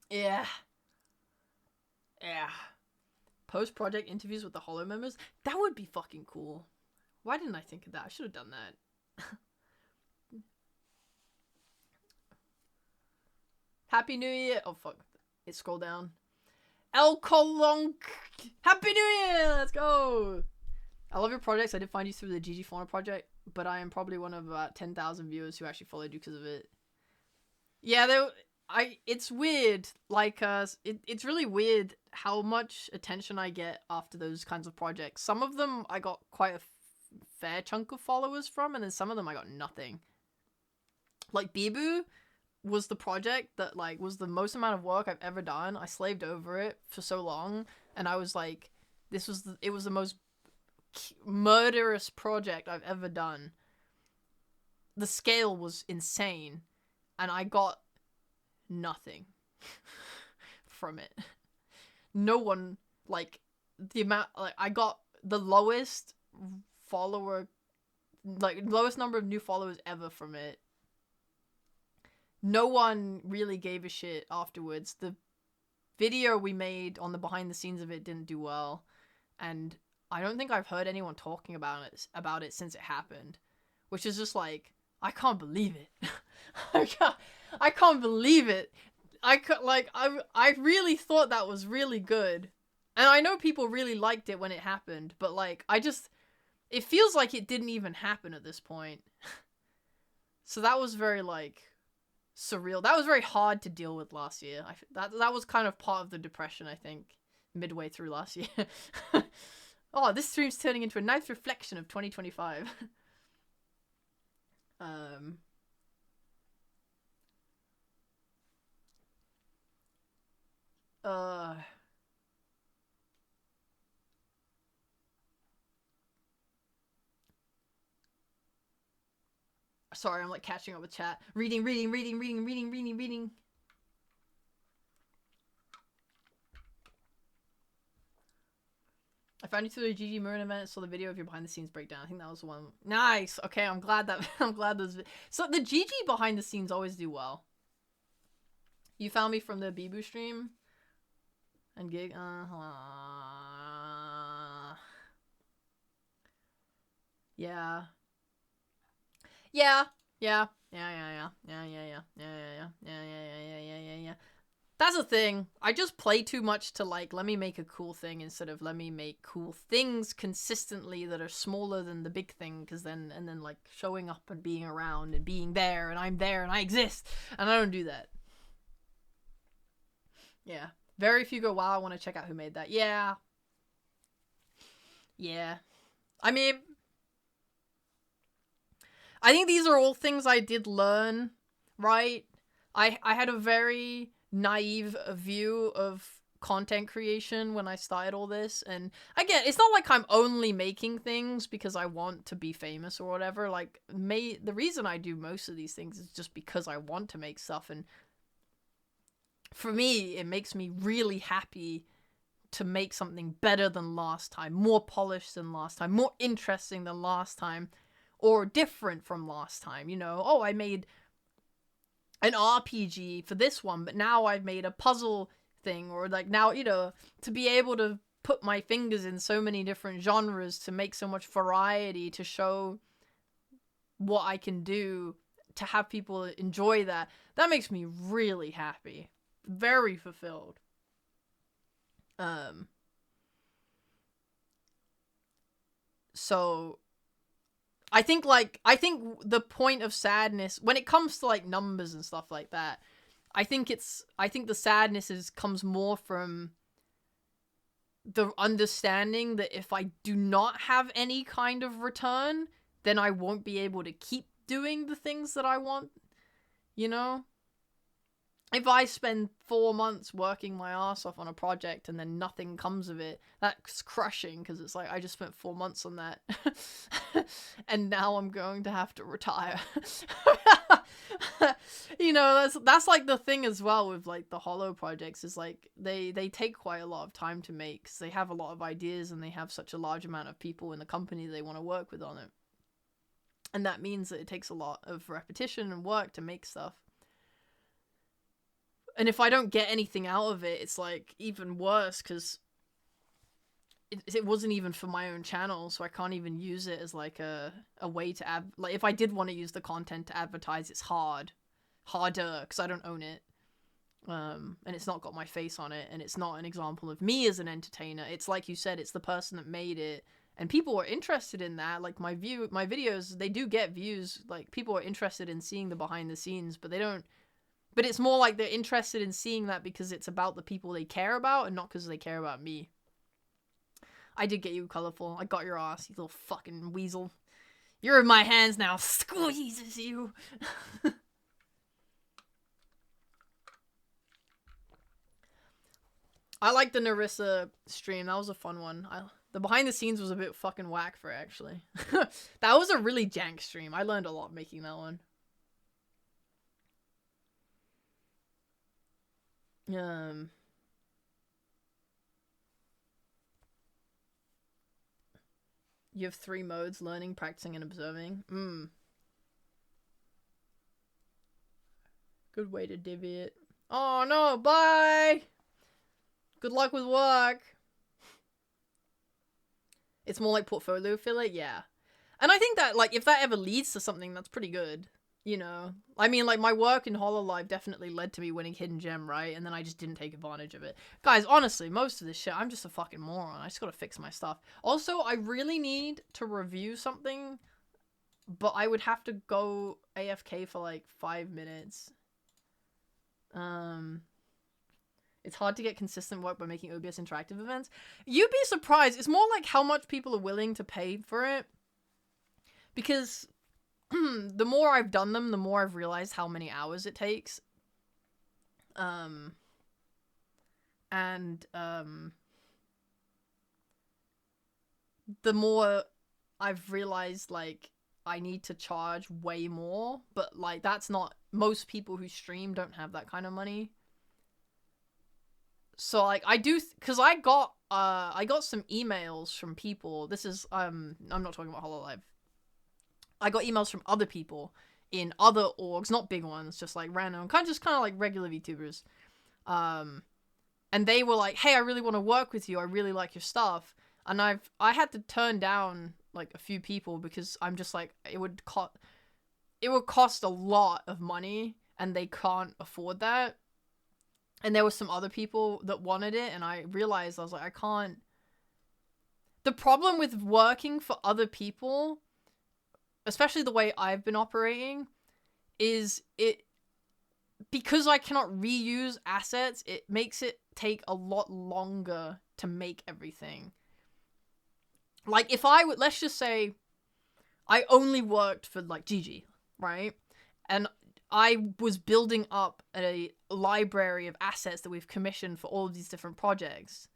Yeah. Yeah. Post-project interviews with the Hollow members? That would be fucking cool. Why didn't I think of that? I should have done that. Happy New Year! Oh fuck. It scrolled down. El Colonc! Happy New Year! Let's go! I love your projects. I did find you through the GG Fauna project, but I am probably one of about 10,000 viewers who actually followed you because of it. Yeah, it's weird. Like, it's really weird how much attention I get after those kinds of projects. Some of them I got quite a fair chunk of followers from, and then some of them I got nothing. Like, Bibu was the project that, like, was the most amount of work I've ever done. I slaved over it for so long, and I was like, it was the most murderous project I've ever done. The scale was insane, and I got nothing from it. No one, like, the amount, like, I got the lowest follower, like, lowest number of new followers ever from it. No one really gave a shit afterwards. The video we made on the behind the scenes of it didn't do well, and I don't think I've heard anyone talking about it since it happened, which is just like, I can't believe it. I can't believe it. I really thought that was really good, and I know people really liked it when it happened, but like, it feels like it didn't even happen at this point. So that was very like surreal. That was very hard to deal with last year. That was kind of part of the depression, I think, midway through last year. Oh, this stream's turning into a nice reflection of 2025. Sorry, I'm like catching up with chat. Reading. I found you through the GG Marin event and saw the video of your behind the scenes breakdown. I think that was the one. Nice. Okay, I'm glad those. So the GG behind the scenes always do well. You found me from the Bibu stream and gig. Yeah. That's the thing. I just play too much to like, let me make a cool thing instead of let me make cool things consistently that are smaller than the big thing, because then like showing up and being around and being there and I'm there and I exist, and I don't do that. Yeah. Very few go, wow, I want to check out who made that. Yeah. I mean, I think these are all things I did learn, right? I had a very naive view of content creation when I started all this, and again, it's not like I'm only making things because I want to be famous or whatever. Like, the reason I do most of these things is just because I want to make stuff, and for me, it makes me really happy to make something better than last time, more polished than last time, more interesting than last time, or different from last time, you know? Oh, I made an RPG for this one, but now I've made a puzzle thing, or like now, you know, to be able to put my fingers in so many different genres, to make so much variety, to show what I can do, to have people enjoy that makes me really happy, very fulfilled. So I think the point of sadness when it comes to like numbers and stuff like that, I think the sadness comes more from the understanding that if I do not have any kind of return, then I won't be able to keep doing the things that I want, you know? If I spend 4 months working my ass off on a project and then nothing comes of it, that's crushing, because it's like I just spent 4 months on that and now I'm going to have to retire. You know, that's like the thing as well with like the Hollow projects, is like they take quite a lot of time to make, because they have a lot of ideas and they have such a large amount of people in the company they want to work with on it. And that means that it takes a lot of repetition and work to make stuff. And if I don't get anything out of it, it's like even worse, because it wasn't even for my own channel, so I can't even use it as like a way to like if I did want to use the content to advertise, it's harder because I don't own it, and it's not got my face on it, and it's not an example of me as an entertainer. It's like you said, it's the person that made it, and people are interested in that. Like my videos, they do get views. Like people are interested in seeing the behind the scenes, but they don't. But it's more like they're interested in seeing that because it's about the people they care about and not because they care about me. I did get you, Colorful. I got your ass, you little fucking weasel. You're in my hands now. Squeezes you. I like the Narissa stream. That was a fun one. The behind the scenes was a bit fucking whack for it, actually. That was a really jank stream. I learned a lot making that one. You have 3 modes: learning, practicing, and observing. Good way to divvy it. Oh no, bye! Good luck with work. It's more like portfolio filler, yeah. And I think that, like, if that ever leads to something, that's pretty good. You know, I mean, like, my work in Hololive definitely led to me winning Hidden Gem, right? And then I just didn't take advantage of it. Guys, honestly, most of this shit, I'm just a fucking moron. I just gotta fix my stuff. Also, I really need to review something, but I would have to go AFK for, like, 5 minutes. It's hard to get consistent work by making OBS interactive events. You'd be surprised. It's more like how much people are willing to pay for it. Because the more I've done them, the more I've realized how many hours it takes. The more I've realized, like, I need to charge way more, but, like, that's not... Most people who stream don't have that kind of money. So, like, I do... Because I got some emails from people... This is, I'm not talking about Hololive. I got emails from other people in other orgs, not big ones, just like random, kind of like regular VTubers. And they were like, "Hey, I really want to work with you. I really like your stuff." And I had to turn down like a few people because I'm just like, it would cost a lot of money and they can't afford that. And there were some other people that wanted it, and I realized I was like, I can't. The problem with working for other people, especially the way I've been operating, is because I cannot reuse assets, it makes it take a lot longer to make everything. Like, if I would, let's just say, I only worked for, like, GG, right? And I was building up a library of assets that we've commissioned for all of these different projects.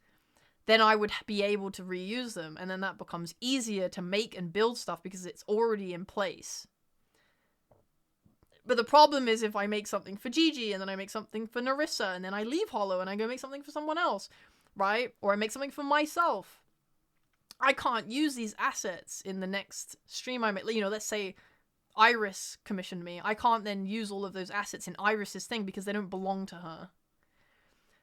Then I would be able to reuse them, and then that becomes easier to make and build stuff because it's already in place. But the problem is if I make something for Gigi, and then I make something for Narissa, and then I leave Hollow and I go make something for someone else, right? Or I make something for myself. I can't use these assets in the next stream I make. You know, let's say Iris commissioned me. I can't then use all of those assets in Iris's thing because they don't belong to her.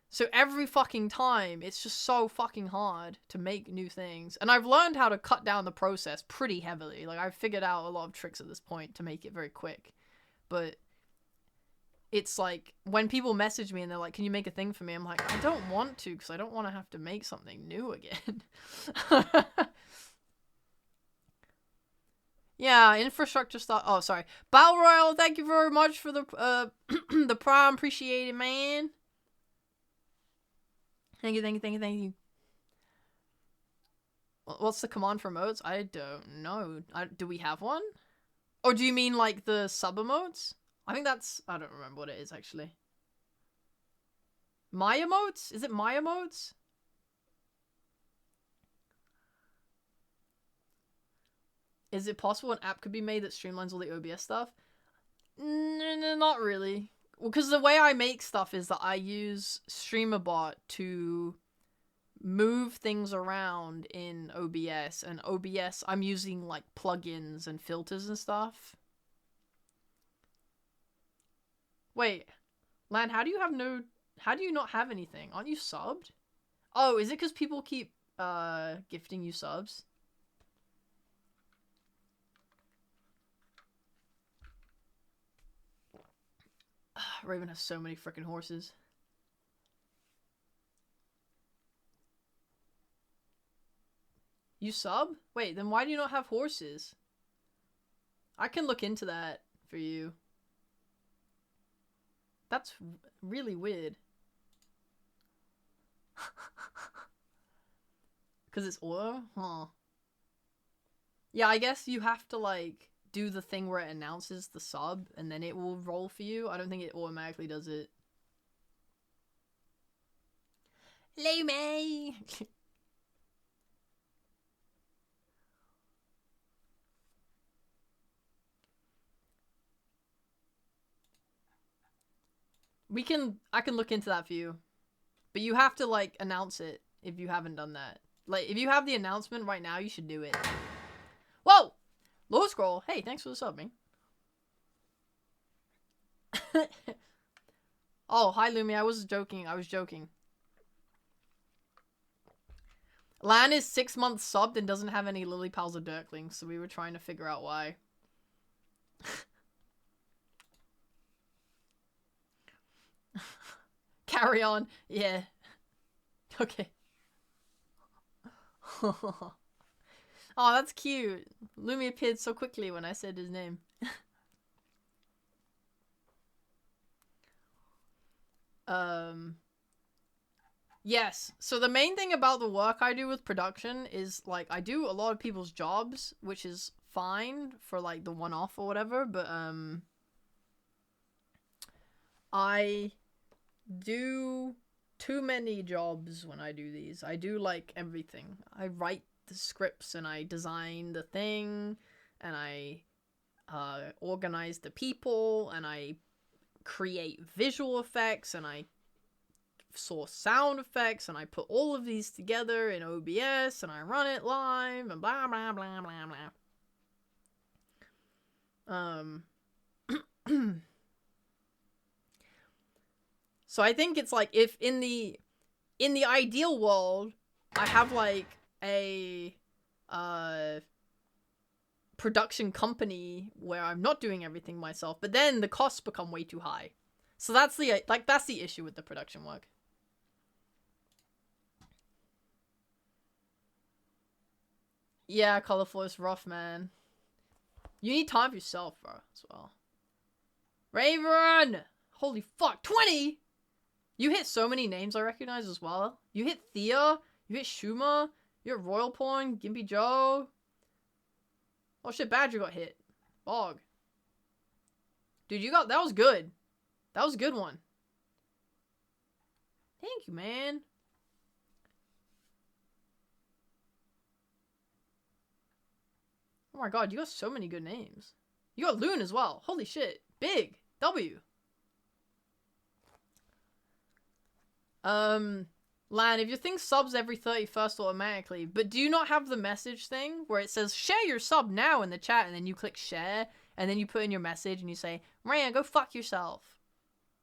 So every fucking time, it's just so fucking hard to make new things. And I've learned how to cut down the process pretty heavily. Like, I've figured out a lot of tricks at this point to make it very quick. But it's like, when people message me and they're like, can you make a thing for me? I'm like, I don't want to, because I don't want to have to make something new again. Yeah, infrastructure stuff. Oh, sorry. Battle Royale, thank you very much for the the prime. Appreciate it, man. Thank you, thank you, thank you, thank you. What's the command for emotes? I don't know. Do we have one? Or do you mean like the sub emotes? I think that's... I don't remember what it is, actually. My emotes? Is it my emotes? Is it possible an app could be made that streamlines all the OBS stuff? No, not really. Well, because the way I make stuff is that I use StreamerBot to move things around in OBS. And OBS, I'm using, like, plugins and filters and stuff. Wait. Lan, how do you not have anything? Aren't you subbed? Oh, is it because people keep, gifting you subs? Raven has so many freaking horses. You sub? Wait, then why do you not have horses? I can look into that for you. That's really weird. Because it's oil? Huh. Yeah, I guess you have to, like, do the thing where it announces the sub, and then it will roll for you. I don't think it automatically does it. Lume! I can look into that for you. But you have to, like, announce it if you haven't done that. Like, if you have the announcement right now, you should do it. Whoa! Low scroll. Hey, thanks for the sub, man. Oh, hi, Lumi. I was joking. Lan is 6 months subbed and doesn't have any Lily Pals or Dirklings, so we were trying to figure out why. Carry on. Yeah. Okay. Oh, that's cute. Lumi appeared so quickly when I said his name. Yes. So the main thing about the work I do with production is, like, I do a lot of people's jobs, which is fine for, like, the one-off or whatever, but, I do too many jobs when I do these. I do, like, everything. I write the scripts, and I design the thing, and I, organize the people, and I create visual effects, and I source sound effects, and I put all of these together in OBS, and I run it live, and blah blah blah blah blah. So I think it's like, if in the ideal world, I have, like, a production company where I'm not doing everything myself, but then the costs become way too high. So that's the issue with the production work. Yeah, colorful is rough, man. You need time for yourself, bro, as well. Raven! Holy fuck, 20?! You hit so many names I recognize as well. You hit Thea, you hit Shuma, you hit Royal Porn, Gimpy Joe. Oh shit, Badger got hit. Bog. Dude, that was good. That was a good one. Thank you, man. Oh my god, you got so many good names. You got Loon as well. Holy shit. Big. W. Lan, if your thing subs every 31st automatically, but do you not have the message thing where it says share your sub now in the chat, and then you click share, and then you put in your message and you say, Ryan, go fuck yourself.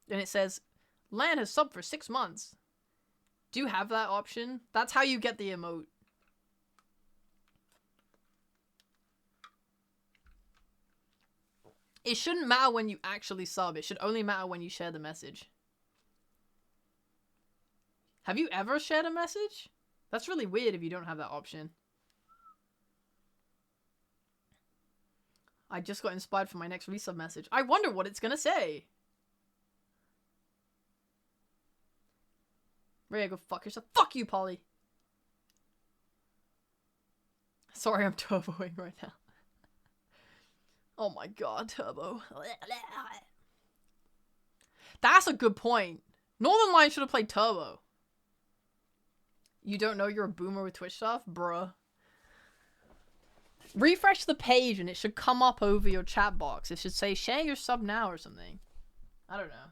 And it says, Lan has subbed for 6 months. Do you have that option? That's how you get the emote. It shouldn't matter when you actually sub. It should only matter when you share the message. Have you ever shared a message? That's really weird if you don't have that option. I just got inspired for my next resub message. I wonder what it's gonna say. Rhea, go fuck yourself. Fuck you, Polly. Sorry, I'm turboing right now. Oh my god, turbo. That's a good point. Northern Lion should have played turbo. You don't know you're a boomer with Twitch stuff? Bruh. Refresh the page and it should come up over your chat box. It should say, share your sub now or something. I don't know.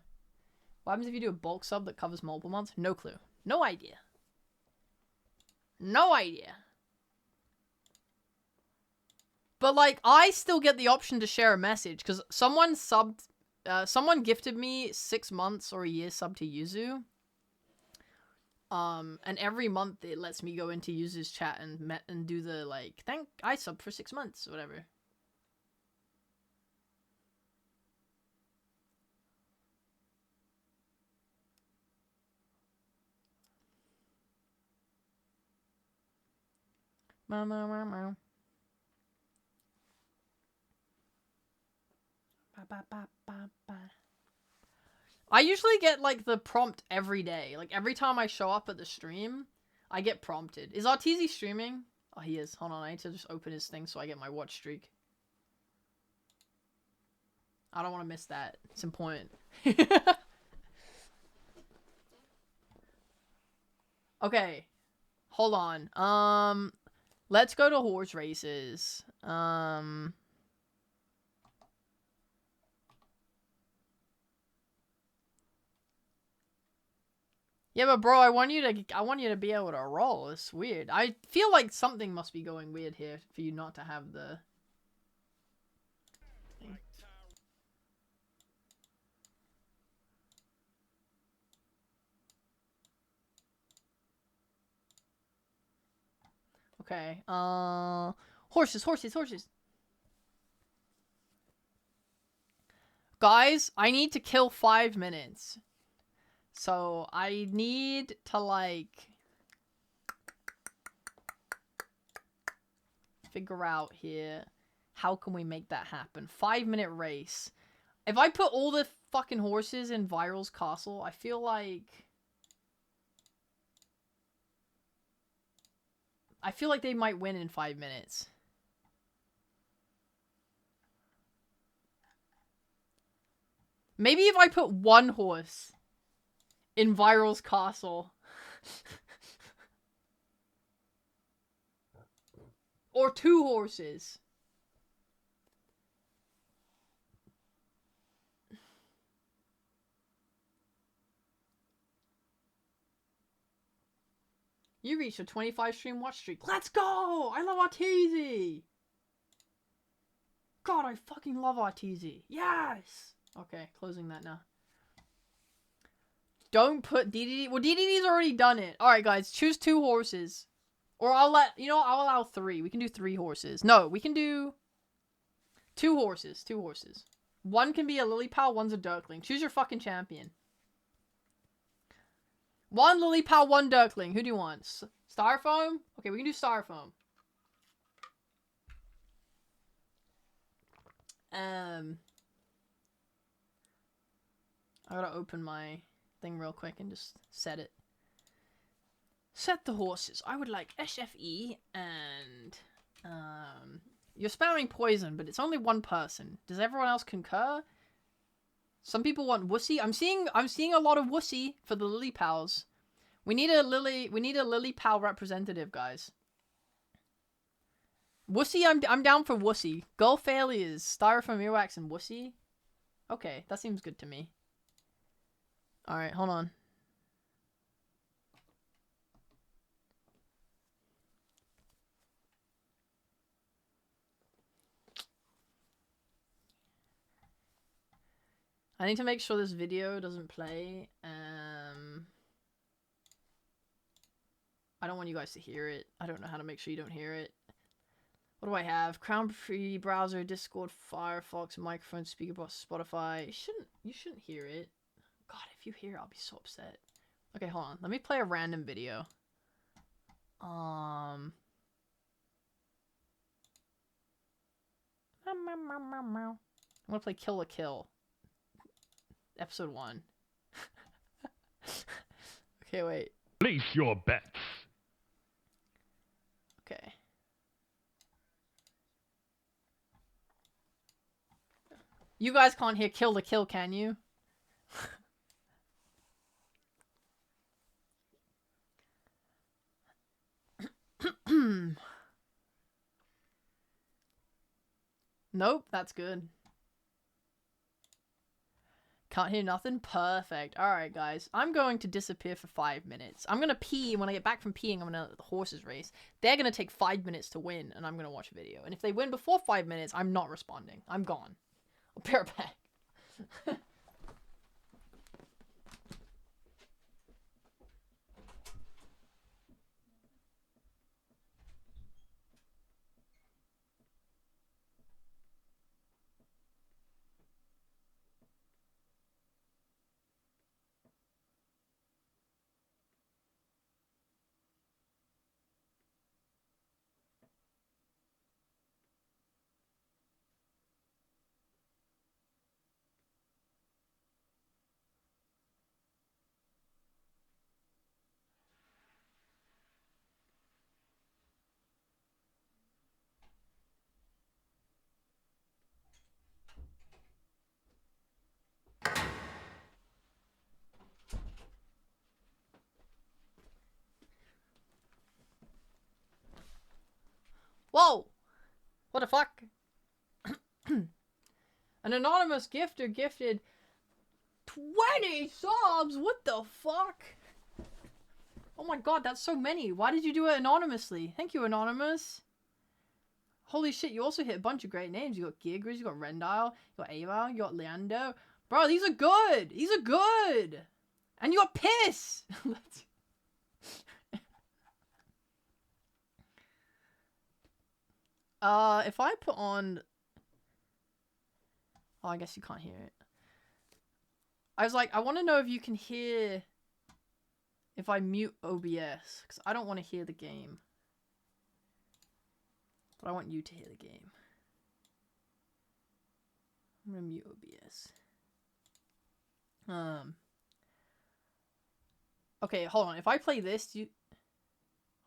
What happens if you do a bulk sub that covers multiple months? No clue. No idea. No idea. But, like, I still get the option to share a message, because someone subbed, someone gifted me 6 months or a year sub to Yuzu. And every month it lets me go into Yuzu's chat and do the, like, I subbed for 6 months, or whatever. Meow. I usually get, like, the prompt every day. Like, every time I show up at the stream, I get prompted. Is Arteezy streaming? Oh, he is. Hold on, I need to just open his thing so I get my watch streak. I don't want to miss that. It's important. Okay. Hold on. Let's go to horse races. Yeah, but bro, I want you to be able to roll. It's weird. I feel like something must be going weird here for you not to have the thing. Okay. Horses. Guys, I need to kill 5 minutes. So, I need to, like, figure out here, how can we make that happen? 5-minute race. If I put all the fucking horses in Viral's castle, I feel like they might win in 5 minutes. Maybe if I put 1 horse in Viral's castle. Or 2 horses. You reached a 25 stream watch streak. Let's go! I love Arteezy! God, I fucking love Arteezy. Yes! Okay, closing that now. Don't put DDD. Well, DDD's already done it. Alright, guys. Choose 2 horses. Or I'll allow 3. We can do 3 horses. No, we can do 2 horses. 2 horses. 1 can be a Lilipal, 1's a Dirkling. Choose your fucking champion. 1 Lilipal, 1 Dirkling. Who do you want? Styrofoam? Okay, we can do Styrofoam. I gotta open my thing real quick and just set it. Set the horses. I would like SFE and you're spamming poison, but it's only 1 person. Does everyone else concur? Some people want Wussy. I'm seeing a lot of Wussy for the Lilipals. We need a Lilipal representative, guys. Wussy, I'm down for Wussy. Girl failures, Styrofoam Earwax and Wussy. Okay, that seems good to me. Alright, hold on. I need to make sure this video doesn't play. I don't want you guys to hear it. I don't know how to make sure you don't hear it. What do I have? Crown Free Browser, Discord, Firefox, microphone, speaker box, Spotify. You shouldn't hear it. God, if you hear it, I'll be so upset. Okay, hold on. Let me play a random video. I'm gonna play Kill la Kill. Episode 1. Okay, wait. Place your bets. Okay. You guys can't hear Kill la Kill, can you? Nope, that's good. Can't hear nothing? Perfect. Alright, guys. I'm going to disappear for 5 minutes. I'm gonna pee, and when I get back from peeing, I'm gonna the horses race. They're gonna take 5 minutes to win, and I'm gonna watch a video. And if they win before 5 minutes, I'm not responding. I'm gone. I'll be right back. Whoa! What the fuck? An anonymous gifter gifted 20 subs? What the fuck? Oh my god, that's so many. Why did you do it anonymously? Thank you, Anonymous. Holy shit, you also hit a bunch of great names. You got Geargriz, you got Rendile, you got Aval, you got Leando. Bro, these are good! These are good! And you got Piss! If I put on... Oh, I guess you can't hear it. I was like, I want to know if you can hear... If I mute OBS. Because I don't want to hear the game. But I want you to hear the game. I'm going to mute OBS. Okay, hold on. If I play this, do you...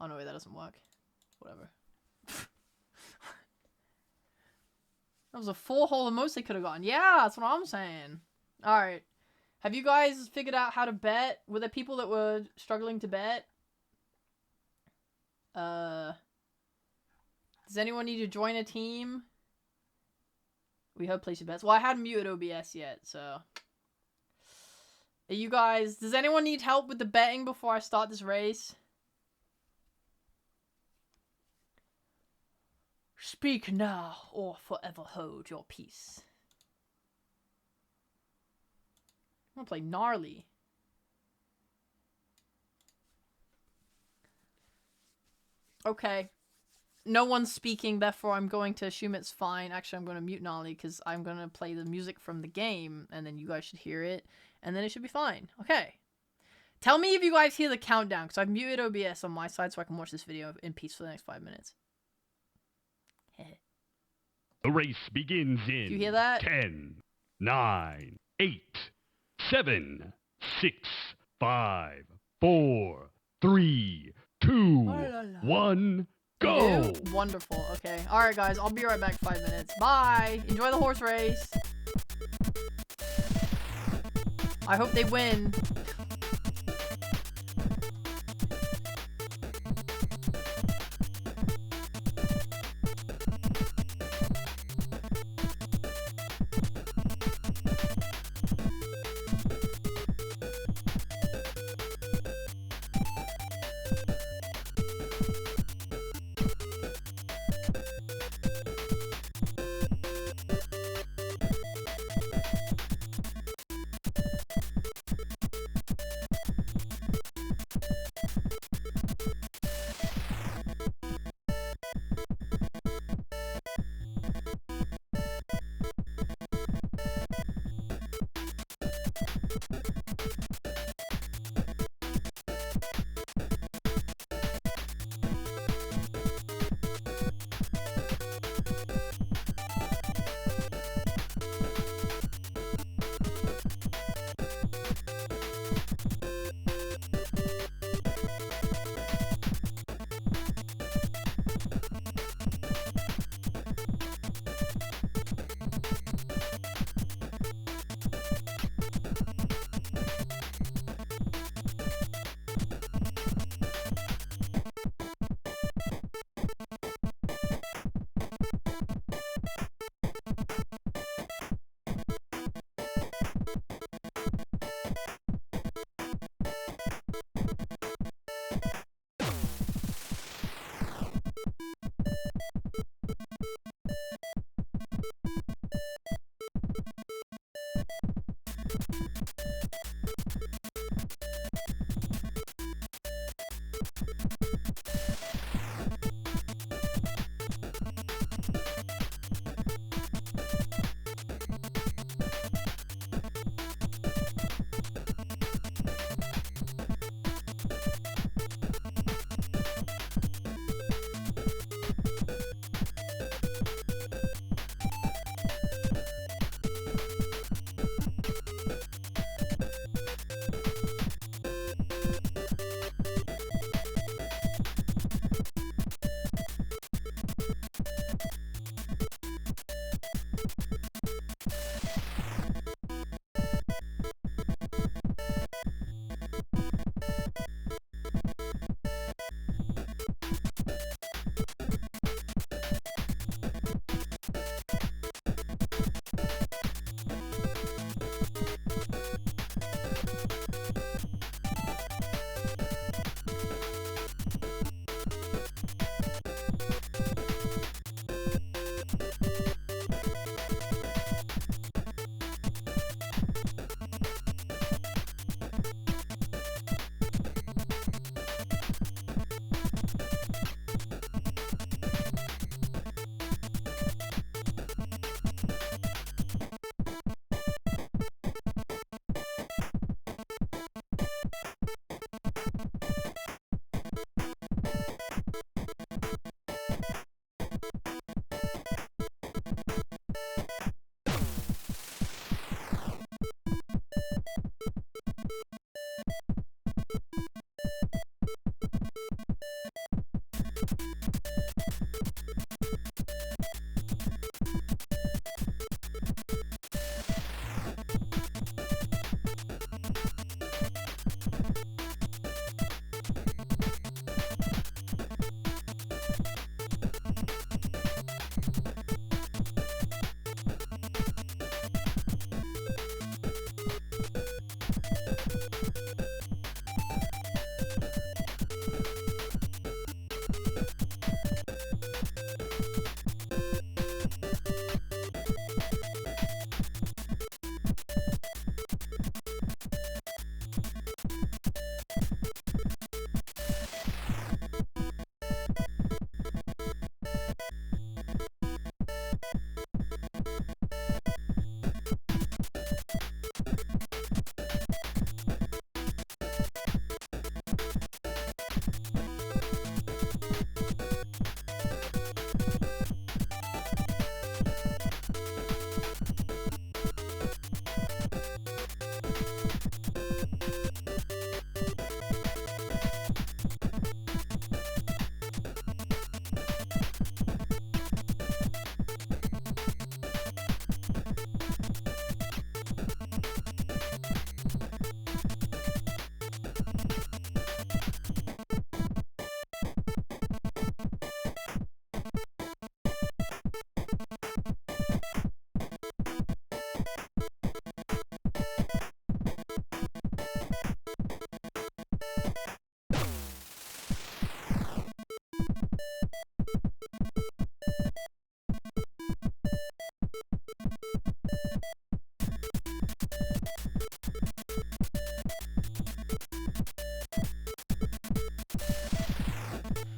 Oh, no, wait, that doesn't work. Whatever. That was a 4-hole the most they could have gotten. Yeah, that's what I'm saying. Alright. Have you guys figured out how to bet? Were there people that were struggling to bet? Does anyone need to join a team? We hope place your bets. Well, I hadn't muted OBS yet, so... Are you guys... Does anyone need help with the betting before I start this race? Speak now, or forever hold your peace. I'm gonna play Gnarly. Okay. No one's speaking, therefore I'm going to assume it's fine. Actually, I'm going to mute Gnarly because I'm going to play the music from the game, and then you guys should hear it, and then it should be fine. Okay. Tell me if you guys hear the countdown, because I've muted OBS on my side so I can watch this video in peace for the next 5 minutes. The race begins in You hear that? 10, 9, 8, 7, 6, 5, 4, 3, 2, 1, go! You do? Wonderful. Okay. Alright, guys. I'll be right back in 5 minutes. Bye! Enjoy the horse race. I hope they win.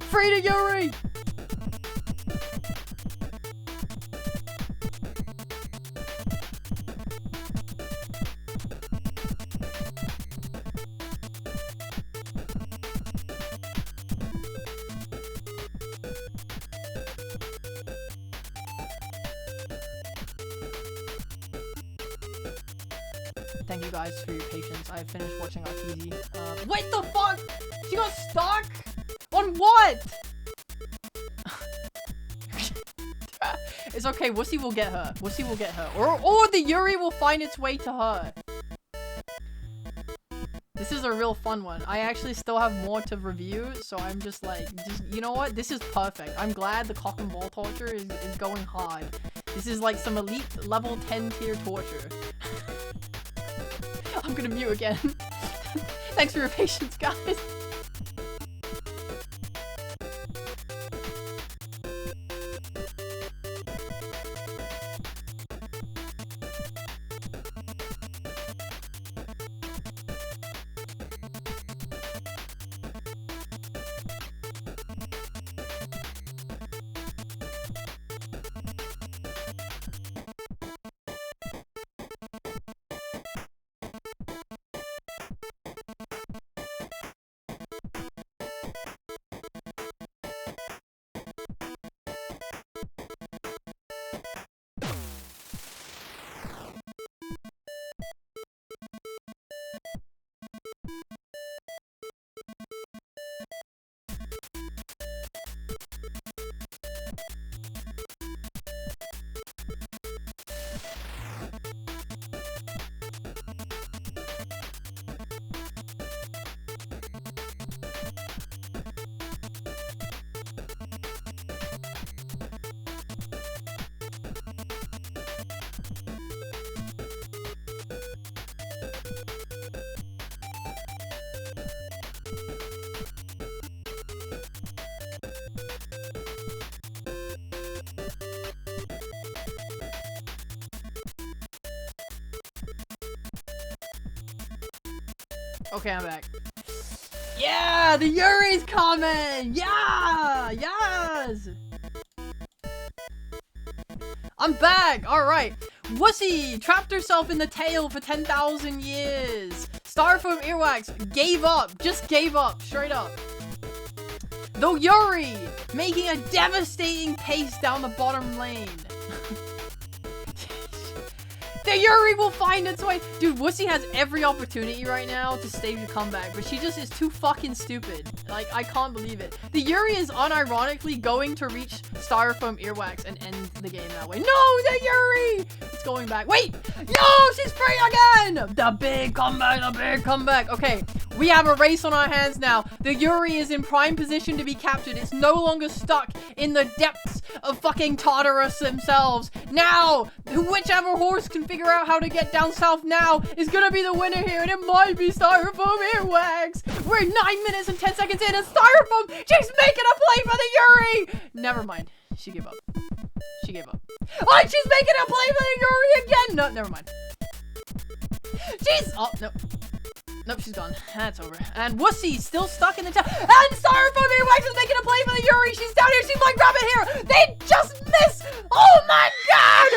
Free to Yuri! Thank you guys for your patience. I finished watching Arteezy. What the fuck? She got stuck? On what? It's okay. Wussy will get her. Wussy will get her. Or the Yuri will find its way to her. This is a real fun one. I actually still have more to review, so I'm just like, you know what? This is perfect. I'm glad the cock and ball torture is going hard. This is like some elite level 10 tier torture. I'm gonna mute again. Thanks for your patience, guys. Okay, I'm back. Yeah, the Yuri's coming! Yeah! Yes! I'm back! Alright. Wussy trapped herself in the tail for 10,000 years. Styrofoam Earwax gave up. Just gave up. Straight up. The Yuri making a devastating pace down the bottom lane. The Yuri will find its way. Dude, Wussy has every opportunity right now to stage a comeback, but she just is too fucking stupid. Like, I can't believe it. The Yuri is unironically going to reach Styrofoam Earwax and end the game that way. No, the Yuri! It's going back. Wait! No, she's free again! The big comeback, the big comeback. Okay, we have a race on our hands now. The Yuri is in prime position to be captured. It's no longer stuck in the depths of fucking Tartarus themselves. Now, whichever horse can figure out how to get down south now is gonna be the winner here, and it might be Styrofoam Earwax. We're 9 minutes and 10 seconds in, and Styrofoam, she's making a play for the Yuri! Never mind. She gave up. She gave up. Oh, she's making a play for the Yuri again! No, never mind. Jeez! Oh, no. Nope, she's gone. That's over. And Wussy still stuck in the town. And Styrofoam Earwax is making a play for the Yuri. She's down here. She might grab it here. They just missed. Oh my god!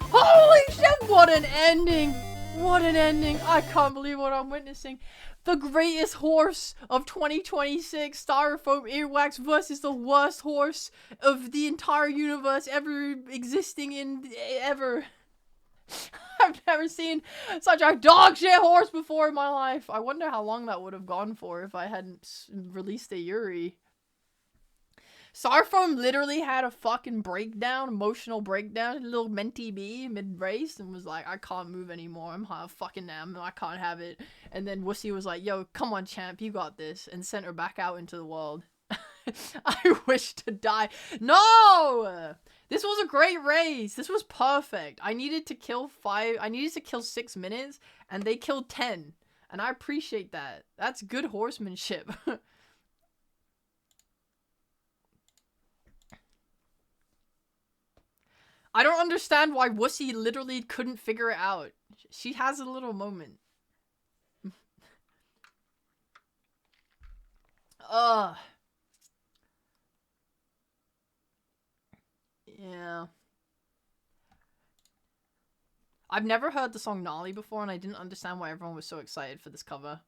Holy shit! What an ending! What an ending! I can't believe what I'm witnessing. The greatest horse of 2026, Styrofoam Earwax versus the worst horse of the entire universe ever existing in ever. I've never seen such a dog shit horse before in my life. I wonder how long that would have gone for if I hadn't released a Yuri. Styrofoam literally had a fucking breakdown, emotional breakdown, a little mentee bee mid-race, and was like, I can't move anymore, I'm fucking am, I can't have it. And then Wussy was like, yo, come on champ, you got this, and sent her back out into the world. I wish to die. No! This was a great race. This was perfect. I needed to kill 6 minutes, and they killed 10. And I appreciate that. That's good horsemanship. I don't understand why Wussy literally couldn't figure it out. She has a little moment. I've never heard the song Gnarly before, and I didn't understand why everyone was so excited for this cover.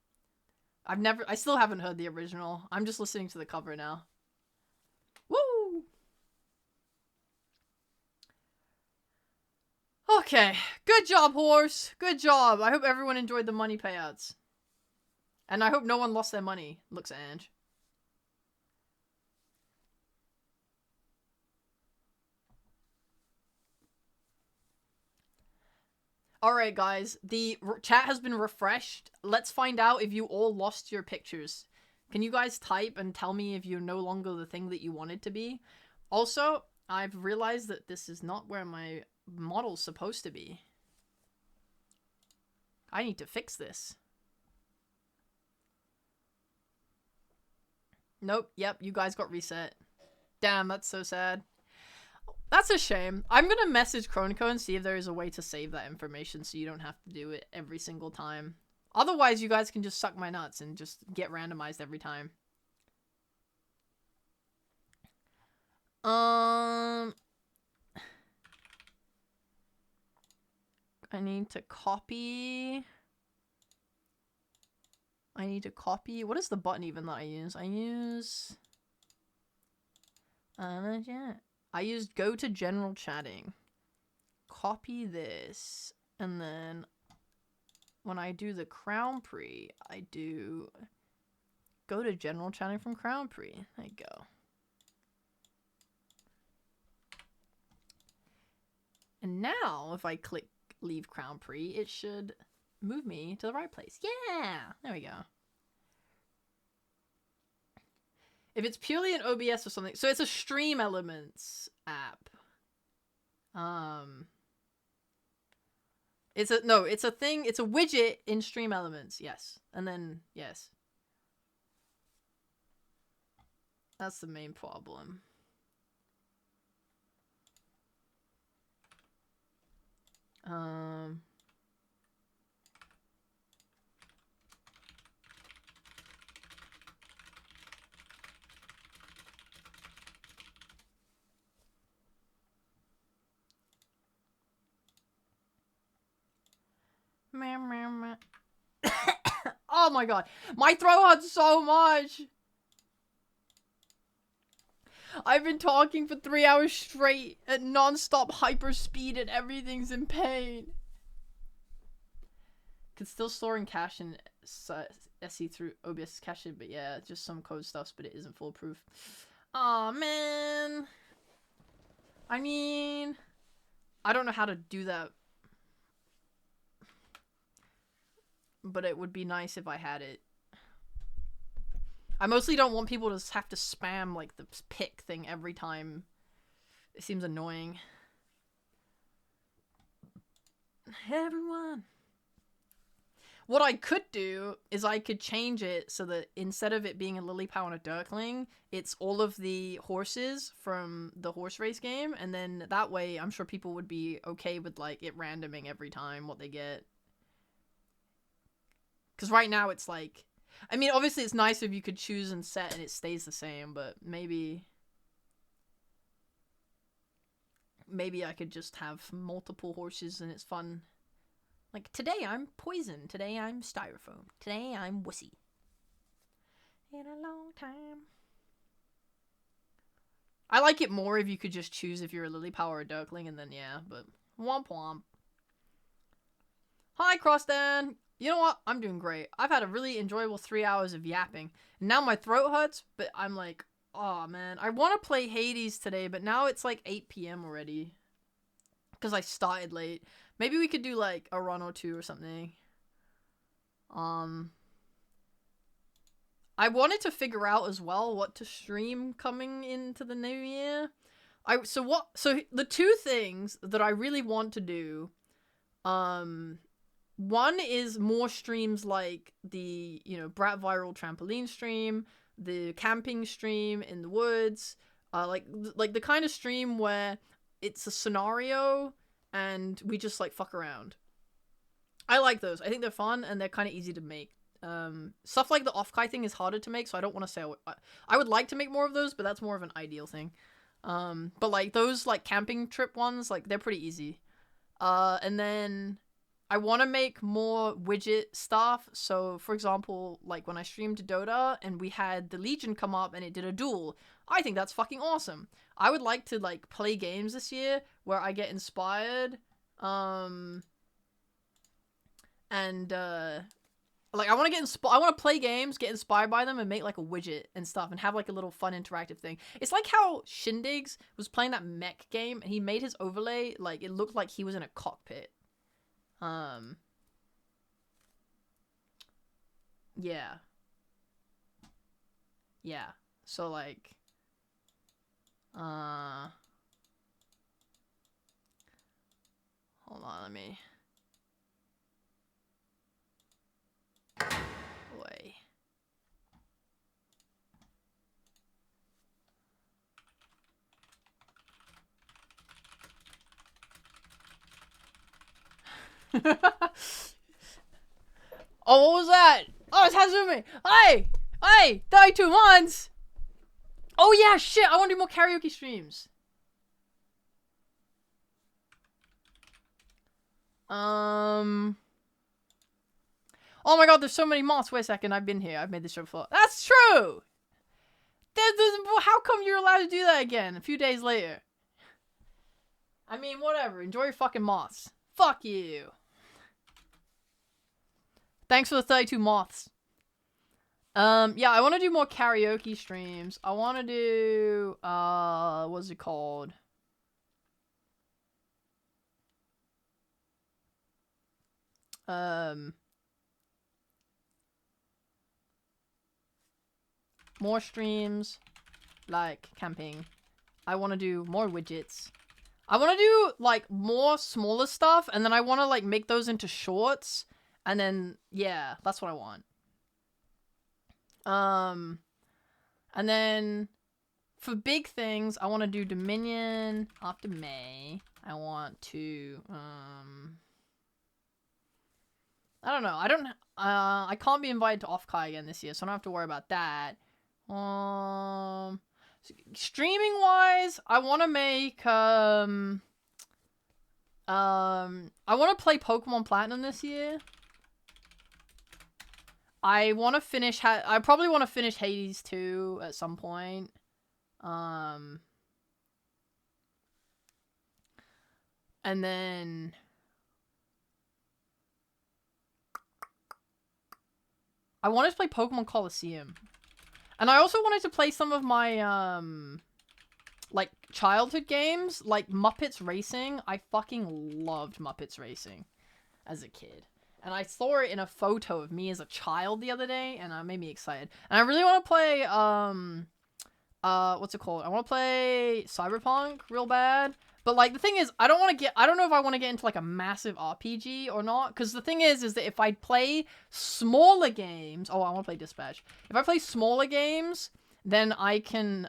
I still haven't heard the original. I'm just listening to the cover now. Woo! Okay, good job, horse. Good job. I hope everyone enjoyed the money payouts. And I hope no one lost their money, looks at Ange. Alright guys, the chat has been refreshed. Let's find out if you all lost your pictures. Can you guys type and tell me if you're no longer the thing that you wanted to be? Also, I've realized that this is not where my model's supposed to be. I need to fix this. Nope, yep, you guys got reset. Damn, that's so sad. That's a shame. I'm gonna message Chronico and see if there is a way to save that information so you don't have to do it every single time. Otherwise, you guys can just suck my nuts and just get randomized every time. I need to copy. What is the button even that I use? I used go to general chatting. Copy this. And then when I do the Crown Prix, I do go to general chatting from Crown Prix. There you go. And now if I click leave Crown Prix, it should move me to the right place. Yeah! There we go. If it's purely an OBS or something, so it's a Stream Elements app. It's a thing, it's a widget in Stream Elements, yes. And then, yes. That's the main problem. Oh my god, my throat hurts so much. I've been talking for 3 hours straight at non-stop hyper speed and everything's in pain. Could still store in cache and SE through OBS cache, but yeah, just some code stuffs, but it isn't foolproof. Aw, man. I mean, I don't know how to do that. But it would be nice if I had it. I mostly don't want people to have to spam, like, the pick thing every time. It seems annoying. Everyone. What I could do is I could change it so that instead of it being a Lillipow and a Dirkling, it's all of the horses from the horse race game. And then that way, I'm sure people would be okay with, like, it randoming every time what they get. Because right now it's like... I mean, obviously it's nice if you could choose and set and it stays the same, but maybe... Maybe I could just have multiple horses and it's fun. Like, today I'm Poison. Today I'm Styrofoam. Today I'm Wussy. In a long time. I like it more if you could just choose if you're a Lillipow or a Dirkling and then yeah, but... Womp womp. Hi, Crossdan! You know what? I'm doing great. I've had a really enjoyable 3 hours of yapping. Now my throat hurts, but I'm like, oh man. I want to play Hades today, but now it's like 8 p.m. already. Because I started late. Maybe we could do like a run or two or something. I wanted to figure out as well what to stream coming into the new year. So the two things that I really want to do, one is more streams like the, Brat Viral trampoline stream, the camping stream in the woods, like the kind of stream where it's a scenario and we just like fuck around. I like those. I think they're fun and they're kind of easy to make. Stuff like the off-kai thing is harder to make, so I don't want to say I would like to make more of those, but that's more of an ideal thing. But like those like camping trip ones, like they're pretty easy. And then I want to make more widget stuff. So, for example, like when I streamed Dota and we had the Legion come up and it did a duel, I think that's fucking awesome. I would like to like play games this year where I get inspired, like I want to I want to play games, get inspired by them, and make like a widget and stuff, and have like a little fun interactive thing. It's like how Shindigs was playing that mech game, and he made his overlay like it looked like he was in a cockpit. Yeah. Yeah. So like, hold on, let me. Boy. Oh, what was that? Oh, it's Hazumi! Hey! Hey! 32 months! Oh yeah, shit! I want to do more karaoke streams. Oh my god, there's so many moths. Wait a second, I've been here. I've made this show before. That's true! How come you're allowed to do that again a few days later? I mean, whatever. Enjoy your fucking moths. Fuck you. Thanks for the 32 moths. Yeah, I want to do more karaoke streams. I want to do, what's it called? More streams, like camping. I want to do more widgets. I want to do, like, more smaller stuff, and then I want to, like, make those into shorts, and then, yeah, that's what I want. And then, for big things, I want to do Dominion after May. I want to, I don't know. I can't be invited to Offkai again this year, so I don't have to worry about that. Streaming wise, I want to make, I want to play Pokemon Platinum this year. I want to finish, I probably want to finish Hades 2 at some point. And then I wanted to play Pokemon Coliseum. And I also wanted to play some of my, like, childhood games, like Muppets Racing. I fucking loved Muppets Racing as a kid. And I saw it in a photo of me as a child the other day, and it made me excited. And I really want to play, what's it called? I want to play Cyberpunk real bad. But, like, the thing is, I don't know if I want to get into, like, a massive RPG or not. Because the thing is that if I play smaller games... Oh, I want to play Dispatch. If I play smaller games, then I can,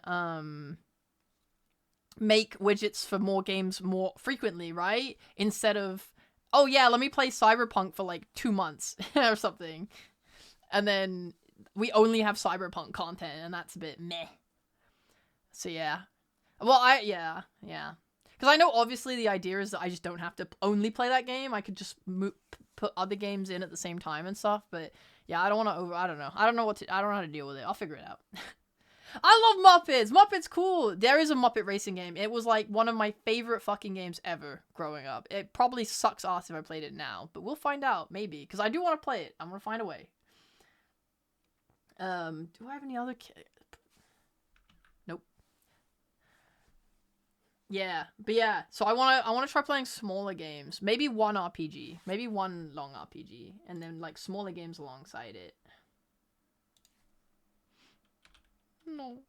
make widgets for more games more frequently, right? Instead of, oh, yeah, let me play Cyberpunk for, like, 2 months or something. And then we only have Cyberpunk content, and that's a bit meh. So, yeah. Well, yeah. Because I know, obviously, the idea is that I just don't have to only play that game. I could just put other games in at the same time and stuff. But, yeah, I don't want to I don't know. I don't know how to deal with it. I'll figure it out. I love Muppets! Muppets cool! There is a Muppet Racing game. It was, like, one of my favorite fucking games ever growing up. It probably sucks ass if I played it now. But we'll find out, maybe. Because I do want to play it. I'm going to find a way. Do I have any other... Nope. Yeah, but yeah, so I wanna try playing smaller games. Maybe one RPG. Maybe one long RPG. And then, like, smaller games alongside it. No.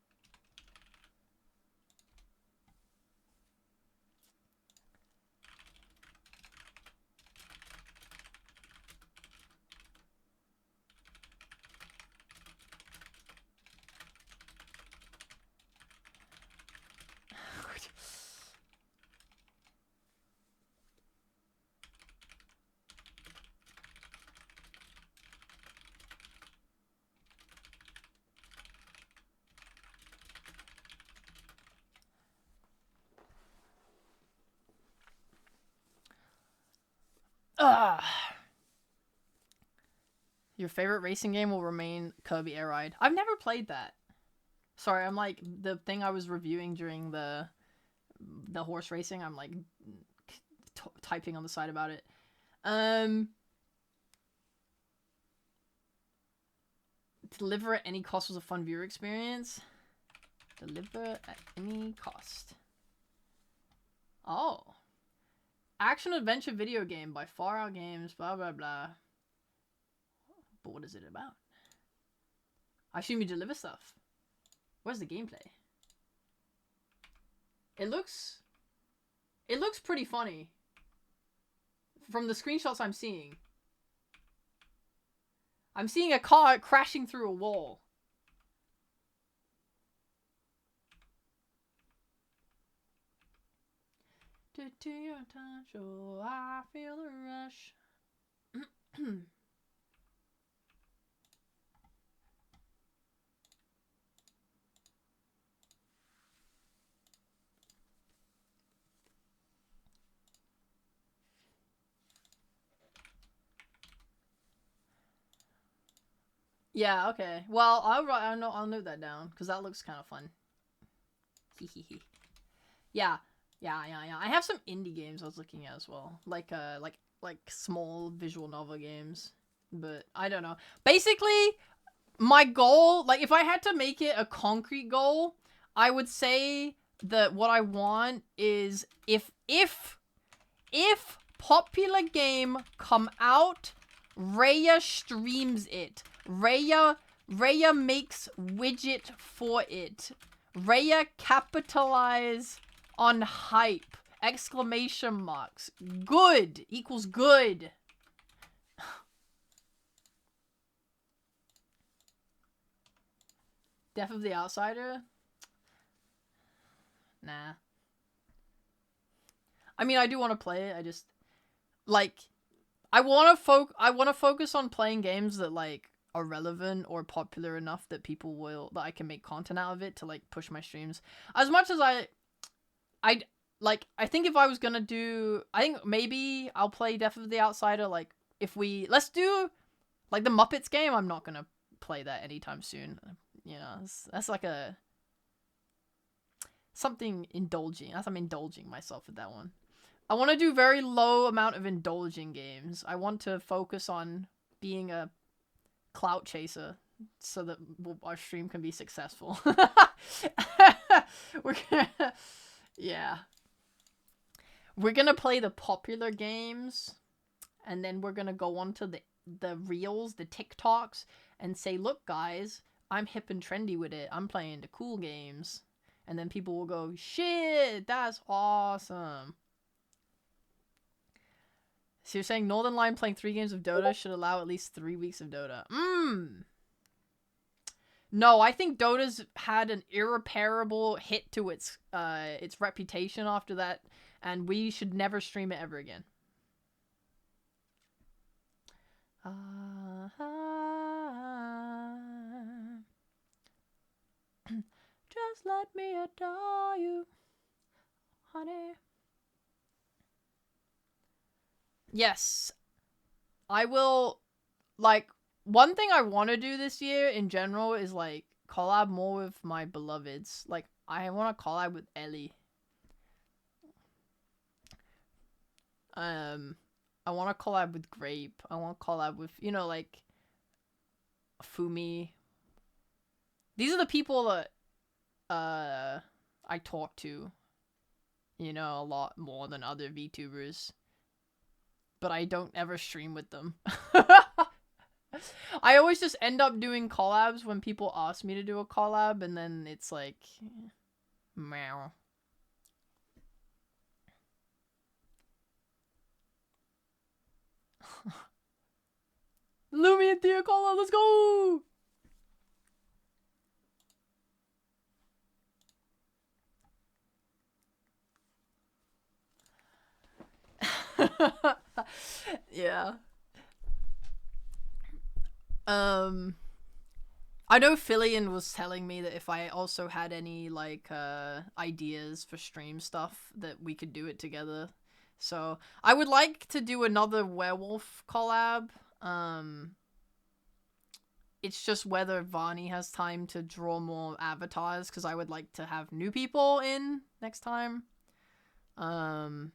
Ugh. Your favorite racing game will remain Kirby Air Ride. I've never played that. Sorry, I'm like the thing I was reviewing during the horse racing. I'm like typing on the side about it. Deliver at any cost was a fun viewer experience. Deliver at any cost. Oh. Action adventure video game by Far Out Games, blah blah blah. But what is it about? I assume you deliver stuff. Where's the gameplay? It looks pretty funny. From the screenshots I'm seeing. I'm seeing a car crashing through a wall. To your touch, oh, I feel the rush. Yeah, okay. Well, I'll note that down because that looks kind of fun. Yeah. I have some indie games I was looking at as well, like small visual novel games, but I don't know. Basically, my goal, like if I had to make it a concrete goal, I would say that what I want is if popular game come out, Raya streams it. Raya makes widget for it. Raya capitalize on hype. Exclamation marks. Good equals good. Death of the Outsider? Nah. I mean, I do want to play it. I just like I want to focus on playing games that like are relevant or popular enough that that I can make content out of it to like push my streams. As much as I think if I was gonna I think maybe I'll play Death of the Outsider. Like let's do like the Muppets game. I'm not gonna play that anytime soon. You know, that's like something indulging. I'm indulging myself with that one. I want to do very low amount of indulging games. I want to focus on being a clout chaser so that our stream can be successful. Yeah. We're gonna play the popular games, and then we're gonna go on to the reels, the TikToks, and say, look guys, I'm hip and trendy with it. I'm playing the cool games. And then people will go, shit, that's awesome. So you're saying Northern Lion playing 3 games of Dota should allow at least 3 weeks of Dota. No, I think Dota's had an irreparable hit to its reputation after that, and we should never stream it ever again. Just let me adore you, honey. Yes, I will. Like, one thing I want to do this year in general is like collab more with my beloveds. Like, I want to collab with Ellie. I want to collab with Grape. I want to collab with, you know, like Fumi. These are the people that I talk to, you know, a lot more than other VTubers. But I don't ever stream with them. I always just end up doing collabs when people ask me to do a collab, and then it's like, meow. Lumi and Thea collab, let's go! Yeah. I know Fillion was telling me that if I also had any like ideas for stream stuff that we could do it together. So I would like to do another werewolf collab. It's just whether Vani has time to draw more avatars, because I would like to have new people in next time. And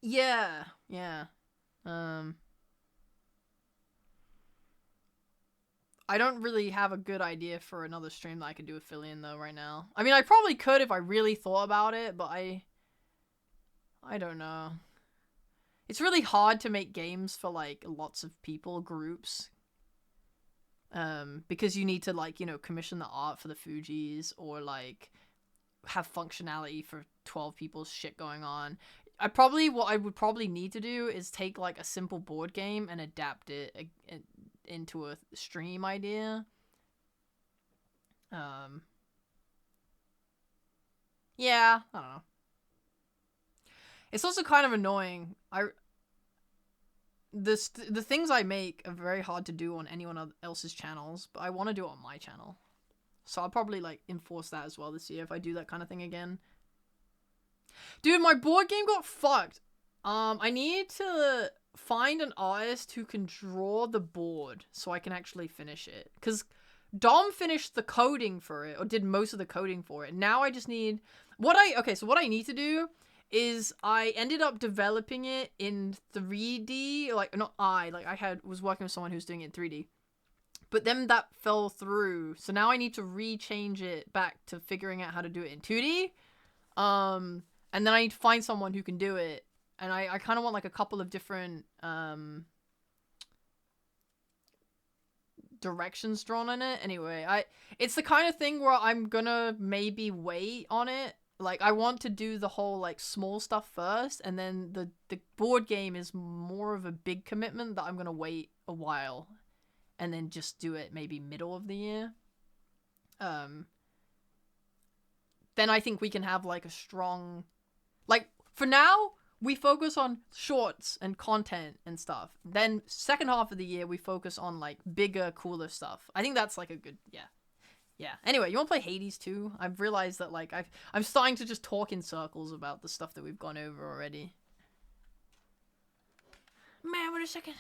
yeah. I don't really have a good idea for another stream that I could do with Fillion though right now. I mean, I probably could if I really thought about it, but I don't know. It's really hard to make games for like lots of people, groups. Because you need to like, you know, commission the art for the Fujis or like have functionality for 12 people's shit going on. What I would probably need to do is take like a simple board game and adapt it into a stream idea. Yeah, I don't know. It's also kind of annoying. The things I make are very hard to do on anyone else's channels, but I want to do it on my channel. So I'll probably like enforce that as well this year if I do that kind of thing again. Dude, my board game got fucked. I need to find an artist who can draw the board so I can actually finish it. Because Dom finished the coding for it, or did most of the coding for it. Now I just need... So what I need to do is I ended up developing it in 3D. Was working with someone who's doing it in 3D. But then that fell through. So now I need to rechange it back to figuring out how to do it in 2D. And then I need to find someone who can do it. And I kind of want like a couple of different directions drawn in it. Anyway, it's the kind of thing where I'm gonna maybe wait on it. Like, I want to do the whole like small stuff first, and then the board game is more of a big commitment that I'm gonna wait a while and then just do it maybe middle of the year. Then I think we can have like a strong, like, for now we focus on shorts and content and stuff. Then second half of the year we focus on like bigger, cooler stuff. I think that's like a good, yeah. Anyway, you want to play Hades too? I've realized that like I'm starting to just talk in circles about the stuff that we've gone over already. Man, wait a second.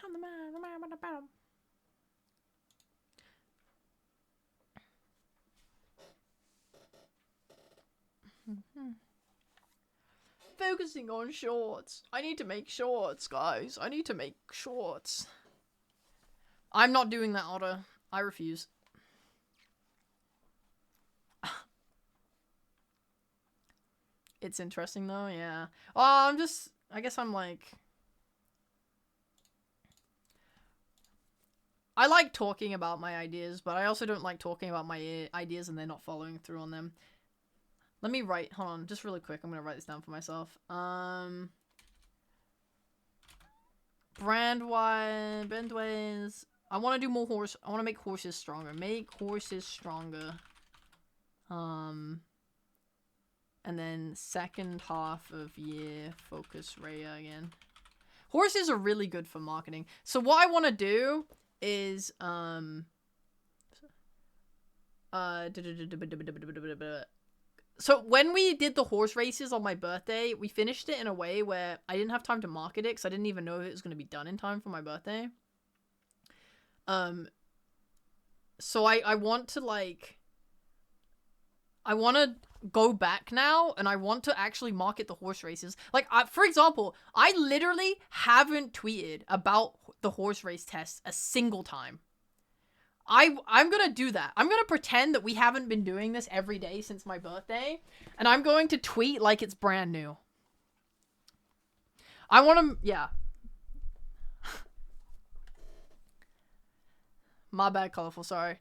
I'm the man with the bottom. Focusing on shorts. I need to make shorts, guys. I need to make shorts. I'm not doing that, Otter. I refuse. It's interesting though, yeah. I guess I'm like... I like talking about my ideas, but I also don't like talking about my ideas and they're not following through on them. Let me write, hold on, just really quick, I'm gonna write this down for myself. Brandwise, I want to do more I want to make horses stronger. Make horses stronger. And then second half of year, focus Raya again. Horses are really good for marketing. So what I want to do is, so when we did the horse races on my birthday, we finished it in a way where I didn't have time to market it because I didn't even know if it was going to be done in time for my birthday. So I want to like, I want to go back now and I want to actually market the horse races. Like, for example, I literally haven't tweeted about the horse race test a single time. I'm gonna do that. I'm gonna pretend that we haven't been doing this every day since my birthday, and I'm going to tweet like it's brand new. I want to, yeah. My bad, Colorful, sorry.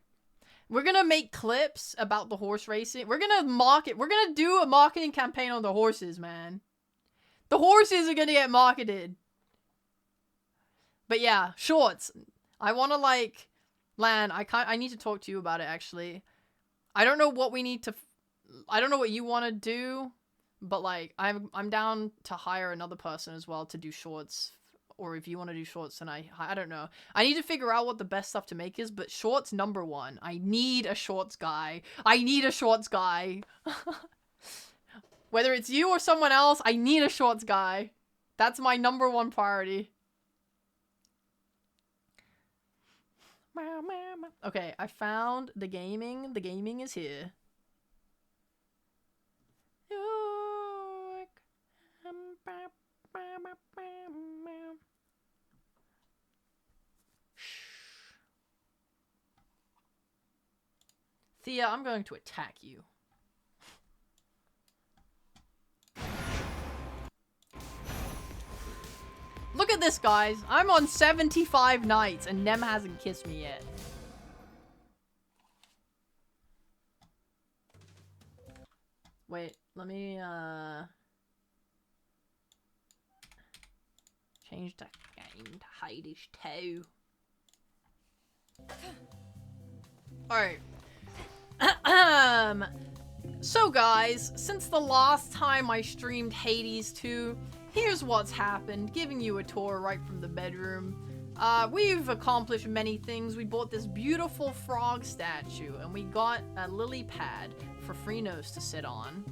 We're gonna make clips about the horse racing. We're gonna do a marketing campaign on the horses, man. The horses are gonna get marketed. But yeah, shorts. I want to like... Lan, I need to talk to you about it, actually. I don't know what we need to... I don't know what you want to do, but, like, I'm down to hire another person as well to do shorts or if you want to do shorts, then I don't know. I need to figure out what the best stuff to make is, but shorts number 1. I need a shorts guy. I need a shorts guy. Whether it's you or someone else, I need a shorts guy. That's my number 1 priority. Okay, I found the gaming. The gaming is here. Thea, I'm going to attack you. Look at this, guys. I'm on 75 nights and Nem hasn't kissed me yet. Wait, let me, change the game to Hades 2. Alright. So guys, since the last time I streamed Hades 2, here's what's happened, giving you a tour right from the bedroom. We've accomplished many things. We bought this beautiful frog statue, and we got a lily pad for Freenos to sit on.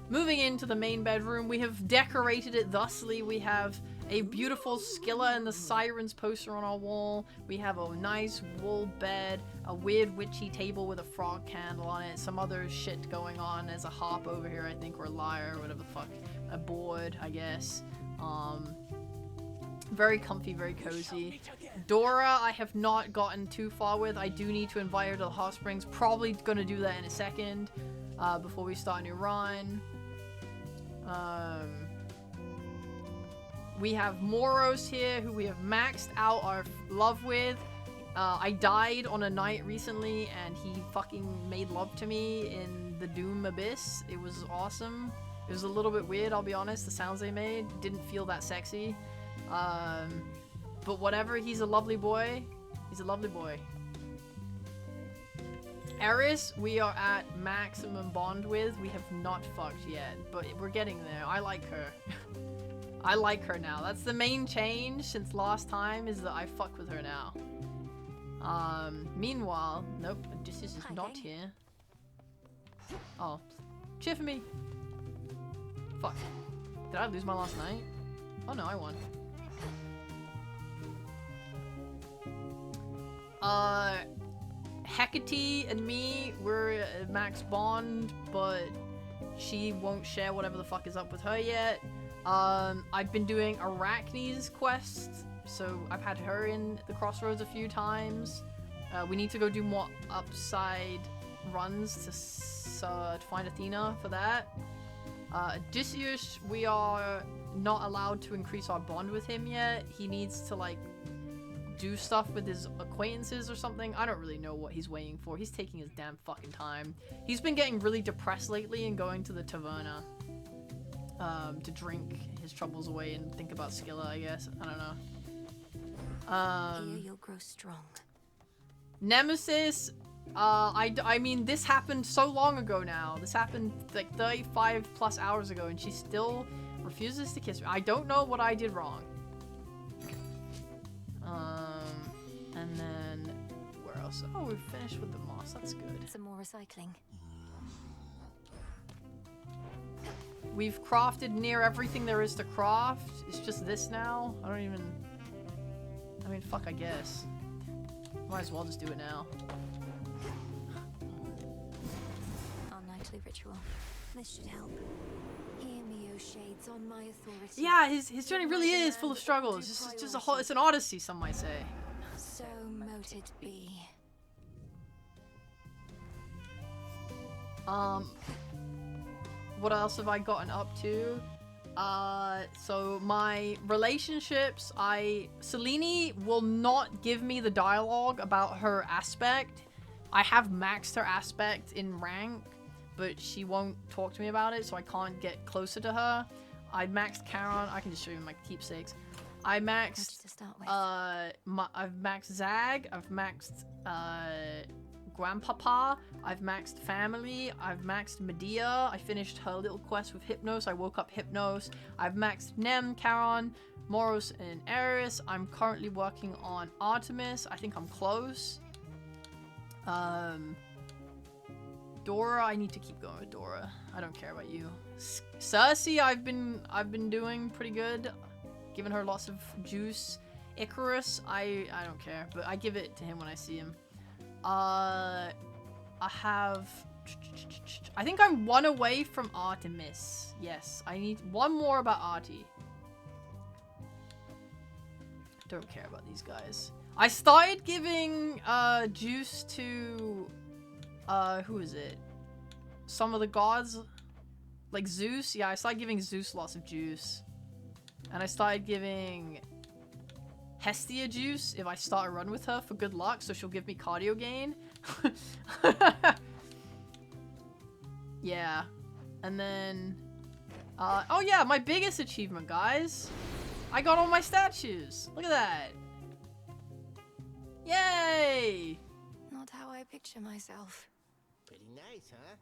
Moving into the main bedroom, we have decorated it thusly. We have a beautiful Scylla and the Sirens poster on our wall. We have a nice wool bed, a weird witchy table with a frog candle on it, some other shit going on. There's a harp over here, I think, or a lyre, or whatever the fuck. A board, I guess. Very comfy, very cozy. Dora, I have not gotten too far with. I do need to invite her to the hot springs. Probably gonna do that in a second, before we start a new run. We have Moros here, who we have maxed out our love with. I died on a night recently, and he fucking made love to me in the Doom Abyss. It was awesome. It was a little bit weird, I'll be honest. The sounds they made didn't feel that sexy. But whatever, he's a lovely boy. He's a lovely boy. Eris, we are at maximum bond with. We have not fucked yet, but we're getting there. I like her. I like her now. That's the main change since last time, is that I fuck with her now. Meanwhile, nope, Odysseus is not here. Oh, cheer for me. Fuck. Did I lose my last night? Oh no, I won. Hecate and me, we're at max bond, but she won't share whatever the fuck is up with her yet. I've been doing Arachne's quest, so I've had her in the crossroads a few times. We need to go do more upside runs to find Athena for that. Odysseus, we are not allowed to increase our bond with him yet. He needs to, like, do stuff with his acquaintances or something. I don't really know what he's waiting for. He's taking his damn fucking time. He's been getting really depressed lately and going to the taverna to drink his troubles away and think about Scylla, I guess. I don't know. Here you'll grow strong. Nemesis, I mean, this happened so long ago now. This happened like 35 plus hours ago, and she still refuses to kiss me. I don't know what I did wrong. And then where else? Oh, we've finished with the moss. That's good. Some more recycling. We've crafted near everything there is to craft. It's just this now. I mean, fuck, I guess. Might as well just do it now. Our nightly ritual. This should help. Hear me, O shades, on my authority. Yeah, his journey really is full of struggles. It's just a whole. It's an odyssey, some might say. So mote it be. What else have I gotten up to? So my relationships, Selene will not give me the dialogue about her aspect. I have maxed her aspect in rank, but she won't talk to me about it, so I can't get closer to her. I maxed Charon. I can just show you my keepsakes. I maxed, I've maxed Zag. I've maxed, Grandpapa. I've maxed Family. I've maxed Medea. I finished her little quest with Hypnos. I woke up Hypnos. I've maxed Nem, Charon, Moros and Ares. I'm currently working on Artemis. I think I'm close. Dora, I need to keep going with Dora. I don't care about you. Cersei, I've been doing pretty good. Giving her lots of juice. Icarus, I don't care, but I give it to him when I see him. I think I'm one away from Artemis. Yes, I need one more about Artie. Don't care about these guys. I started giving juice to who is it? Some of the gods, like Zeus. Yeah, I started giving Zeus lots of juice, and I started giving Hestia juice if I start a run with her for good luck, so she'll give me cardio gain. Yeah, and then oh yeah, my biggest achievement, guys. I got all my statues. Look at that. Yay! Not how I picture myself. Pretty nice, huh?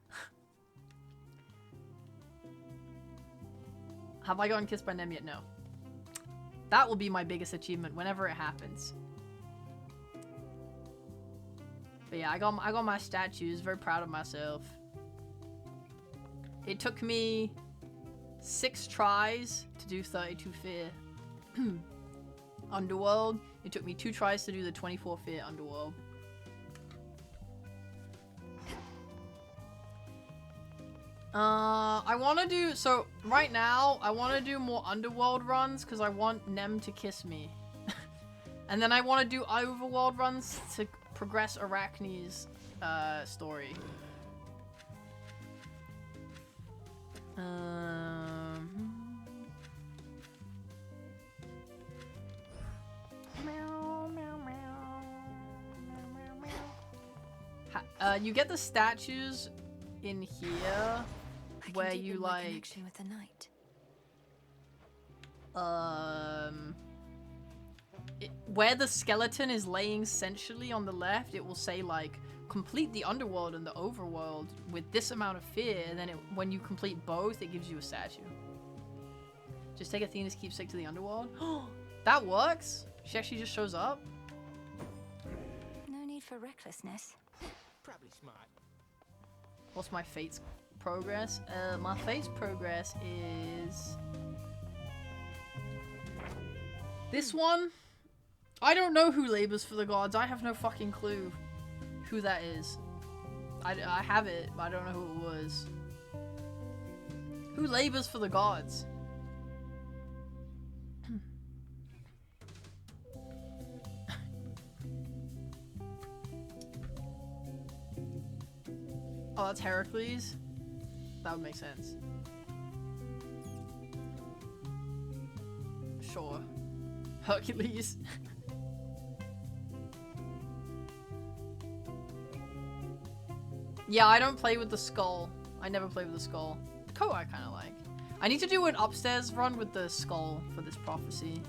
Have I gotten kissed by Nem yet? No. That will be my biggest achievement whenever it happens. But yeah, I got my statues. Very proud of myself. It took me 6 tries to do 32 Fear Underworld. It took me 2 tries to do the 24 Fear Underworld. I want to do, so right now, I want to do more Underworld runs because I want Nem to kiss me. And then I want to do Overworld runs to progress Arachne's story. You get the statues in here where you like connection with the night. Where the skeleton is laying sensually on the left, it will say like complete the underworld and the overworld with this amount of fear, and then when you complete both, it gives you a statue. Just take Athena's keepsake to the underworld. That works. She actually just shows up. No need for recklessness. Probably smart. What's my fate's progress? My fate's progress is this one. I don't know who labors for the gods. I have no fucking clue who that is. I have it, but I don't know who it was. Who labors for the gods? Oh, that's Heracles? That would make sense. Sure. Hercules. Yeah, I don't play with the skull. I never play with the skull. Ko I kind of like. I need to do an upstairs run with the skull for this prophecy.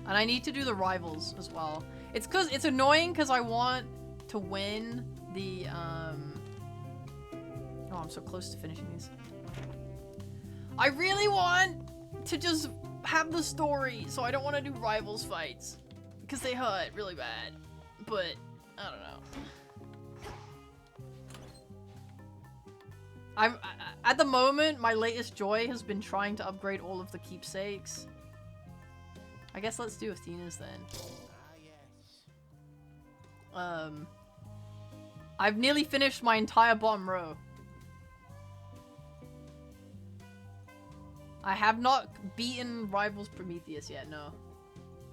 And I need to do the rivals as well. It's annoying because I want to win the, Oh, I'm so close to finishing these. I really want to just have the story, so I don't want to do rivals fights. Because they hurt really bad. But, I don't know. At the moment, my latest joy has been trying to upgrade all of the keepsakes. I guess let's do Athena's then. Ah, yes. I've nearly finished my entire bottom row. I have not beaten Rivals Prometheus yet, no.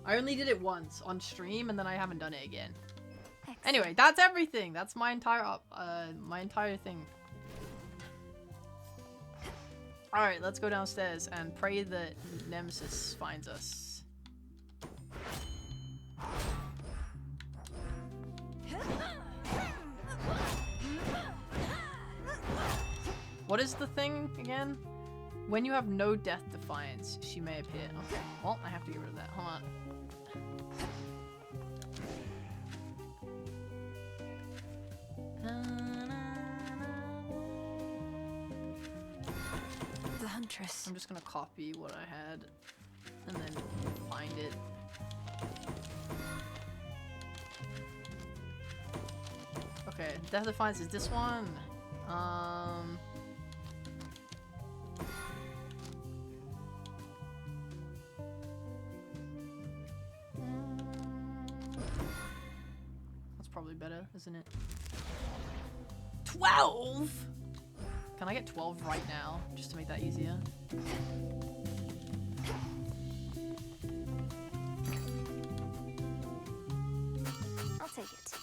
I only did it once on stream and then I haven't done it again. Excellent. Anyway, that's everything. That's my entire thing. Alright, let's go downstairs and pray that Nemesis finds us. What is the thing again? When you have no death defiance, she may appear. Okay, well, I have to get rid of that. Hold on. The Huntress. I'm just gonna copy what I had. and then find it. Okay, Death Defiance is this one. That's probably better, isn't it? 12? Can I get 12 right now, just to make that easier? I'll take it.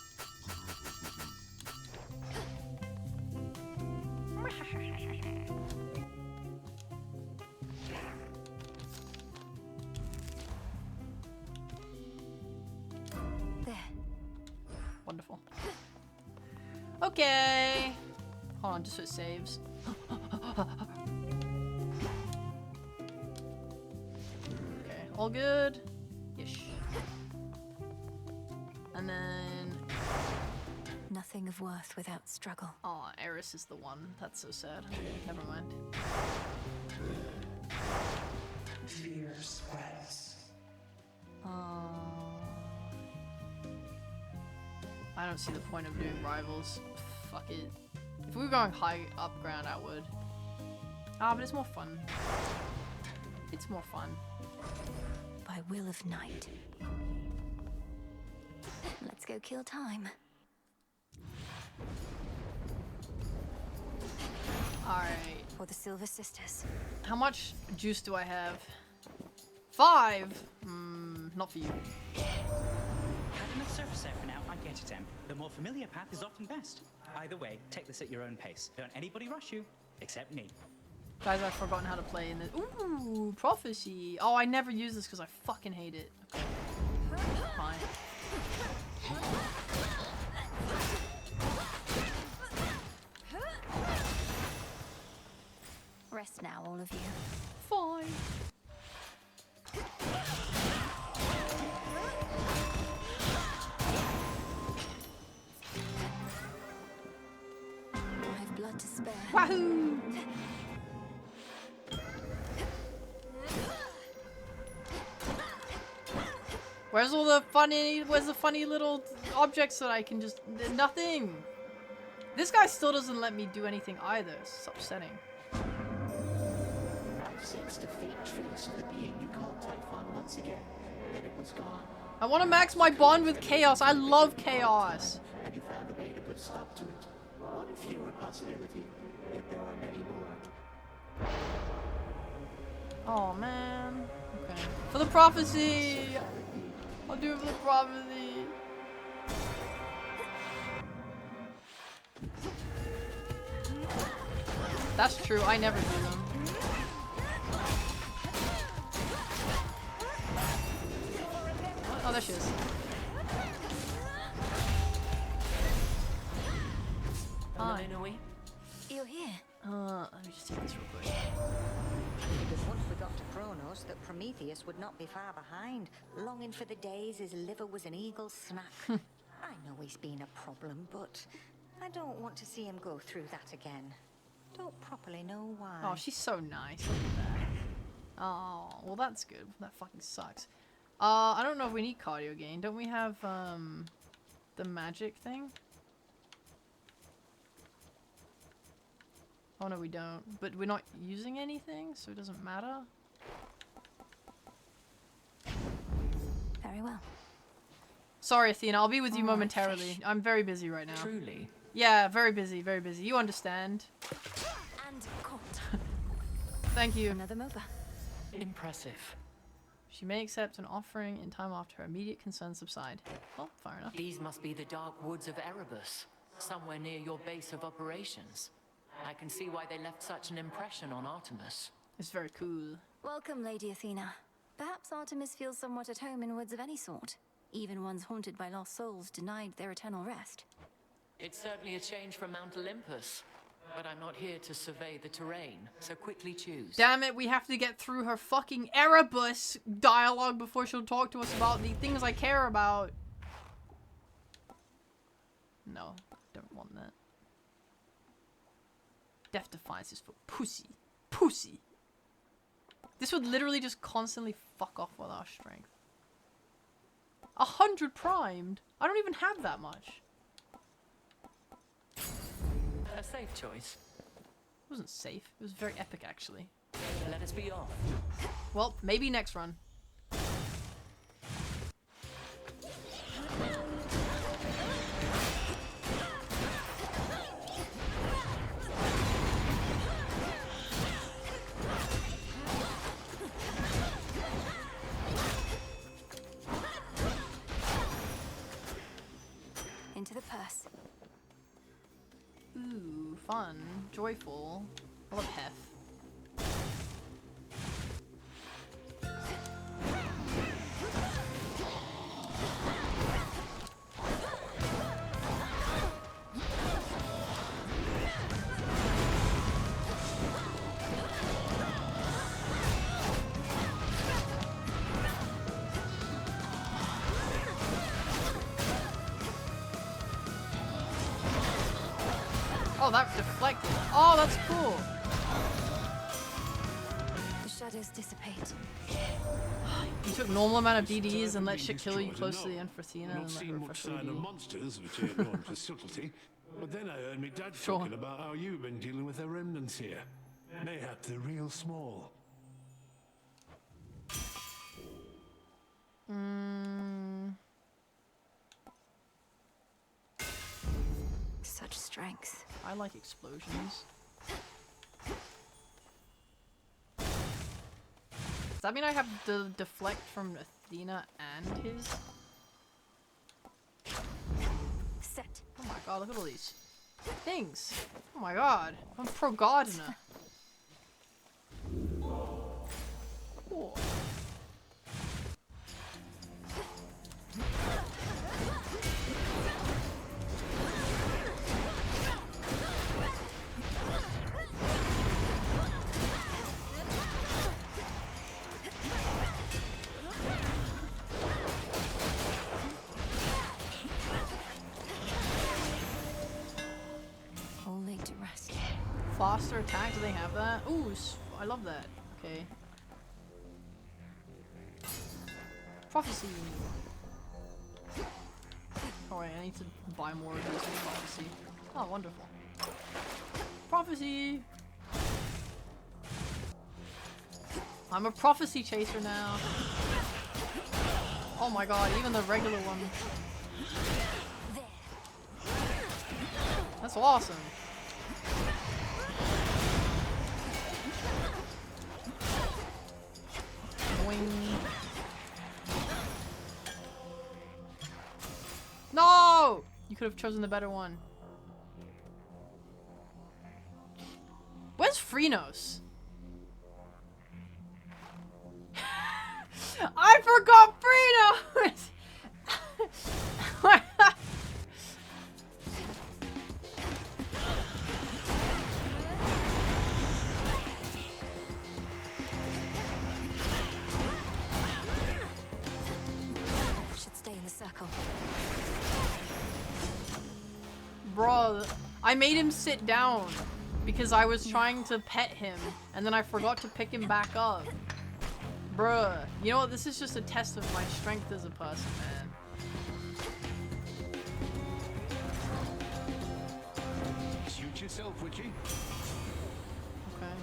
There. Wonderful. Okay. Hold on, just so it saves. Okay, all good? Ish. And then... Nothing of worth without struggle. Oh, Eris is the one. That's so sad. Never mind. Fear spreads. I don't see the point of doing rivals. Fuck it. If we were going high up ground, I would. Ah, but it's more fun. It's more fun. By will of night. Let's go kill time. Alright. For the Silver Sisters. How much juice do I have? 5? Not for you. Had enough surface air for now, I get it, Em. The more familiar path is often best. Either way, take this at your own pace. Don't anybody rush you, except me. Guys, I've forgotten how to play in this. Ooh, Prophecy. Oh, I never use this because I fucking hate it. Okay. Fine. Rest now, all of you. Fine. I have blood to spare. Wahoo! Where's the funny little objects that I can just, nothing. This guy still doesn't let me do anything either. It's upsetting. Seeks to feed trace of the being you called Typhon once again, then it was gone, I want to max my bond with Chaos. I love Chaos. and you found a way to put a stop to it. One fewer possibility, yet there are many more. Oh man. Okay. For the prophecy. I'll do it for the prophecy. That's true. I never do them. Oh, there she is. Hi. You're here. Let me just take this real quick. It was once we got to Kronos that Prometheus would not be far behind, longing for the days his liver was an eagle's snack. I know he's been a problem, but I don't want to see him go through that again. Don't properly know why. Oh, she's so nice. Look at that. Oh, well that's good. That fucking sucks. I don't know if we need cardio gain. Don't we have, the magic thing? Oh no, we don't. But we're not using anything, so it doesn't matter. Very well. Sorry, Athena. I'll be with you Oh, momentarily. fish. I'm very busy right now. Truly. Yeah, very busy, very busy. You understand. And caught. Thank you. Another mover. Impressive. She may accept an offering in time after her immediate concerns subside. Well, fair enough. These must be the dark woods of Erebus, somewhere near your base of operations. I can see why they left such an impression on Artemis. It's very cool. Welcome, Lady Athena. Perhaps Artemis feels somewhat at home in woods of any sort. Even ones haunted by lost souls denied their eternal rest. It's certainly a change from Mount Olympus, but I'm not here to survey the terrain, so quickly choose. Damn it, we have to get through her fucking Erebus dialogue before she'll talk to us about the things I care about. No, don't want that. Death Defiance is for pussy. Pussy. This would literally just constantly fuck off with our strength. 100 primed? I don't even have that much. A safe choice. It wasn't safe. It was very epic, actually. Let us be off. Well, maybe next run. Into the purse. Ooh, fun. Joyful. I love Hef. Oh, that deflected. Oh, that's cool. The shadows dissipate. You took normal amount of DDs and let shit kill you close to the end for Athena and Not let seen her much refresh sign the of DD. monsters, which ain't known for subtlety. But then I heard me dad Sure. talking about how you've been dealing with the remnants here. Mayhap they're real small. Such strength. I like explosions. Does that mean I have the deflect from Athena and his? Set. Oh my god, look at all these things. Oh my god, I'm pro gardener. Cool. All laid to rest. Faster attack, do they have that? Ooh, I love that. Okay. Prophecy. Oh wait, I need to buy more of these for prophecy. Oh, wonderful. Prophecy! I'm a prophecy chaser now. Oh my god, even the regular one. That's awesome. Boing. No! You could have chosen the better one. Where's Phrenos? I forgot Phrenos! Should stay in the circle. Bro, I made him sit down because I was trying to pet him and then I forgot to pick him back up. Bruh, you know what? This is just a test of my strength as a person, man. Suit yourself, Witchy. Okay.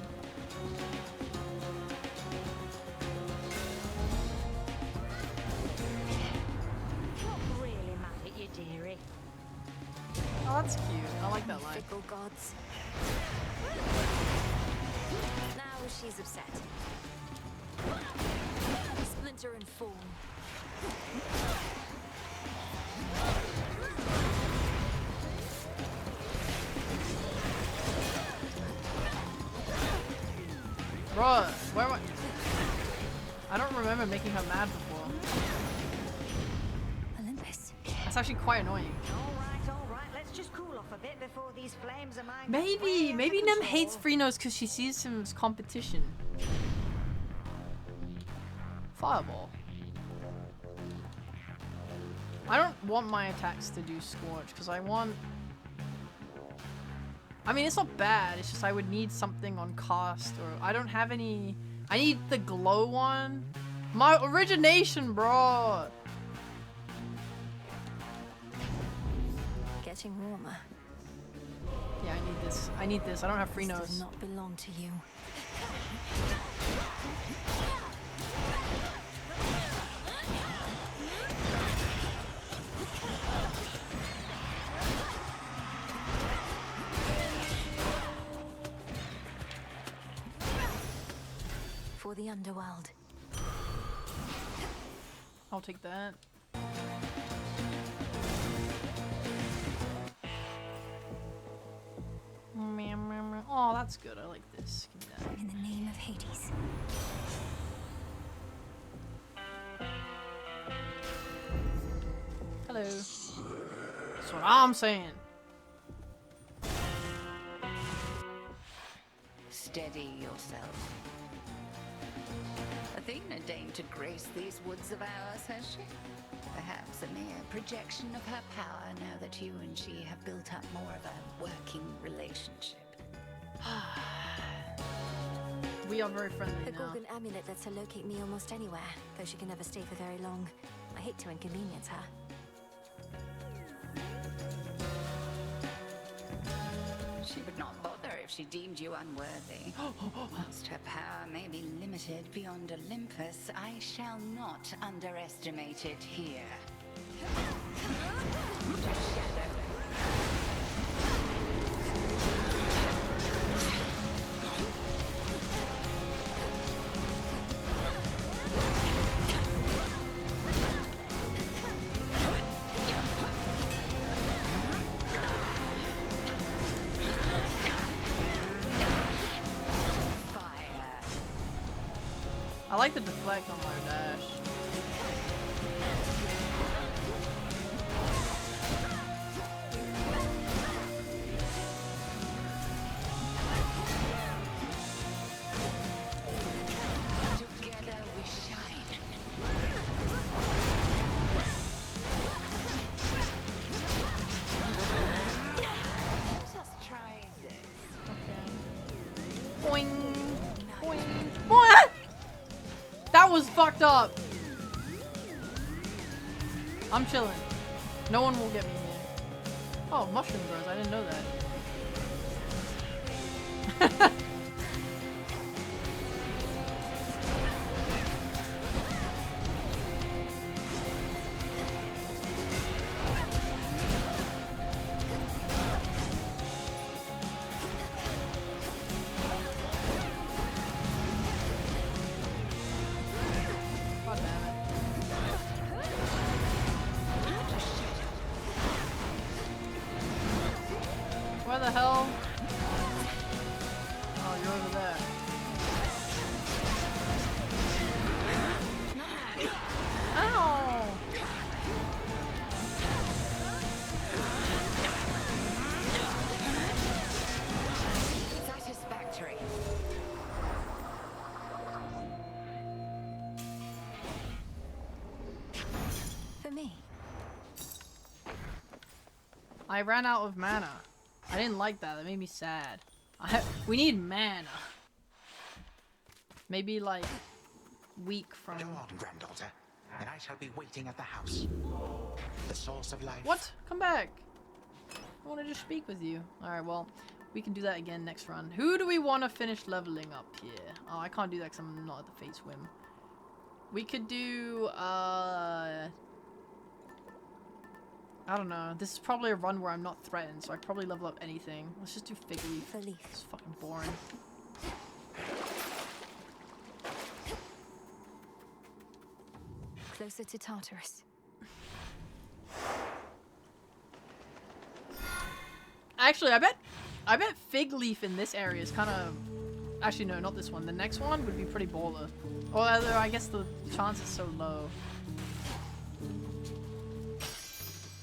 Not really mad at you, dearie. Oh, that's cute. I like that line. Fickle gods. Now she's upset. Splinter and form. Bruh, where am I? I don't remember making her mad before. Olympus. That's actually quite annoying. All right, let's just cool off a bit before these flames of mine. Maybe Nem hates Phrenos because she sees him as competition. Fireball. I don't want my attacks to do Scorch because I want... I mean, it's not bad, it's just I would need something on cast or... I don't have any I need the glow one. My origination, bro. Getting warmer. Yeah, I need this. I need this. I don't have free This nose. does not belong to you. For the underworld. I'll take that. Oh, that's good. I like this. Give me that. In the name of Hades. Hello. That's what I'm saying. Steady yourself. Athena deigned to grace these woods of ours, has she? Perhaps a mere projection of her power now that you and she have built up more of a working relationship. We are very friendly The now. Gorgon amulet lets her locate me almost anywhere, though she can never stay for very long. I hate to inconvenience her. She would not bother if she deemed you unworthy. Whilst her power may be limited beyond Olympus, I shall not underestimate it here. I like the deflect on my dash. Together we shine. Let us try this. Boing. Boing. What? That was fucked up. I'm chilling. No one will get me here. Oh, mushroom grows. I didn't know that. God damn it. Where the hell? Oh, you're over there. Ow! Satisfactory. For me. I ran out of mana. I didn't like that. That made me sad. We need mana. Maybe like week from. Go on, granddaughter, and I shall be waiting at the house. The source of life. What? Come back. I want to just speak with you. Alright, well, we can do that again next run. Who do we want to finish leveling up here? Oh, I can't do that because I'm not at the Fate Swim. We could do, I don't know. This is probably a run where I'm not threatened, so I could probably level up anything. Let's just do Fig Leaf. It's fucking boring. Closer to Tartarus. Actually, I bet Fig Leaf in this area is kind of... Actually, no, not this one. The next one would be pretty baller. Although, I guess the chance is so low.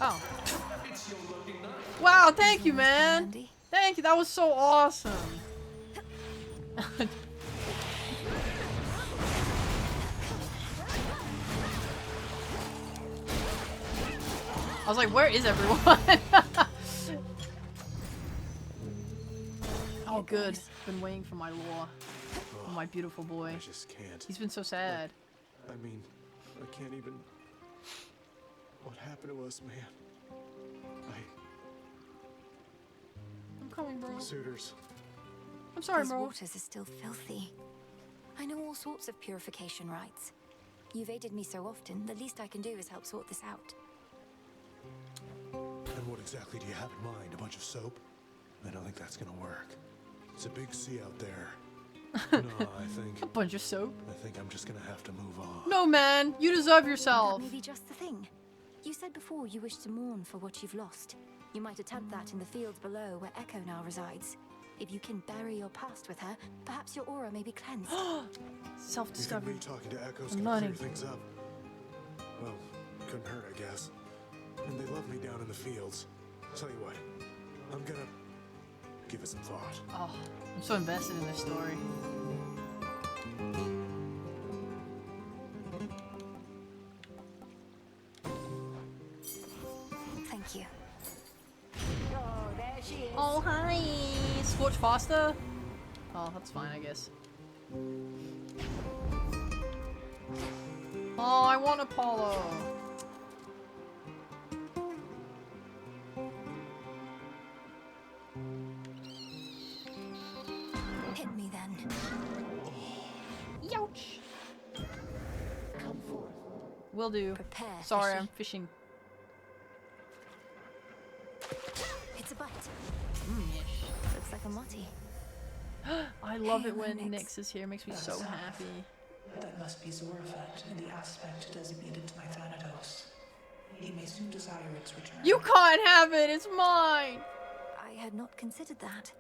Oh. Wow, thank you, man! Thank you, that was so awesome! I was like, where is everyone? Oh, good. Been waiting for my lore. Oh, my beautiful boy. I just can't. He's been so sad. I mean, I can't even... What happened to us, man? I'm coming, bro. Suitors. I'm sorry, These bro. waters are still filthy. I know all sorts of purification rites. You've aided me so often, the least I can do is help sort this out. And what exactly do you have in mind? A bunch of soap? I don't think that's gonna work. It's a big sea out there. No, I think... A bunch of soap? I think I'm just gonna have to move on. No, man. You deserve yourself. That may be just the thing. You said before you wish to mourn for what you've lost. You might attempt that in the fields below where Echo now resides. If you can bury your past with her, perhaps your aura may be cleansed. Self-discovery. You think me talking to Echo's I'm gonna learning. clear things up? Well, couldn't hurt, I guess. And they love me down in the fields. Tell you what, I'm gonna give it some thought. Oh, I'm so invested in this story. Thank you. Oh, there she is. Oh, hi. Scorch faster? Oh, that's fine, I guess. Oh, I want Apollo. Hit me then. Youch. Come forth. Will do. Prepare. Sorry, fishy. I'm fishing. It's a bite. Yes. Looks like a motty. I love it Hey, when Lennox. Nyx is here. It makes me so happy. That must be Zorafet in the aspect designated to my Thanatos. He may soon desire its return. You can't have it. It's mine. I had not considered that.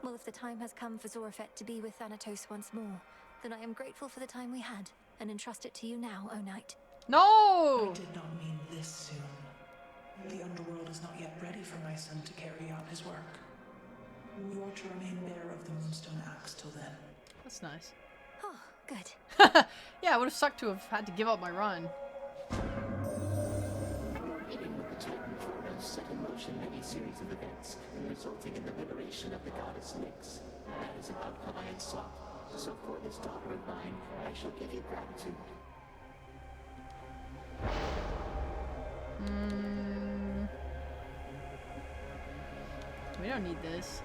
Well, if the time has come for Zorafet to be with Thanatos once more, then I am grateful for the time we had, and entrust it to you now, O Knight. No! I did not mean this soon. The underworld is not yet ready for my son to carry out his work. You are to remain bearer of the Moonstone Axe till then. That's nice. Oh, good. Yeah, it would have sucked to have had to give up my run. Meeting with the Titan Force set in motion many series of events, resulting in the liberation of the goddess Nyx. That is an outcome I had sought. So for this daughter of mine, I shall give you gratitude. We don't need this.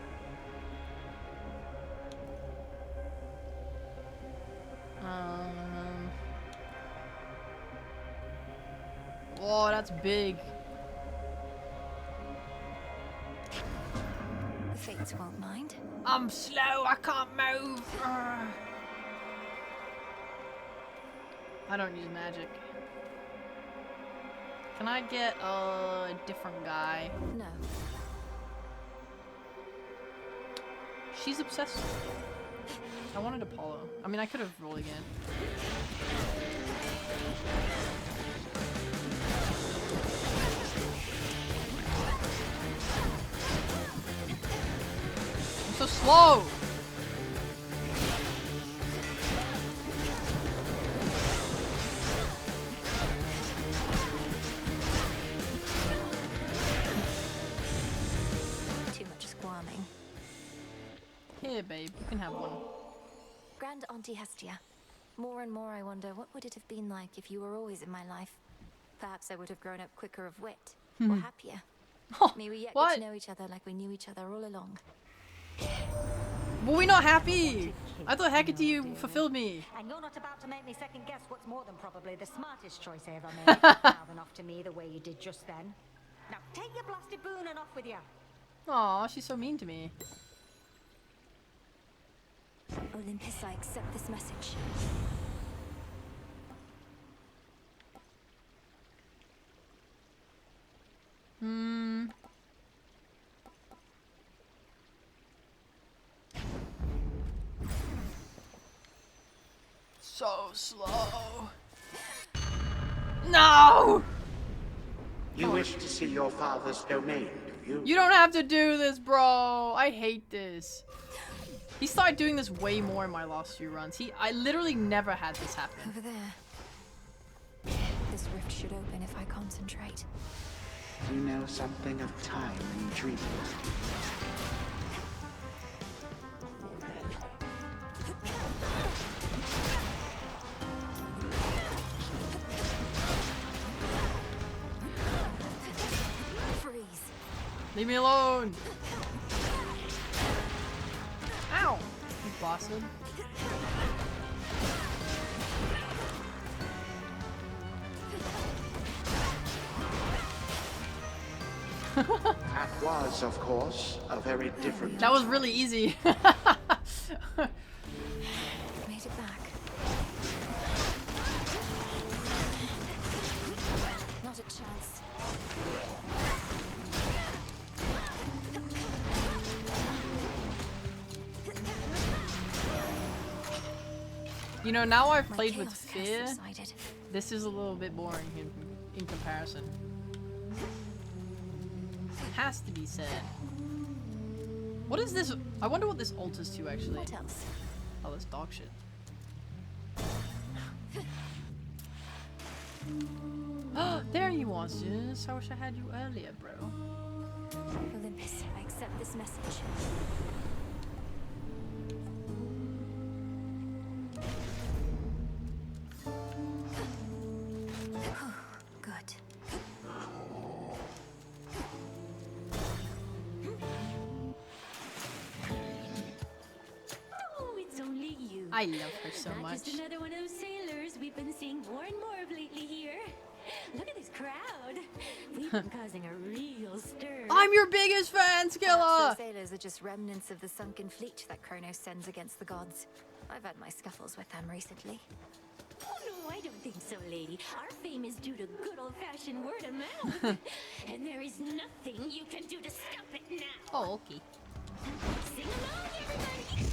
Whoa, that's big. The Fates won't mind. I'm slow, I can't move. Ugh. I don't use magic. Can I get a different guy? No. She's obsessed with me. I wanted Apollo. I mean, I could have rolled again. I'm so slow! Too much squirming. Here, babe, you can have one. Grand Auntie Hestia. More and more I wonder, what would it have been like if you were always in my life? Perhaps I would have grown up quicker of wit, or happier. May we yet what? get to know each other like we knew each other all along. Were we not happy? I thought Hecate fulfilled me. And you're not about to make me second guess what's more than probably the smartest choice I ever made. Mouthing off to me the way you did just then. Now take your blasted boon and off with you. Aw, she's so mean to me. Olympus, I accept this message. So slow. No! You wish to see your father's domain, do you? You don't have to do this, bro. I hate this. He started doing this way more in my last few runs. I literally never had this happen. Over there. This rift should open if I concentrate. You know something of time and dreams. Leave me alone! Ow! You bastard. That was, of course, a very different. That was really easy. Made it back. Not a chance. You know, now I've My played with chaos has fear. subsided. This is a little bit boring in comparison. It has to be said. What is this? I wonder what this alters to actually. What else? Oh, this dog shit. There you are, sis. I wish I had you earlier, bro. Olympus, I accept this message. Good. Oh, it's only you. I love her so Not much. just another one of those sailors we've been seeing more and more of lately here. Look at this crowd. We've been causing a real stir. I'm your biggest fan, Perhaps Skilla! those sailors are just remnants of the sunken fleet that Kronos sends against the gods. I've had my scuffles with them recently. Oh no, I don't think so, lady. Our fame is due to good old-fashioned word of mouth. And there is nothing you can do to stop it now. Oh, okay. Sing along, everybody.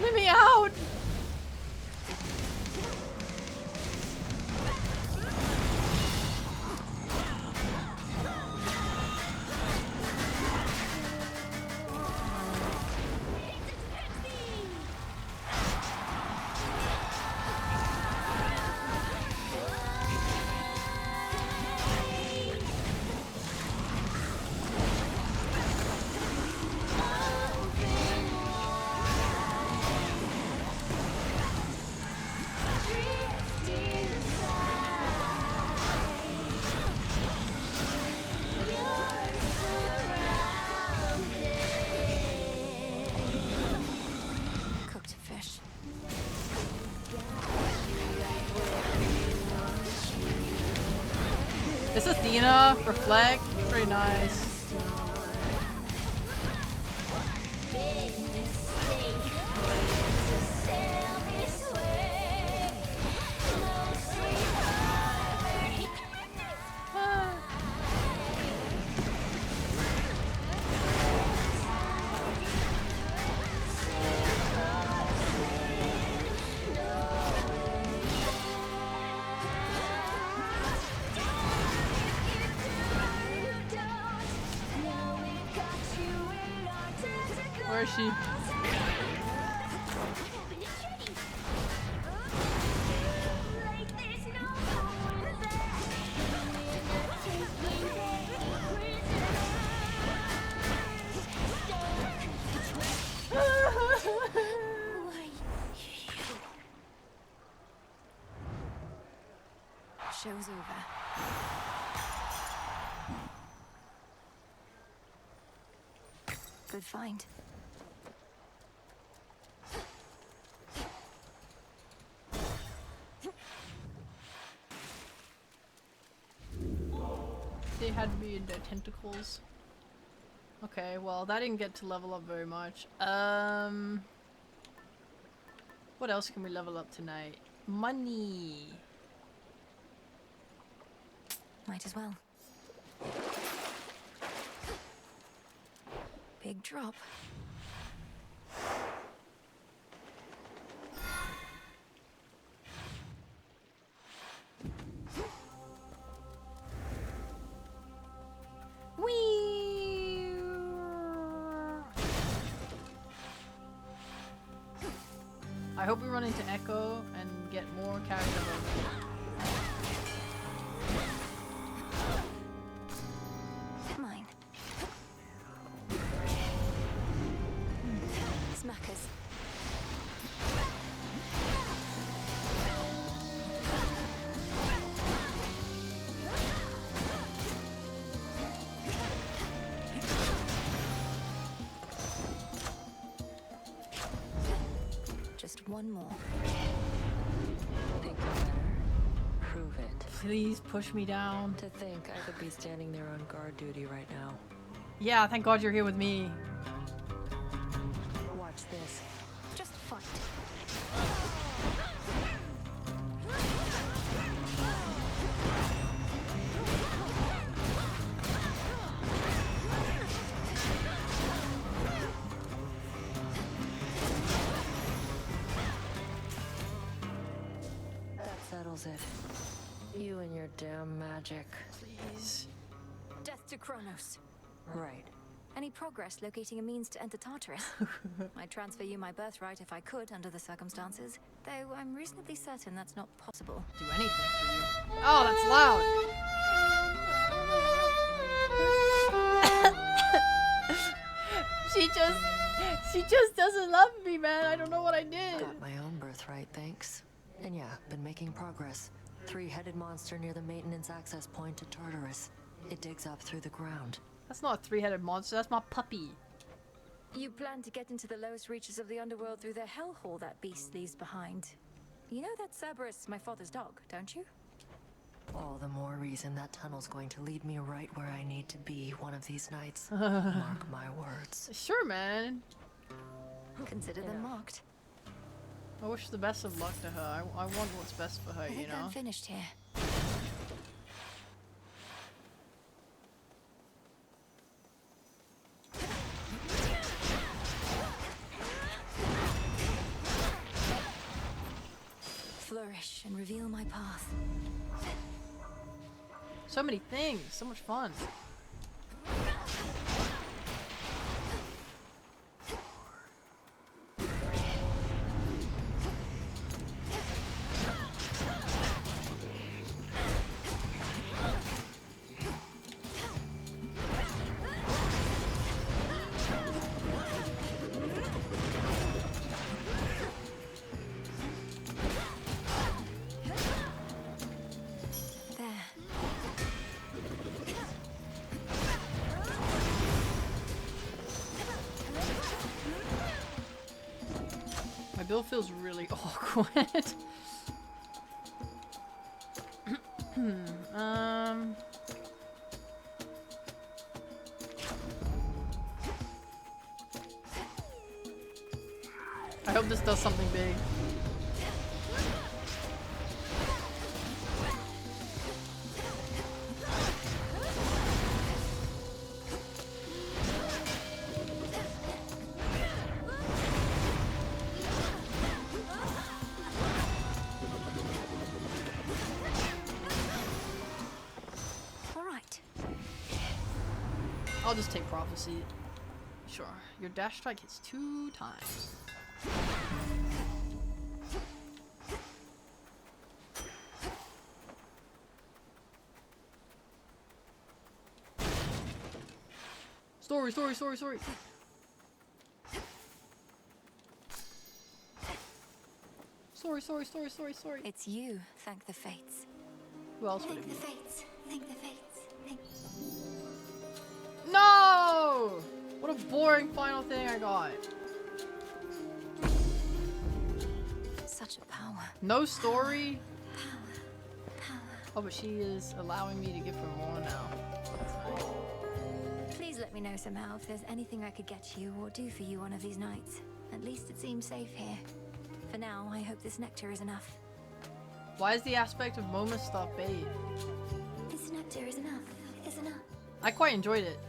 Let me out! Cooked fish. This Athena, Reflect, very nice. Where is she? Show's over. Good find. had me in their tentacles. Okay, well, that didn't get to level up very much. What else can we level up tonight? Money. Might as well. Big drop. Whee! I hope we run into Echo and get more character development. Mine. Smackers. Just one more. Think you're better? Prove it. Please push me down. To think I could be standing there on guard duty right now. Yeah, thank God you're here with me. Watch this. Just fight. That settles it. You and your damn magic. Please. Death to Kronos. Right. Any progress locating a means to enter Tartarus? I'd transfer you my birthright if I could under the circumstances, though I'm reasonably certain that's not possible. Do anything for you. Oh, that's loud. She just doesn't love me, man. I don't know what I did. Got my own birthright, thanks. And yeah, been making progress. Three-headed monster near the maintenance access point to Tartarus. It digs up through the ground. That's not a three-headed monster, that's my puppy. You plan to get into the lowest reaches of the underworld through the hellhole that beast leaves behind. You know that Cerberus, my father's dog, don't you? All the more reason that tunnel's going to lead me right where I need to be one of these nights. Mark my words. Sure, man. Consider them marked. I wish the best of luck to her. I want what's best for her, I you think know? I'm finished here. Flourish and reveal my path. So many things, so much fun. My build feels really awkward. I hope this does something big. I'll just take Prophecy. Sure. Your dash strike hits 2 times. Story. Sorry. It's you, thank the fates. Who else would it Thank the be? fates. Thank the fates. Thank... No! What a boring final thing I got. Such a power. No story? Oh, but she is allowing me to give her more now. me know somehow if there's anything I could get you or do for you one of these nights. At least it seems safe here. For now, I hope this nectar is enough. Why is the aspect of Momus stop bait? This nectar is enough, isn't it? I quite enjoyed it.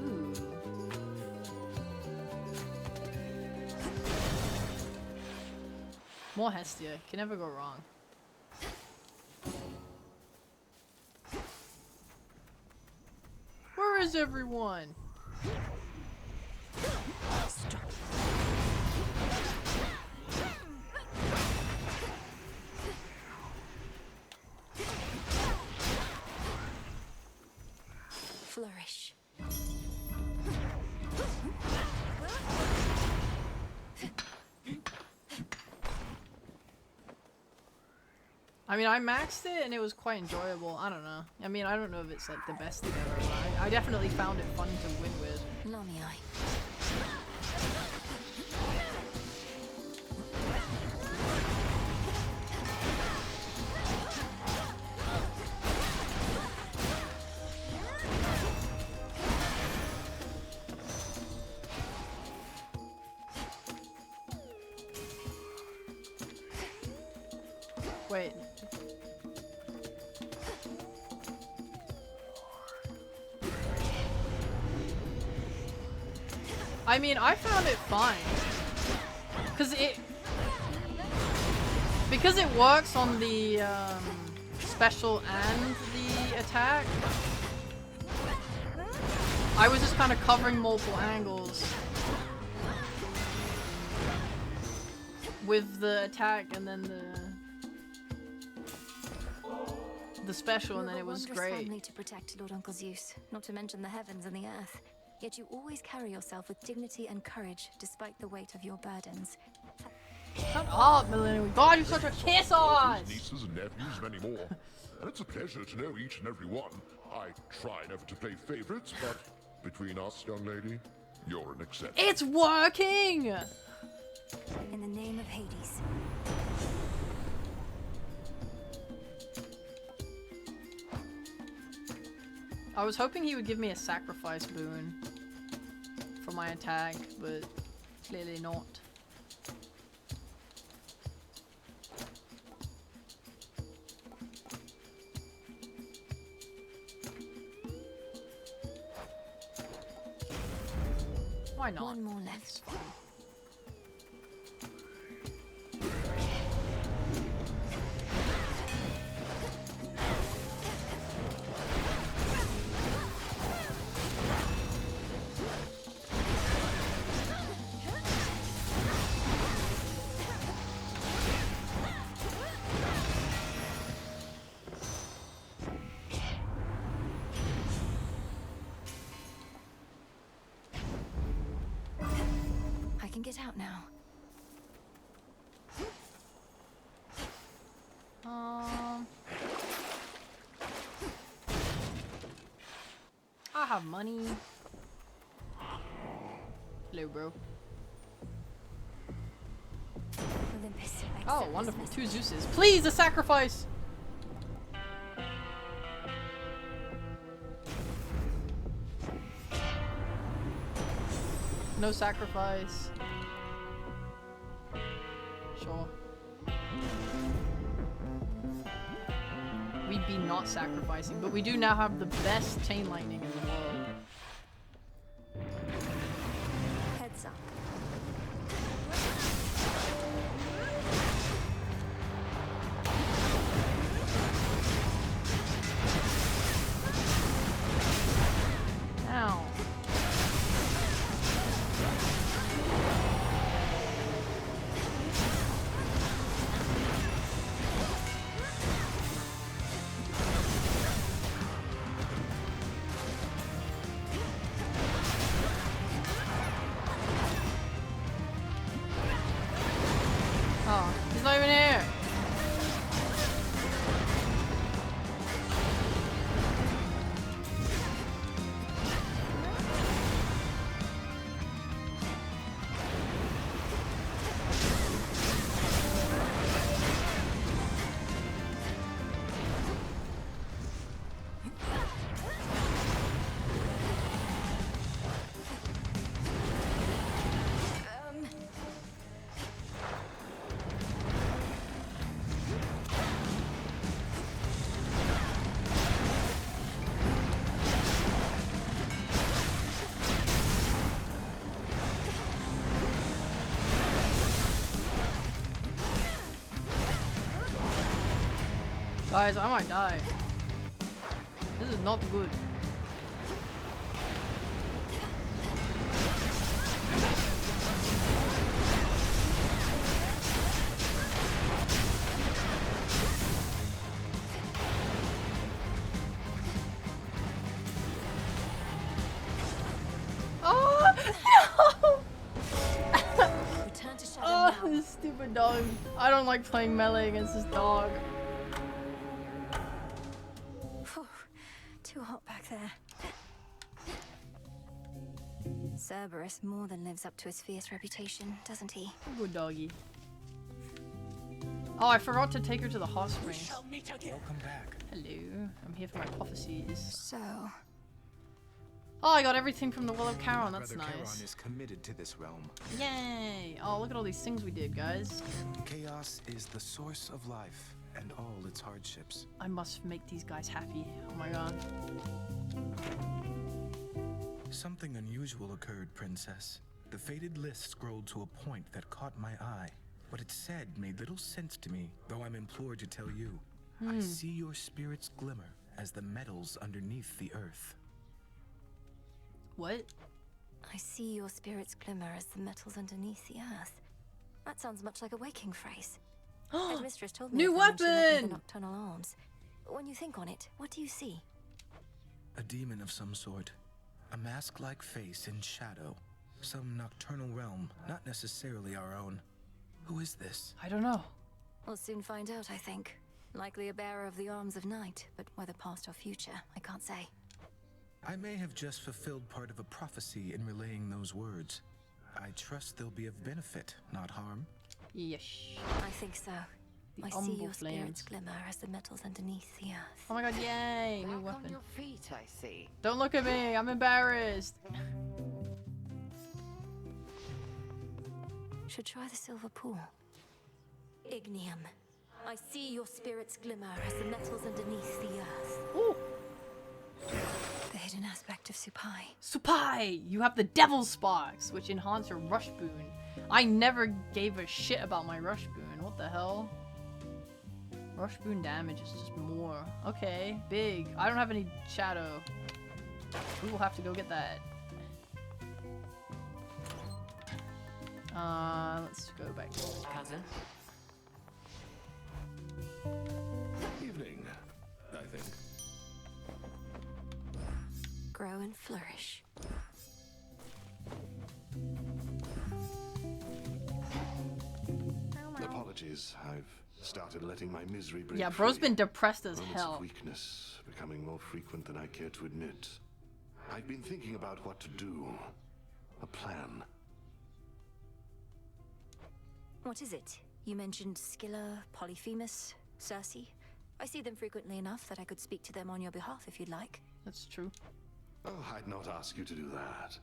Ooh. More Hestia. Can never go wrong. Where is everyone? Flourish. I mean, I maxed it and it was quite enjoyable. I don't know. I mean, I don't know if it's like the best thing ever, but I definitely found it fun to win with. Lamii. Wait. I mean, I found it fine. Because it works on the special and the attack. I was just kind of covering multiple angles with the attack and then the special, and then it was great. Family to protect, Lord Uncle Zeus, not to mention the heavens and the earth. Yet you always carry yourself with dignity and courage, despite the weight of your burdens. Shut up, Millennium. God, you're such a kiss ass! Nieces and nephews, many more. And it's a pleasure to know each and every one. I try never to play favorites, but between us, young lady, you're an exception. It's working! In the name of Hades. I was hoping he would give me a sacrifice boon for my attack, but clearly not. Why not? One more left. Get out now. I have money. Hello, bro. Olympus, oh, wonderful. 2 Zeuses. Please, a sacrifice! No sacrifice. Sure. We'd be not sacrificing, but we do now have the best chain lightning in the world. Heads up. Ow. Guys, I might die. This is not good. Oh no! Return to Shadow Oh, now. this stupid dog. I don't like playing melee against this dog. Phew, too hot back there. Cerberus more than lives up to his fierce reputation, doesn't he? Good doggy. Oh, I forgot to take her to the hot spring. Welcome back. Hello, I'm here for my prophecies. So, Oh, I got everything from the Will of Charon. That's Brother Charon nice. is committed to this realm. Yay! Oh, look at all these things we did, guys. Chaos is the source of life and all its hardships. I must make these guys happy. Oh my god. Something unusual occurred, Princess. The fated list scrolled to a point that caught my eye. What it said made little sense to me, though I'm implored to tell you. I see your spirit's glimmer as the metals underneath the earth. What? I see your spirit's glimmer as the metals underneath the earth. That sounds much like a waking phrase. Headmistress told me New of the mention of weapon! the nocturnal arms. When you think on it, what do you see? A demon of some sort. A mask-like face in shadow. Some nocturnal realm, not necessarily our own. Who is this? I don't know. We'll soon find out, I think. Likely a bearer of the arms of night, but whether past or future, I can't say. I may have just fulfilled part of a prophecy in relaying those words. I trust they'll be of benefit, not harm. Yes. I think so. The I see umble your spirit's flames. glimmer as the metals underneath the earth. Oh my god, yay! New Back on weapon. your feet, I see. Don't look at me, I'm embarrassed. Should try the silver pool. Ignium. I see your spirit's glimmer as the metals underneath the earth. Ooh. The hidden aspect of Supai. Supai! You have the Devil Sparks, which enhance your Rush Boon. I never gave a shit about my Rush Boon. What the hell? Rush Boon damage is just more. Okay, big. I don't have any shadow. We will have to go get that. Let's go back to Cousin? Evening, I think. Grow and flourish. Apologies, I've started letting my misery break Yeah, bro's free. been depressed as Moments hell. of weakness becoming more frequent than I care to admit. I've been thinking about what to do. A plan. What is it? You mentioned Scylla, Polyphemus, Circe. I see them frequently enough that I could speak to them on your behalf if you'd like. That's true. Oh, I'd not ask you to do that.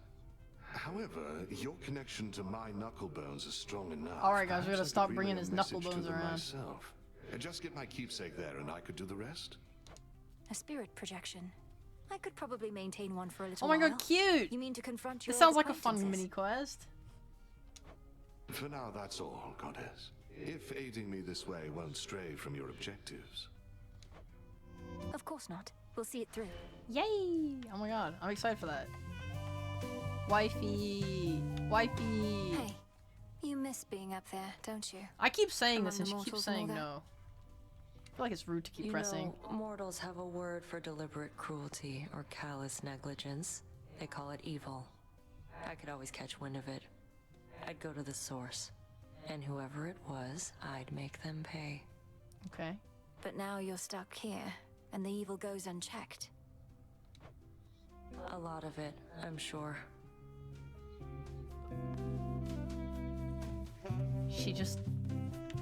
However, your connection to my knuckle bones is strong enough. Alright guys, we Perhaps gotta I stop could bringing relay his a knuckle message to bones them around. myself. And just get my keepsake there and I could do the rest. A spirit projection. I could probably maintain one for a little Oh my while. god, cute! You mean to confront your This sounds old like a fun acquaintances? mini quest. For now, that's all, Goddess. If aiding me this way won't stray from your objectives. Of course not. We'll see it through. Yay! Oh my god, I'm excited for that. Wifey! Wifey! Hey, you miss being up there, don't you? I keep saying Among this and the she keeps mortals and saying all that? no. I feel like it's rude to keep You pressing. know, mortals have a word for deliberate cruelty or callous negligence. They call it evil. I could always catch wind of it. I'd go to the source. And whoever it was, I'd make them pay. Okay. But now you're stuck here, and the evil goes unchecked. A lot of it, I'm sure.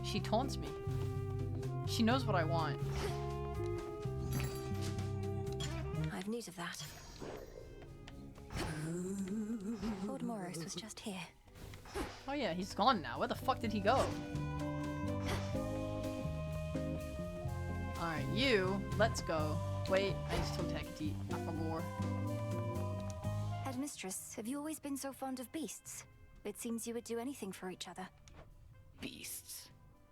She taunts me. She knows what I want. I've need of that. Lord Morris was just here. Oh yeah, he's gone now. Where the fuck did he go? Alright, you, let's go. Wait, I need to talk to Hecate. I forgot. Headmistress, have you always been so fond of beasts? It seems you would do anything for each other. Beasts.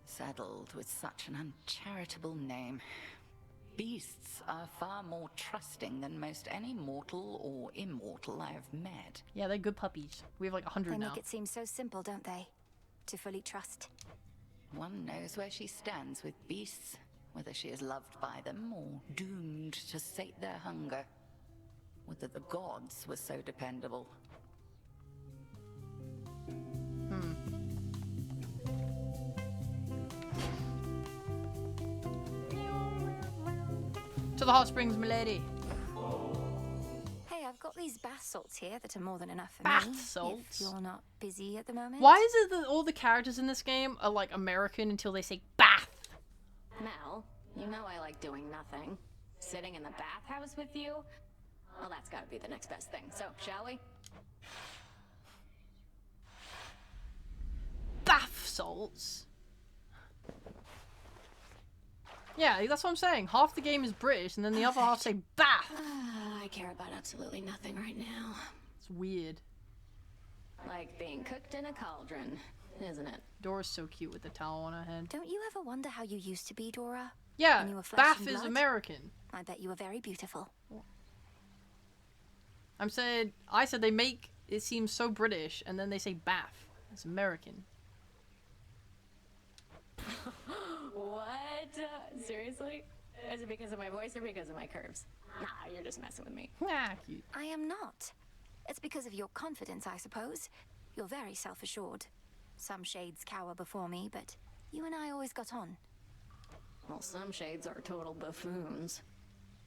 Saddled with such an uncharitable name. Beasts are far more trusting than most any mortal or immortal I have met. Yeah, they're good puppies. We have like 100 They now. make it seem so simple, don't they? To fully trust. One knows where she stands with beasts, whether she is loved by them or doomed to sate their hunger. Whether the gods were so dependable. To the hot springs, milady. Hey, I've got these bath salts here that are more than enough for Bath me. salts? If you're not busy at the moment. Why is it that all the characters in this game are like American until they say bath? Mel, you know I like doing nothing. Sitting in the bathhouse with you? Well, that's gotta be the next best thing. So, shall we? Bath salts? Yeah, that's what I'm saying. Half the game is British and then the other half say bath. I care about absolutely nothing right now. It's weird. Like being cooked in a cauldron, isn't it? Dora's so cute with the towel on her head. Don't you ever wonder how you used to be, Dora? Yeah, When you were flesh bath and is blood? American. I bet you were very beautiful. I said they make it seem so British and then they say bath. It's American. What? Seriously? Is it because of my voice or because of my curves? Nah, you're just messing with me. Nah, cute. I am not. It's because of your confidence, I suppose. You're very self-assured. Some shades cower before me, but you and I always got on. Well, some shades are total buffoons.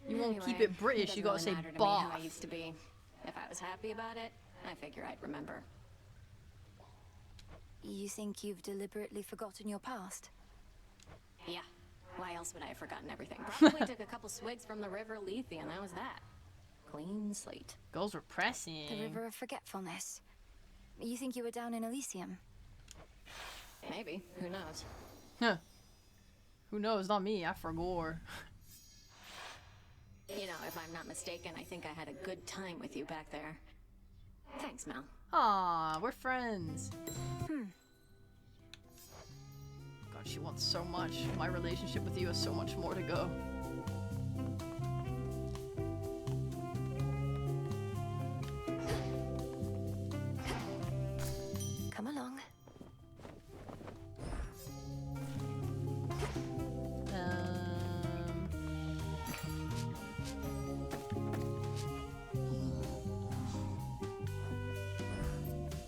You won't keep Anyway, it British, you gotta doesn't say really matter to me how I bath. used to be. If I was happy about it, I figure I'd remember. You think you've deliberately forgotten your past? Yeah. Why else would I have forgotten everything? Probably took a couple swigs from the River Lethe and that was that. Clean slate. Girls were pressing. The River of Forgetfulness. You think you were down in Elysium? Maybe. Who knows? Huh. Who knows? Not me. I forgot. You know, if I'm not mistaken, I think I had a good time with you back there. Thanks, Mel. Aw, we're friends. God, she wants so much. My relationship with you has so much more to go. Come along.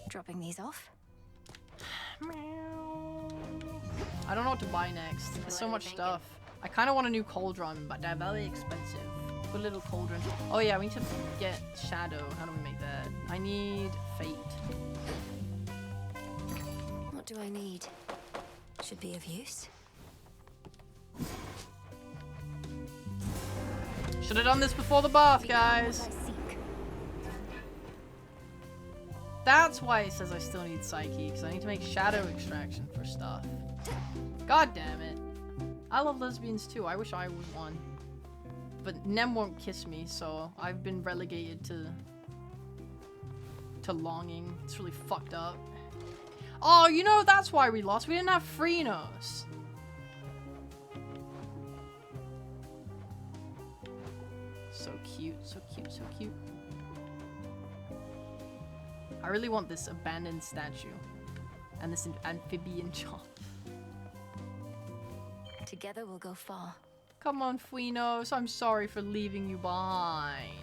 Dropping these off. I don't know what to buy next. There's so much stuff. I kind of want a new cauldron, but they're very expensive. Good little cauldron. Oh yeah, we need to get shadow. How do we make that? I need fate. What do I need? Should be of use. Should have done this before the bath, guys. That's why it says I still need Psyche, because I need to make shadow extraction for stuff. God damn it. I love lesbians too. I wish I was one. But Nem won't kiss me, so I've been relegated to longing. It's really fucked up. Oh, you know, that's why we lost. We didn't have Freenos. So cute, so cute, so cute. I really want this abandoned statue. And this amphibian chomp. Together we'll go far. Come on, Fuinos. I'm sorry for leaving you behind.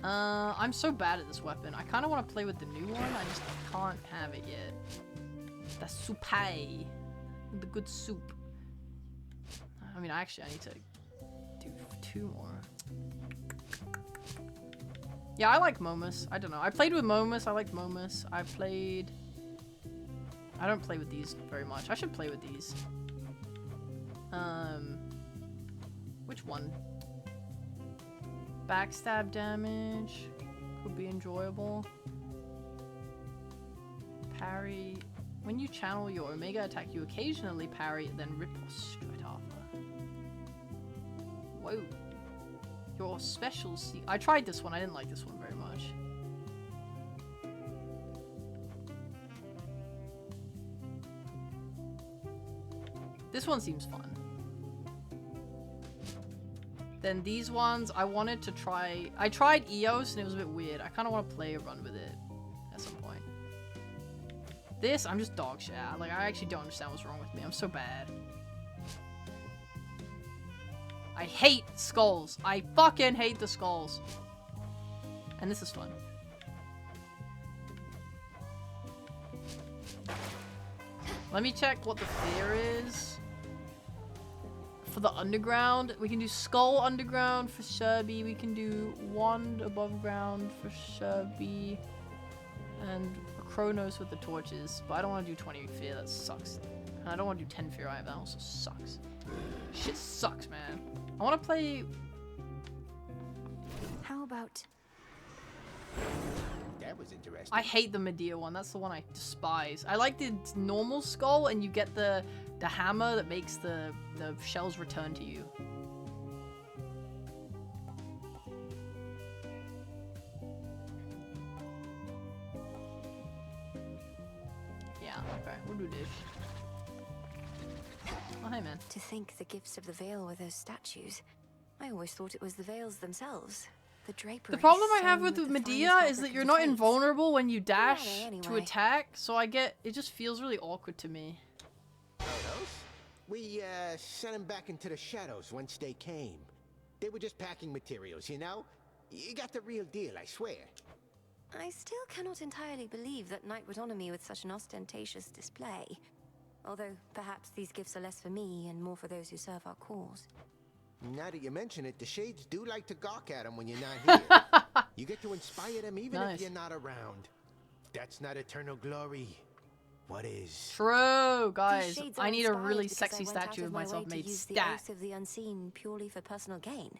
I'm so bad at this weapon. I kind of want to play with the new one. I just can't have it yet. The soupai. The good soup. I mean, actually, I need to do 2 more. Yeah, I like Momus. I don't know. I played with Momus. I liked Momus. I don't play with these very much. I should play with these. Which one? Backstab damage. Could be enjoyable. Parry. When you channel your Omega attack, you occasionally parry, then rip or straight after. Whoa. Your special I tried this one. I didn't like this one very much. This one seems fun. Then these ones, I wanted to try... I tried Eos and it was a bit weird. I kind of want to play a run with it at some point. This, I'm just dog shit at. Like, I actually don't understand what's wrong with me. I'm so bad. I hate skulls. I fucking hate the skulls. And this is fun. Let me check what the fear is. For the underground, we can do Skull Underground for Sherby. We can do Wand Above Ground for Sherby. And Kronos with the torches. But I don't want to do 20 fear, that sucks. And I don't want to do 10 fear either, that also sucks. Shit sucks, man. I want to play... How about... That was interesting. I hate the Medea one, that's the one I despise. I like the normal skull and you get the hammer that makes the shells return to you. Yeah, okay, we'll do this. Oh, hey, man. To think the gifts of the Veil were those statues. I always thought it was the veils themselves. The drapery. The problem I have with Medea is that you're not invulnerable when you dash to anyway. attack, so I get... It just feels really awkward to me. We sent them back into the shadows once they came. They were just packing materials, you know? You got the real deal, I swear. I still cannot entirely believe that Knight would honor me with such an ostentatious display. Although, perhaps these gifts are less for me and more for those who serve our cause. Now that you mention it, the Shades do like to gawk at them when you're not here. You get to inspire them even if you're not around. That's not eternal glory. What is? True, guys. I need a really sexy statue of myself made use the stat. oath of the unseen purely for personal gain.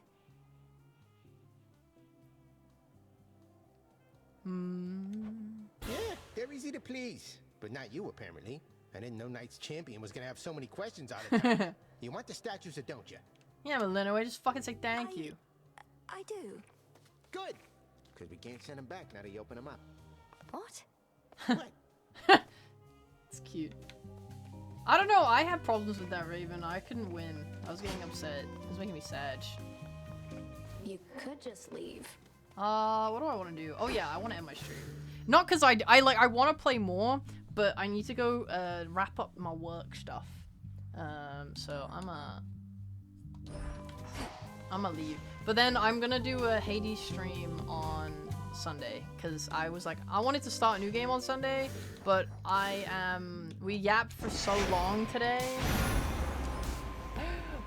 Yeah, they're easy to please. But not you, apparently. I didn't know Knight's champion was gonna have so many questions all the time. You want the statues or don't you? Yeah, but Leno, just fucking say thank you. I do. Good. Because we can't send them back now that you open them up. What? It's cute. I don't know, I had problems with that Raven. I couldn't win. I was getting upset. It was making me sad. You could just leave. What do I want to do? Oh yeah, I want to end my stream. Not because I want to play more, but I need to go wrap up my work stuff. So I'ma leave. But then I'm gonna do a Hades stream on Sunday, because I was like, I wanted to start a new game on Sunday, but we yapped for so long today.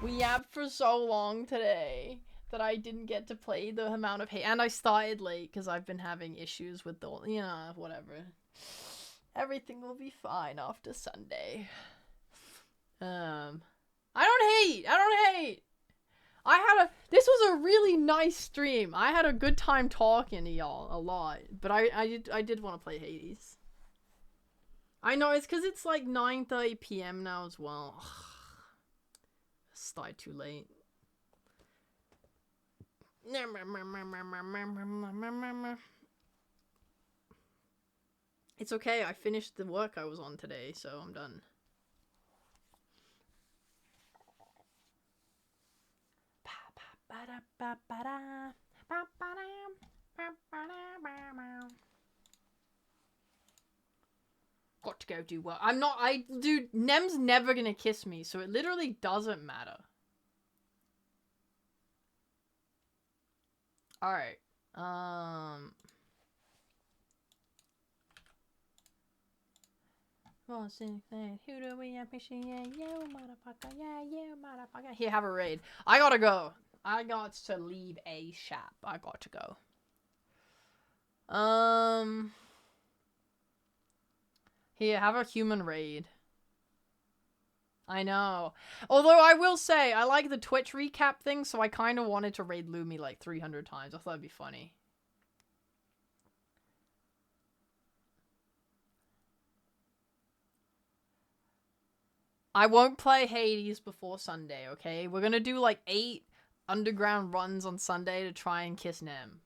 We yapped for so long today that I didn't get to play the amount of Hades, and I started late because I've been having issues with the, whatever. Everything will be fine after Sunday. I don't hate! This was a really nice stream. I had a good time talking to y'all a lot, but I did want to play Hades. I know, it's because it's like 9:30 PM now as well. Started too late. It's okay, I finished the work I was on today, so I'm done. Got to go do work. Dude, Nem's never gonna kiss me, so it literally doesn't matter. Alright. Who do we appreciate? You motherfucker. Yeah, you motherfucker. Here, have a raid. I gotta go. I got to leave ASAP. I got to go. Here, have a human raid. I know. Although I will say, I like the Twitch recap thing, so I kind of wanted to raid Lumi like 300 times. I thought it'd be funny. I won't play Hades before Sunday, okay? We're gonna do like 8 underground runs on Sunday to try and kiss Nem.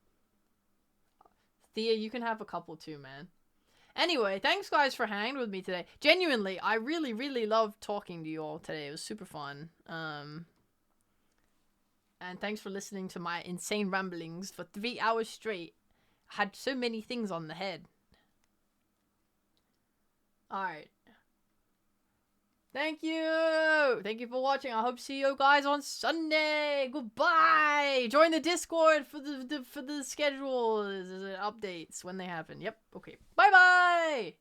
Thea, you can have a couple too, man. Anyway, thanks guys for hanging with me today. Genuinely, I really, really loved talking to you all today. It was super fun. And thanks for listening to my insane ramblings for 3 hours straight. I had so many things on the head. Alright. Thank you! Thank you for watching. I hope to see you guys on Sunday. Goodbye! Join the Discord for the schedules, updates when they happen. Yep, okay. Bye-bye!